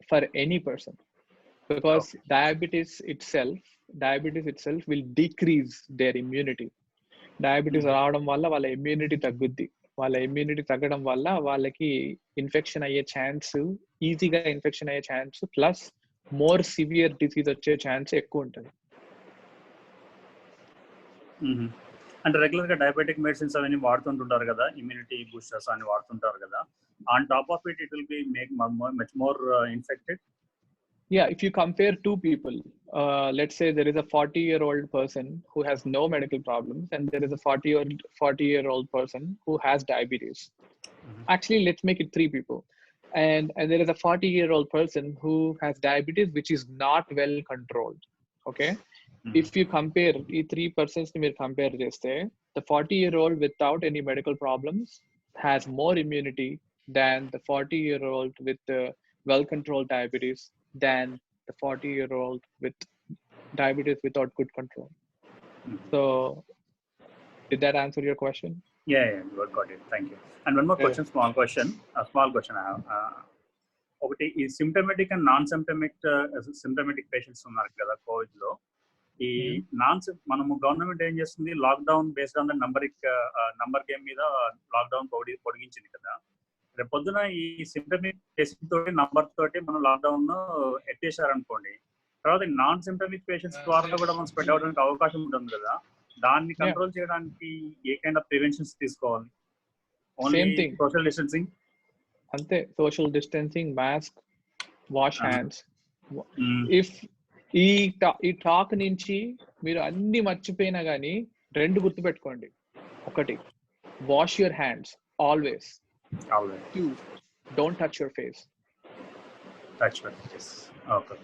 for any person, because diabetes itself will decrease their immunity. Diabetes రావడం వల్ల వాళ్ళ immunity తగ్గుద్ది. వాళ్ళ immunity తగ్గడం వల్ల వాళ్ళకి infection అయ్యే chance, ఈజీగా ఇన్ఫెక్షన్ అయ్యే chance, plus more severe disease వచ్చే ఛాన్స్ ఎక్కువ ఉంటుంది. అంటే రెగ్యులర్ గా డయాబెటిక్ మెడిసిన్స్ అవన్నీ వాడుతుంటారు కదా, ఇమ్యూనిటీ బూస్టర్స్ అని వాడుతుంటారు కదా. On top of it will be make much more infected. Yeah, if you compare two people, let's say there is a 40-year-old person who has no medical problems, and there is a 40-year-old person who has diabetes. Actually, let's make it 3 people. And there is a 40-year-old person who has diabetes which is not well controlled. Okay? If you compare these 3 persons, compare this, the 40-year-old without any medical problems has more immunity than the 40-year-old with well-controlled diabetes than the 40-year-old with diabetes without good control. So, did that answer your question? Yeah, got it. Thank you. And one more question, small question I have. Okay, is symptomatic and non-symptomatic patients ఉన్నారు కదా Covid లో. ఈ మనము government ఏం చేస్తుంది, lockdown based on the number game మీద lockdown పొడిగించింది కదా. రేపు పొద్దున ఈ సిమ్టమిక్ టెస్ట్ తోటి నంబర్ తోటి మనం లాక్డౌన్ ఎత్తేసారనుకోండి, తర్వాత నాన్ సిమ్టమిక్ పేషెంట్స్ ద్వారా కూడా మనం స్ప్రెడ్ అవడానికి అవకాశం ఉంటుంది కదా. దాన్ని కంట్రోల్ చేయడానికి ఏ కైండ్ ఆఫ్ ప్రివెన్షన్స్ తీసుకోవాలి? ఓన్లీ సోషల్ డిస్టెన్సింగ్ అంతే. Social distancing, mask, wash hands. If ఈ టాక్ నుంచి మీరు అన్ని మర్చిపోయినా కానీ 2 గుర్తుపెట్టుకోండి. 1, wash your hands always. 2, don't touch your face. Touch your face. Okay.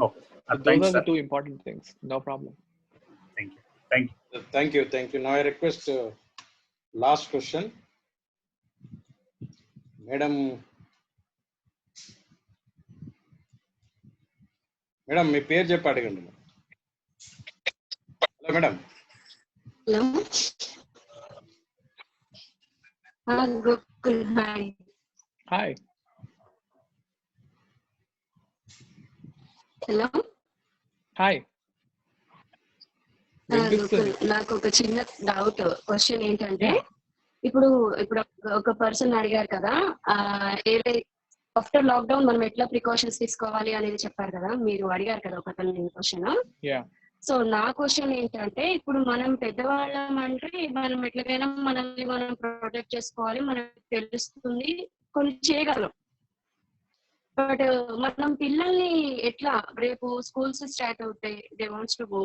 Okay. Those are the 2 important things. No problem. Thank you. Now I request last question. Madam. Madam మీ పేరు చెప్పి అడగండి. Hello madam. Hello Gokul, hi. Hi. Hello hi. Gokul, నాకు ఒక చిన్న doubt, question ఏంటంటే ఇప్పుడు ఒక పర్సన్ అడిగారు కదా, ఆఫ్టర్ లాక్డౌన్ మనం ఎట్లా ప్రికాషన్స్ తీసుకోవాలి అనేది చెప్పారు కదా, మీరు అడిగారు కదా ఒక క్వశ్చన్. సో నా క్వశ్చన్ ఏంటంటే, ఇప్పుడు మనం పెద్దవాళ్ళం అంటే మనం ఎట్లాగైనా మనల్ని మనం ప్రొటెక్ట్ చేసుకోవాలి, మనకు తెలుస్తుంది, కొన్ని చేయగలం. బట్ మనం పిల్లల్ని ఎట్లా, రేపు స్కూల్స్ స్టార్ట్ అవుతాయి, they wants to go,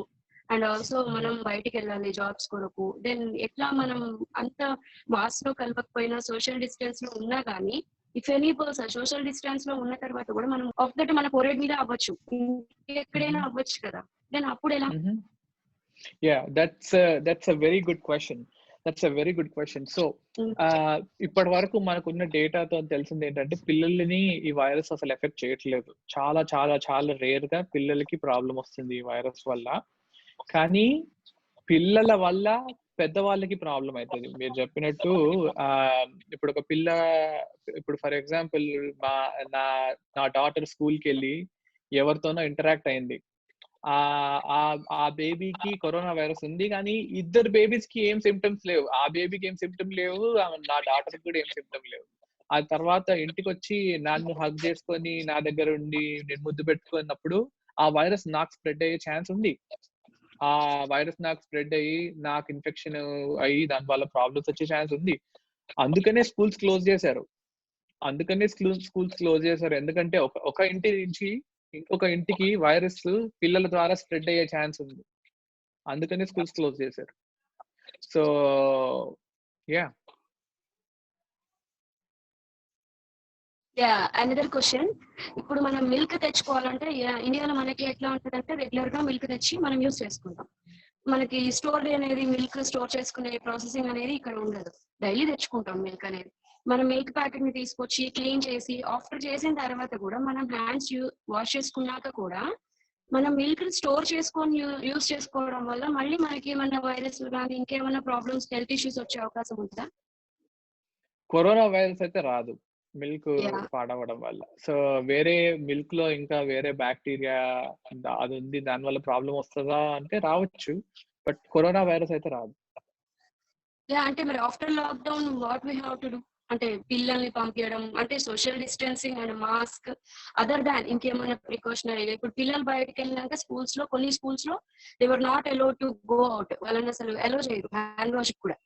and also మనం బయటికి వెళ్ళాలి జాబ్స్ కొరకు, దెన్ ఎట్లా మనం అంత మాస్ లో కలపకపోయినా సోషల్ డిస్టెన్స్ లో ఉన్నా కానీ, if any person social distance లో ఉన్న తర్వాత కూడా మనం ఆఫ్ దట్ మన ఫోరెడ్ మీద అవ్వచ్చు, ఎక్కడైనా అవ్వచ్చు కదా, దెన్ అప్పుడు ఎలా? That's a very good question. So ఇప్పటి వరకు మనకున్న డేటాతో తెలిసింది ఏంటంటే, పిల్లల్ని ఈ వైరస్ అసలు ఎఫెక్ట్ చేయట్లేదు. చాలా చాలా చాలా రేర్ గా పిల్లలకి ప్రాబ్లం వస్తుంది ఈ వైరస్ వల్ల. కానీ పిల్లల వల్ల పెద్దవాళ్ళకి ప్రాబ్లం అవుతుంది. మీరు చెప్పినట్టు ఇప్పుడు ఒక పిల్ల, ఇప్పుడు ఫర్ ఎగ్జాంపుల్ నా డాటర్ స్కూల్కి వెళ్ళి ఎవరితోనో ఇంటరాక్ట్ అయింది, ఆ బేబీకి కరోనా వైరస్ ఉంది, కానీ ఇద్దరు బేబీస్ కి ఏం సిమ్టమ్స్ లేవు. ఆ బేబీకి ఏం సిమ్టమ్ లేవు, నా డాటర్ కూడా ఏం సిమ్టమ్ లేవు. ఆ తర్వాత ఇంటికి వచ్చి నన్ను హగ్ చేసుకొని నా దగ్గర ఉండి నేను ముద్దు పెట్టుకున్నప్పుడు ఆ వైరస్ నాకు స్ప్రెడ్ అయ్యే ఛాన్స్ ఉంది. ఆ వైరస్ నాకు స్ప్రెడ్ అయ్యి నాకు ఇన్ఫెక్షన్ అయ్యి దాని వల్ల ప్రాబ్లమ్స్ వచ్చే ఛాన్స్ ఉంది. అందుకనే స్కూల్స్ క్లోజ్ చేశారు. ఎందుకంటే ఒక ఇంటి నుంచి ఇంకొక ఇంటికి వైరస్ పిల్లల ద్వారా స్ప్రెడ్ అయ్యే ఛాన్స్ ఉంది. అందుకనే స్కూల్స్ క్లోజ్ చేశారు. సో అనదర్ క్వశ్చన్, ఇప్పుడు మనం మిల్క్ తెచ్చుకోవాలంటే ఇండియాలో మనకి ఎట్లా ఉంటుందంటే, రెగ్యులర్ గా మిల్క్ తెచ్చి మనం యూస్ చేసుకుంటాం. మనకి స్టోర్ అనేది, మిల్క్ స్టోర్ చేసుకునే ప్రాసెసింగ్ అనేది ఇక్కడ ఉండదు. డైలీ తెచ్చుకుంటాం మిల్క్ అనేది. మనం మిల్క్ ప్యాకెట్ ని తీసుకొచ్చి క్లీన్ చేసి, ఆఫ్టర్ చేసిన తర్వాత కూడా మనం హ్యాండ్స్ వాష్ చేసుకున్నాక కూడా మనం మిల్క్ స్టోర్ చేసుకొని యూస్ చేసుకోవడం వల్ల మళ్ళీ మనకి ఏమైనా వైరస్ కానీ ఇంకేమైనా ప్రాబ్లమ్స్, హెల్త్ ఇష్యూస్ వచ్చే అవకాశం ఉంటుందా? కరోనా వైరస్ అయితే రాదు మిల్క్ పాడవడం వల్ల. సో వేరే మిల్క్ లో ఇంకా వేరే బ్యాక్టీరియా అది ఉంది, దాని వల్ల ప్రాబ్లం వస్తుందా అంటే రావచ్చు, బట్ కరోనా వైరస్ అయితే రాదు. అంటే మరి after lockdown what we have to do? అంటే పిల్లల్ని పంపించడం అంటే social distancing and mask, other than ఇంకేమైనా ప్రికాషనరీ. ఇప్పుడు పిల్లలు బయటకు వెళ్ళినాక స్కూల్స్ లో, కొన్ని స్కూల్స్ లో they were not allowed to go out, వాళ్ళని అసలు అలౌ చేయరు హ్యాండ్ వాష్ కూడా.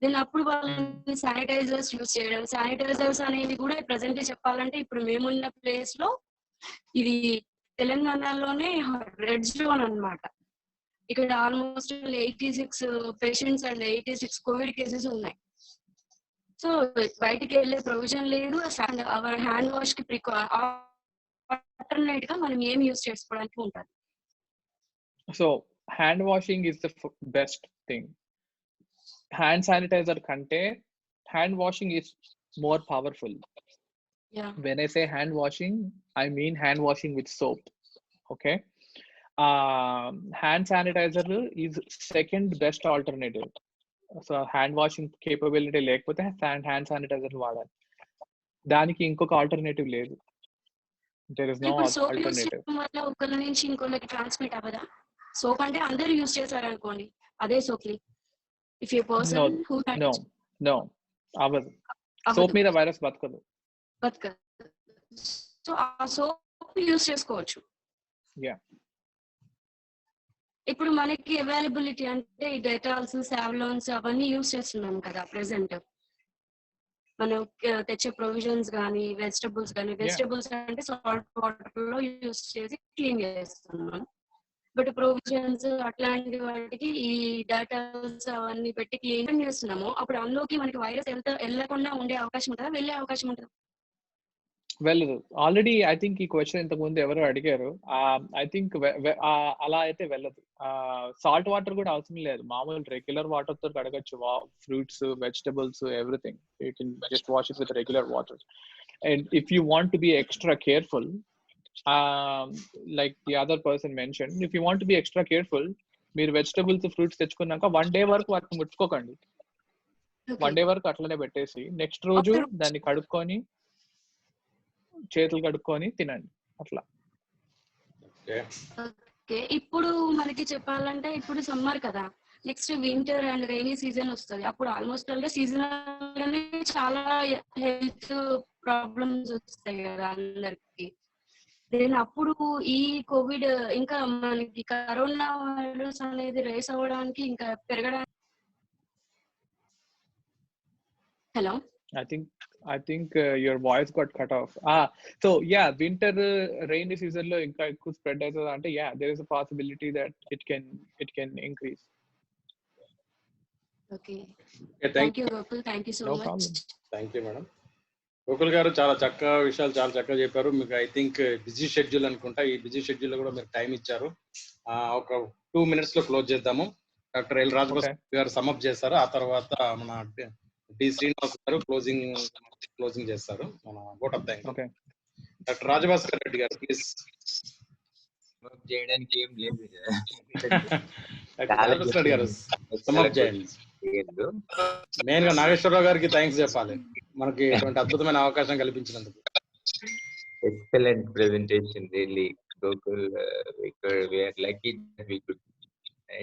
దెన్ అప్పుడు వాళ్ళని శానిటైజర్స్ యూజ్ చేయడం. శానిటైజర్స్ అనేది కూడా ప్రెసెంట్ చెప్పాలంటే ఇప్పుడు మేమున్న ప్లేస్ లో ఇది తెలంగాణలోనే రెడ్ జోన్ అన్నమాట. ఇక్కడ almost 86 patients and 86 Covid cases ఉన్నాయి. సో బయటికి వెళ్ళే ప్రొవిజన్ లేదు. హ్యాండ్ వాష్ కి ఆల్టర్నేట్ గా మనం ఏం యూజ్ చేసుకోవడానికి ఉంటుంది? So hand washing is the best thing. Hand sanitizer కంటే hand washing is more powerful. When I say hand washing, I mean hand washing with soap. Okay. Hand sanitizer is second best alternative. So hand washing capability లేకపోతే hand sanitiser వాడాలి. దానికి ఇంకొక alternative లేదు. There is no alternative. ఒకళ్ళ నుంచి ఇంకొకరికి transmit అవ్వదా? Soap అంటే అందరూ యూజ్ చేశారు అనుకోండి, అదే సోప్ ని if a person who had no avadu soap మీద వైరస్ బతకదు. సో ఆ సోప్ యూజ్ చేసుకోవచ్చు. ఇప్పుడు మనకి అవైలబిలిటీ అంటే ఈ డెటాల్స్, సావ్లాన్స్ అవన్నీ యూజ్ చేస్తున్నాం కదా ప్రెసెంట్. మనం తెచ్చే ప్రొవిజన్స్ కానీ వెజిటబుల్స్ అంటే సాల్ట్ వాటర్ లో యూజ్ చేసి క్లీన్ చేస్తున్నాం. బట్ ప్రొవిజన్స్ అట్లాంటి వాటికి ఈ డేటాస్ అవన్నీ పెట్టి క్లీన్ చేస్తున్నాము. అప్పుడు అందులోకి మనకి వైరస్ వెళ్ళకుండా ఉండే అవకాశం ఉంటుందా, వెళ్ళే అవకాశం ఉంటుందా? వెళ్ళదు. ఆల్రెడీ ఐ థింక్ ఈ క్వశ్చన్ ఇంతకు ముందు ఎవరో అడిగారు. ఐ థింక్ అలా అయితే వెళ్ళదు. సాల్ట్ వాటర్ కూడా అవసరం లేదు, మామూలు రెగ్యులర్ వాటర్ తో కడగచ్చు. Fruits, vegetables, everything you can just wash it with regular water. And if you want to be extra careful, like the other person mentioned, if you want to be extra careful, మీరు vegetables fruits తెచ్చుకున్నాక 1 day వరకు వాటిని ముట్టుకోకండి. 1 day వరకు అట్లనే పెట్టేసి next రోజు దాన్ని కడుక్కొని చేతులు కడుక్కొని తినండి అట్లా. ఇప్పుడు మనకి చెప్పాలంటే ఇప్పుడు సమ్మర్ కదా, next winter and rainy season వస్తుంది. అప్పుడు ఆల్మోస్ట్ అంటే సీజనల్ చాలా హెల్త్ ప్రాబ్లమ్స్ వస్తాయి కదా అందరికి. దెన్ అప్పుడు ఈ కోవిడ్ ఇంకా మనకి కరోనా వైరస్ అనేది రేస్ అవ్వడానికి ఇంకా పెరగడానికి. Hello, I think your voice got cut off. So yeah, winter rainy season lo inka ekku spread aitadha ante, yeah, there is a possibility that it can increase. Okay, thank you Gokul, thank you so much. No problem. Thank you madam. Gokul గారు చాలా చక్కగా విషయాలు చాలా చక్కగా చెప్పారు. మీకు I think busy schedule అనుకుంటా, ఈ బిజీ షెడ్యూల్ లో కూడా మీరు టైం ఇచ్చారు. ఒక 2 minutes లో క్లోజ్ చేద్దాము. డాక్టర్ ఎల్ రాజగోపాల్ గారు సమ్అప్ చేస్తారు, ఆ తర్వాత మన డి శ్రీనివాస్ గారు క్లోజింగ్ చేస్తారు. మన vote of thank. Doctor Rajabhaskar Reddy గారు ప్లీజ్. చేయడానికి ఏం లేదు రెడ్డి గారు సమ్అప్ చేయండి. మెయిన్ గా నాగేశ్వరరావు గారికి థ్యాంక్స్ చెప్పాలి, మనకి ఇటువంటి అద్భుతమైన అవకాశం కల్పించినందుకు. Excellent presentation, really, Gokul. We are lucky that we could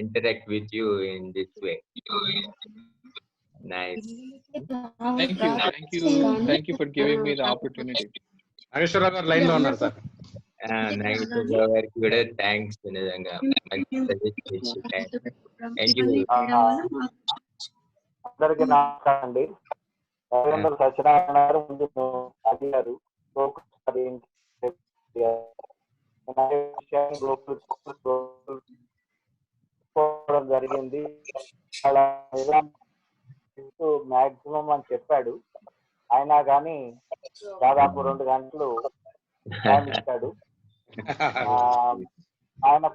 interact with you in this way. Nice. Thank you for giving me the opportunity. Nageswararao గారు లైన్ లో ఉన్నారు సార్. నాగేశ్వరరావు గారికి కూడా థ్యాంక్స్. నిజంగా మంచి సజెస్ట్ చేసి థ్యాంక్ యూ. అందరికీ నమస్కారం అండి. సత్యనారాయణ గారు ముందు అడిగారు జరిగింది, మాక్సిమం అని చెప్పాడు. అయినా కానీ దాదాపు 2 గంటలు టైం ఇచ్చాడు. ఆయన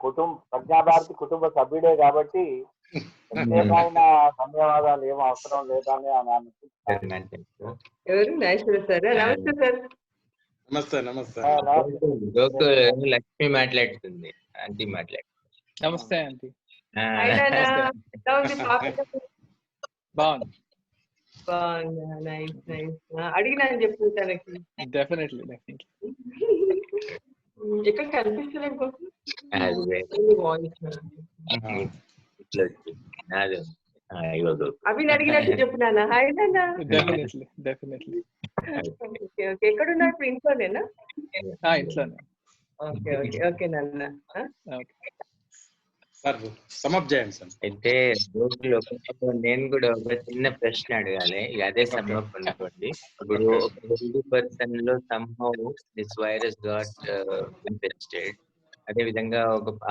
ప్రజ్ఞాభారతి కుటుంబ సభ్యుడే కాబట్టి ప్రత్యేకమైన ధన్యవాదాలు ఏం అవసరం లేదని నమస్తే. లక్ష్మి మాట్లాడుతుంది, ఆంటీ మాట్లాడు. నమస్తే ఆంటీ. అడిగినా అని చెప్పు తనకి. డెఫినెట్లీ ఎక్కడ కనిపిస్తలేదు కోసం అవి అడిగినట్టు చెప్పు నాన్న. హాయ్ నాన్న. డెఫినెట్లీ. ఎక్కడున్నారు ఇప్పుడు? ఇంట్లోనేనా? ఇంట్లోనే. ఓకే నాన్న. అయితే నేను కూడా ఒక చిన్న ప్రశ్న అడగాలి, అదే సమ్అప్ అనుకోండి. ఇప్పుడు ఒక హెల్దీ పర్సన్ లో somehow this virus got infected, అదే విధంగా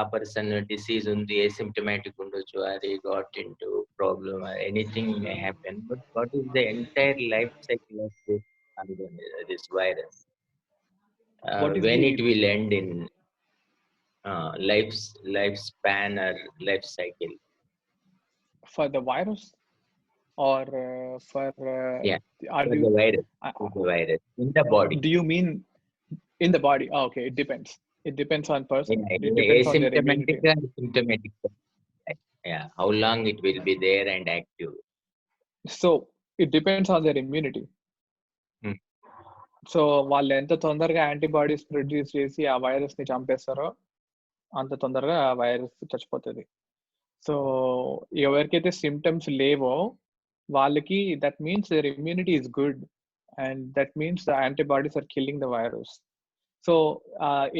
ఆ పర్సన్ డిసీజ్ ఉంది, ఏసిమ్టమాటిక్ ఉండొచ్చు, అది got into problem, anything may happen. But what is the entire life cycle of this virus? When it will end in lifespan or life cycle for the virus or for the virus in the body? Do you mean in the body? Okay, it depends on person. It depends asymptomatic and symptomatic. How long it will be there and active? So it depends on their immunity. So వాళ్ళు ఎంత తొందరగా antibodies produce చేసి ఆ virus ని చంపేస్తారో అంత తొందరగా ఆ virus చచ్చిపోతుంది. సో ఎవరికైతే సిమ్టమ్స్ లేవో వాళ్ళకి that means their immunity is good and that means the antibodies are killing the virus. So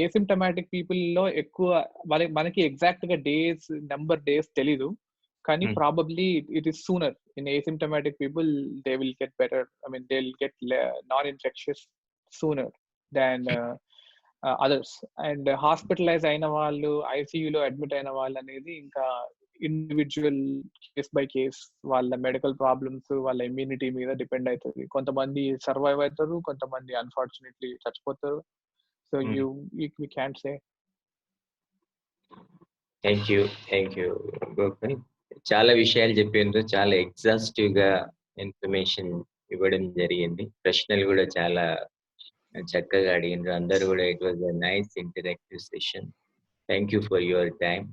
asymptomatic పీపుల్లో ఎక్కువ మనకి ఎగ్జాక్ట్ గా నెంబర్ డేస్ తెలీదు, కానీ probably it is sooner in asymptomatic people they will get better. I mean they will get non infectious sooner than others. And hospitalize అయిన వాళ్ళు, ఐసీయూలో admit అయిన వాళ్ళు అనేది ఇంకా ఇండివిజువల్ కేస్ బై కేస్ వాళ్ళ మెడికల్ ప్రాబ్లమ్స్, వాళ్ళ ఇమ్యూనిటీ మీద డిపెండ్ అవుతుంది. కొంతమంది సర్వైవ్ అవుతారు, కొంతమంది అన్ఫార్చునేట్లీ చచ్చిపోతారు. So you can't say. Thank you Gokul. చాలా విషయాలు చెప్పిండ్రు, చాలా ఎగ్జాస్టివ్ గా ఇన్ఫర్మేషన్ ఇవ్వడం జరిగింది. ప్రశ్నలు కూడా చాలా చక్కగా అడిగినారు అందరు కూడా. It was a nice interactive session. Thank you for your time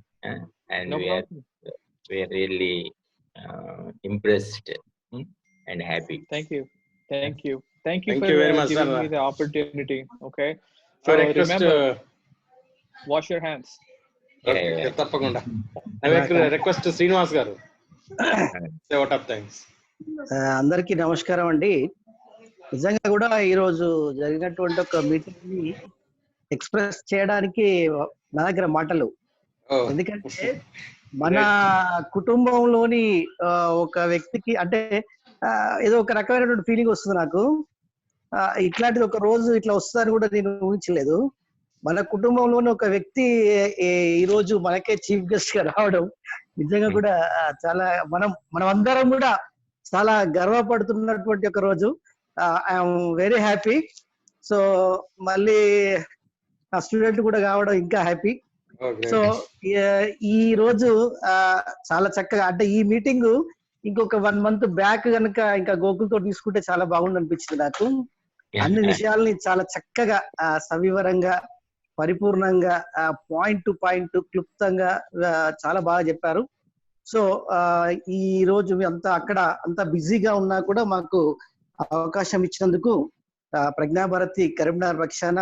and we're really impressed and happy. Thank you for very much, giving sir. me the opportunity. Okay, so I request, remember, wash your hands. Okay, తప్పకుండా. I request Srinivas గారు say what up thanks. అందరికీ నమస్కారం అండి. నిజంగా కూడా ఈరోజు జరిగినటువంటి ఒక మీటింగ్ ని ఎక్స్ప్రెస్ చేయడానికి నా దగ్గర మాటలు, ఎందుకంటే మన కుటుంబంలోని ఒక వ్యక్తికి అంటే ఏదో ఒక రకమైనటువంటి ఫీలింగ్ వస్తుంది నాకు. ఇట్లాంటిది ఒక రోజు ఇట్లా వస్తుందని కూడా నేను ఊహించలేదు. మన కుటుంబంలోని ఒక వ్యక్తి ఈ రోజు మనకే చీఫ్ గెస్ట్ గా రావడం నిజంగా కూడా చాలా మనం అందరం కూడా చాలా గర్వపడుతున్నటువంటి ఒక రోజు. I'm very happy. సో మళ్ళీ నా స్టూడెంట్ కూడా కావడం ఇంకా హ్యాపీ. సో ఈ రోజు చాలా చక్కగా అంటే ఈ మీటింగ్ ఇంకొక 1 month బ్యాక్ కనుక ఇంకా గోకుల్తో తీసుకుంటే చాలా బాగుంది అనిపించింది నాకు. అన్ని విషయాల్ని చాలా చక్కగా సవివరంగా పరిపూర్ణంగా పాయింట్ టు పాయింట్ క్లుప్తంగా చాలా బాగా చెప్పారు. సో ఈ రోజు అంతా బిజీగా ఉన్నా కూడా మాకు అవకాశం ఇచ్చినందుకు ప్రజ్ఞాభారతి కరీంనగర్ పక్షాన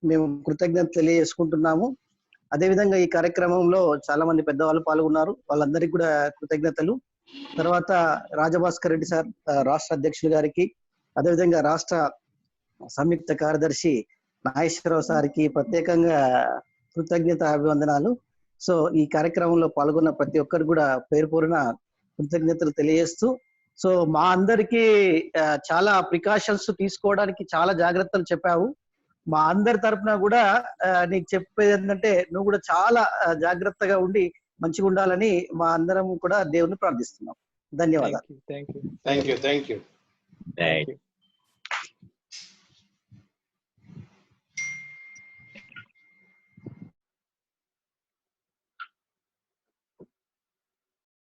మేము కృతజ్ఞత తెలియజేసుకుంటున్నాము. అదేవిధంగా ఈ కార్యక్రమంలో చాలా మంది పెద్దవాళ్ళు పాల్గొన్నారు, వాళ్ళందరికీ కూడా కృతజ్ఞతలు. తర్వాత రాజభాస్కర్ రెడ్డి సార్ రాష్ట్ర అధ్యక్షులు గారికి, అదేవిధంగా రాష్ట్ర సంయుక్త కార్యదర్శి నాగేశ్వరరావు సార్కి ప్రత్యేకంగా కృతజ్ఞత అభివందనాలు. సో ఈ కార్యక్రమంలో పాల్గొన్న ప్రతి ఒక్కరు కూడా పేరు పేరున కృతజ్ఞతలు తెలియజేస్తూ, సో మా అందరికీ చాలా ప్రికాషన్స్ తీసుకోవడానికి చాలా జాగ్రత్తలు చెప్పావు. మా అందరి తరపున కూడా నీకు చెప్పేది ఏంటంటే నువ్వు కూడా చాలా జాగ్రత్తగా ఉండి మంచిగా ఉండాలని మా అందరం కూడా దేవుని ప్రార్థిస్తున్నాం. ధన్యవాదాలు. Thank you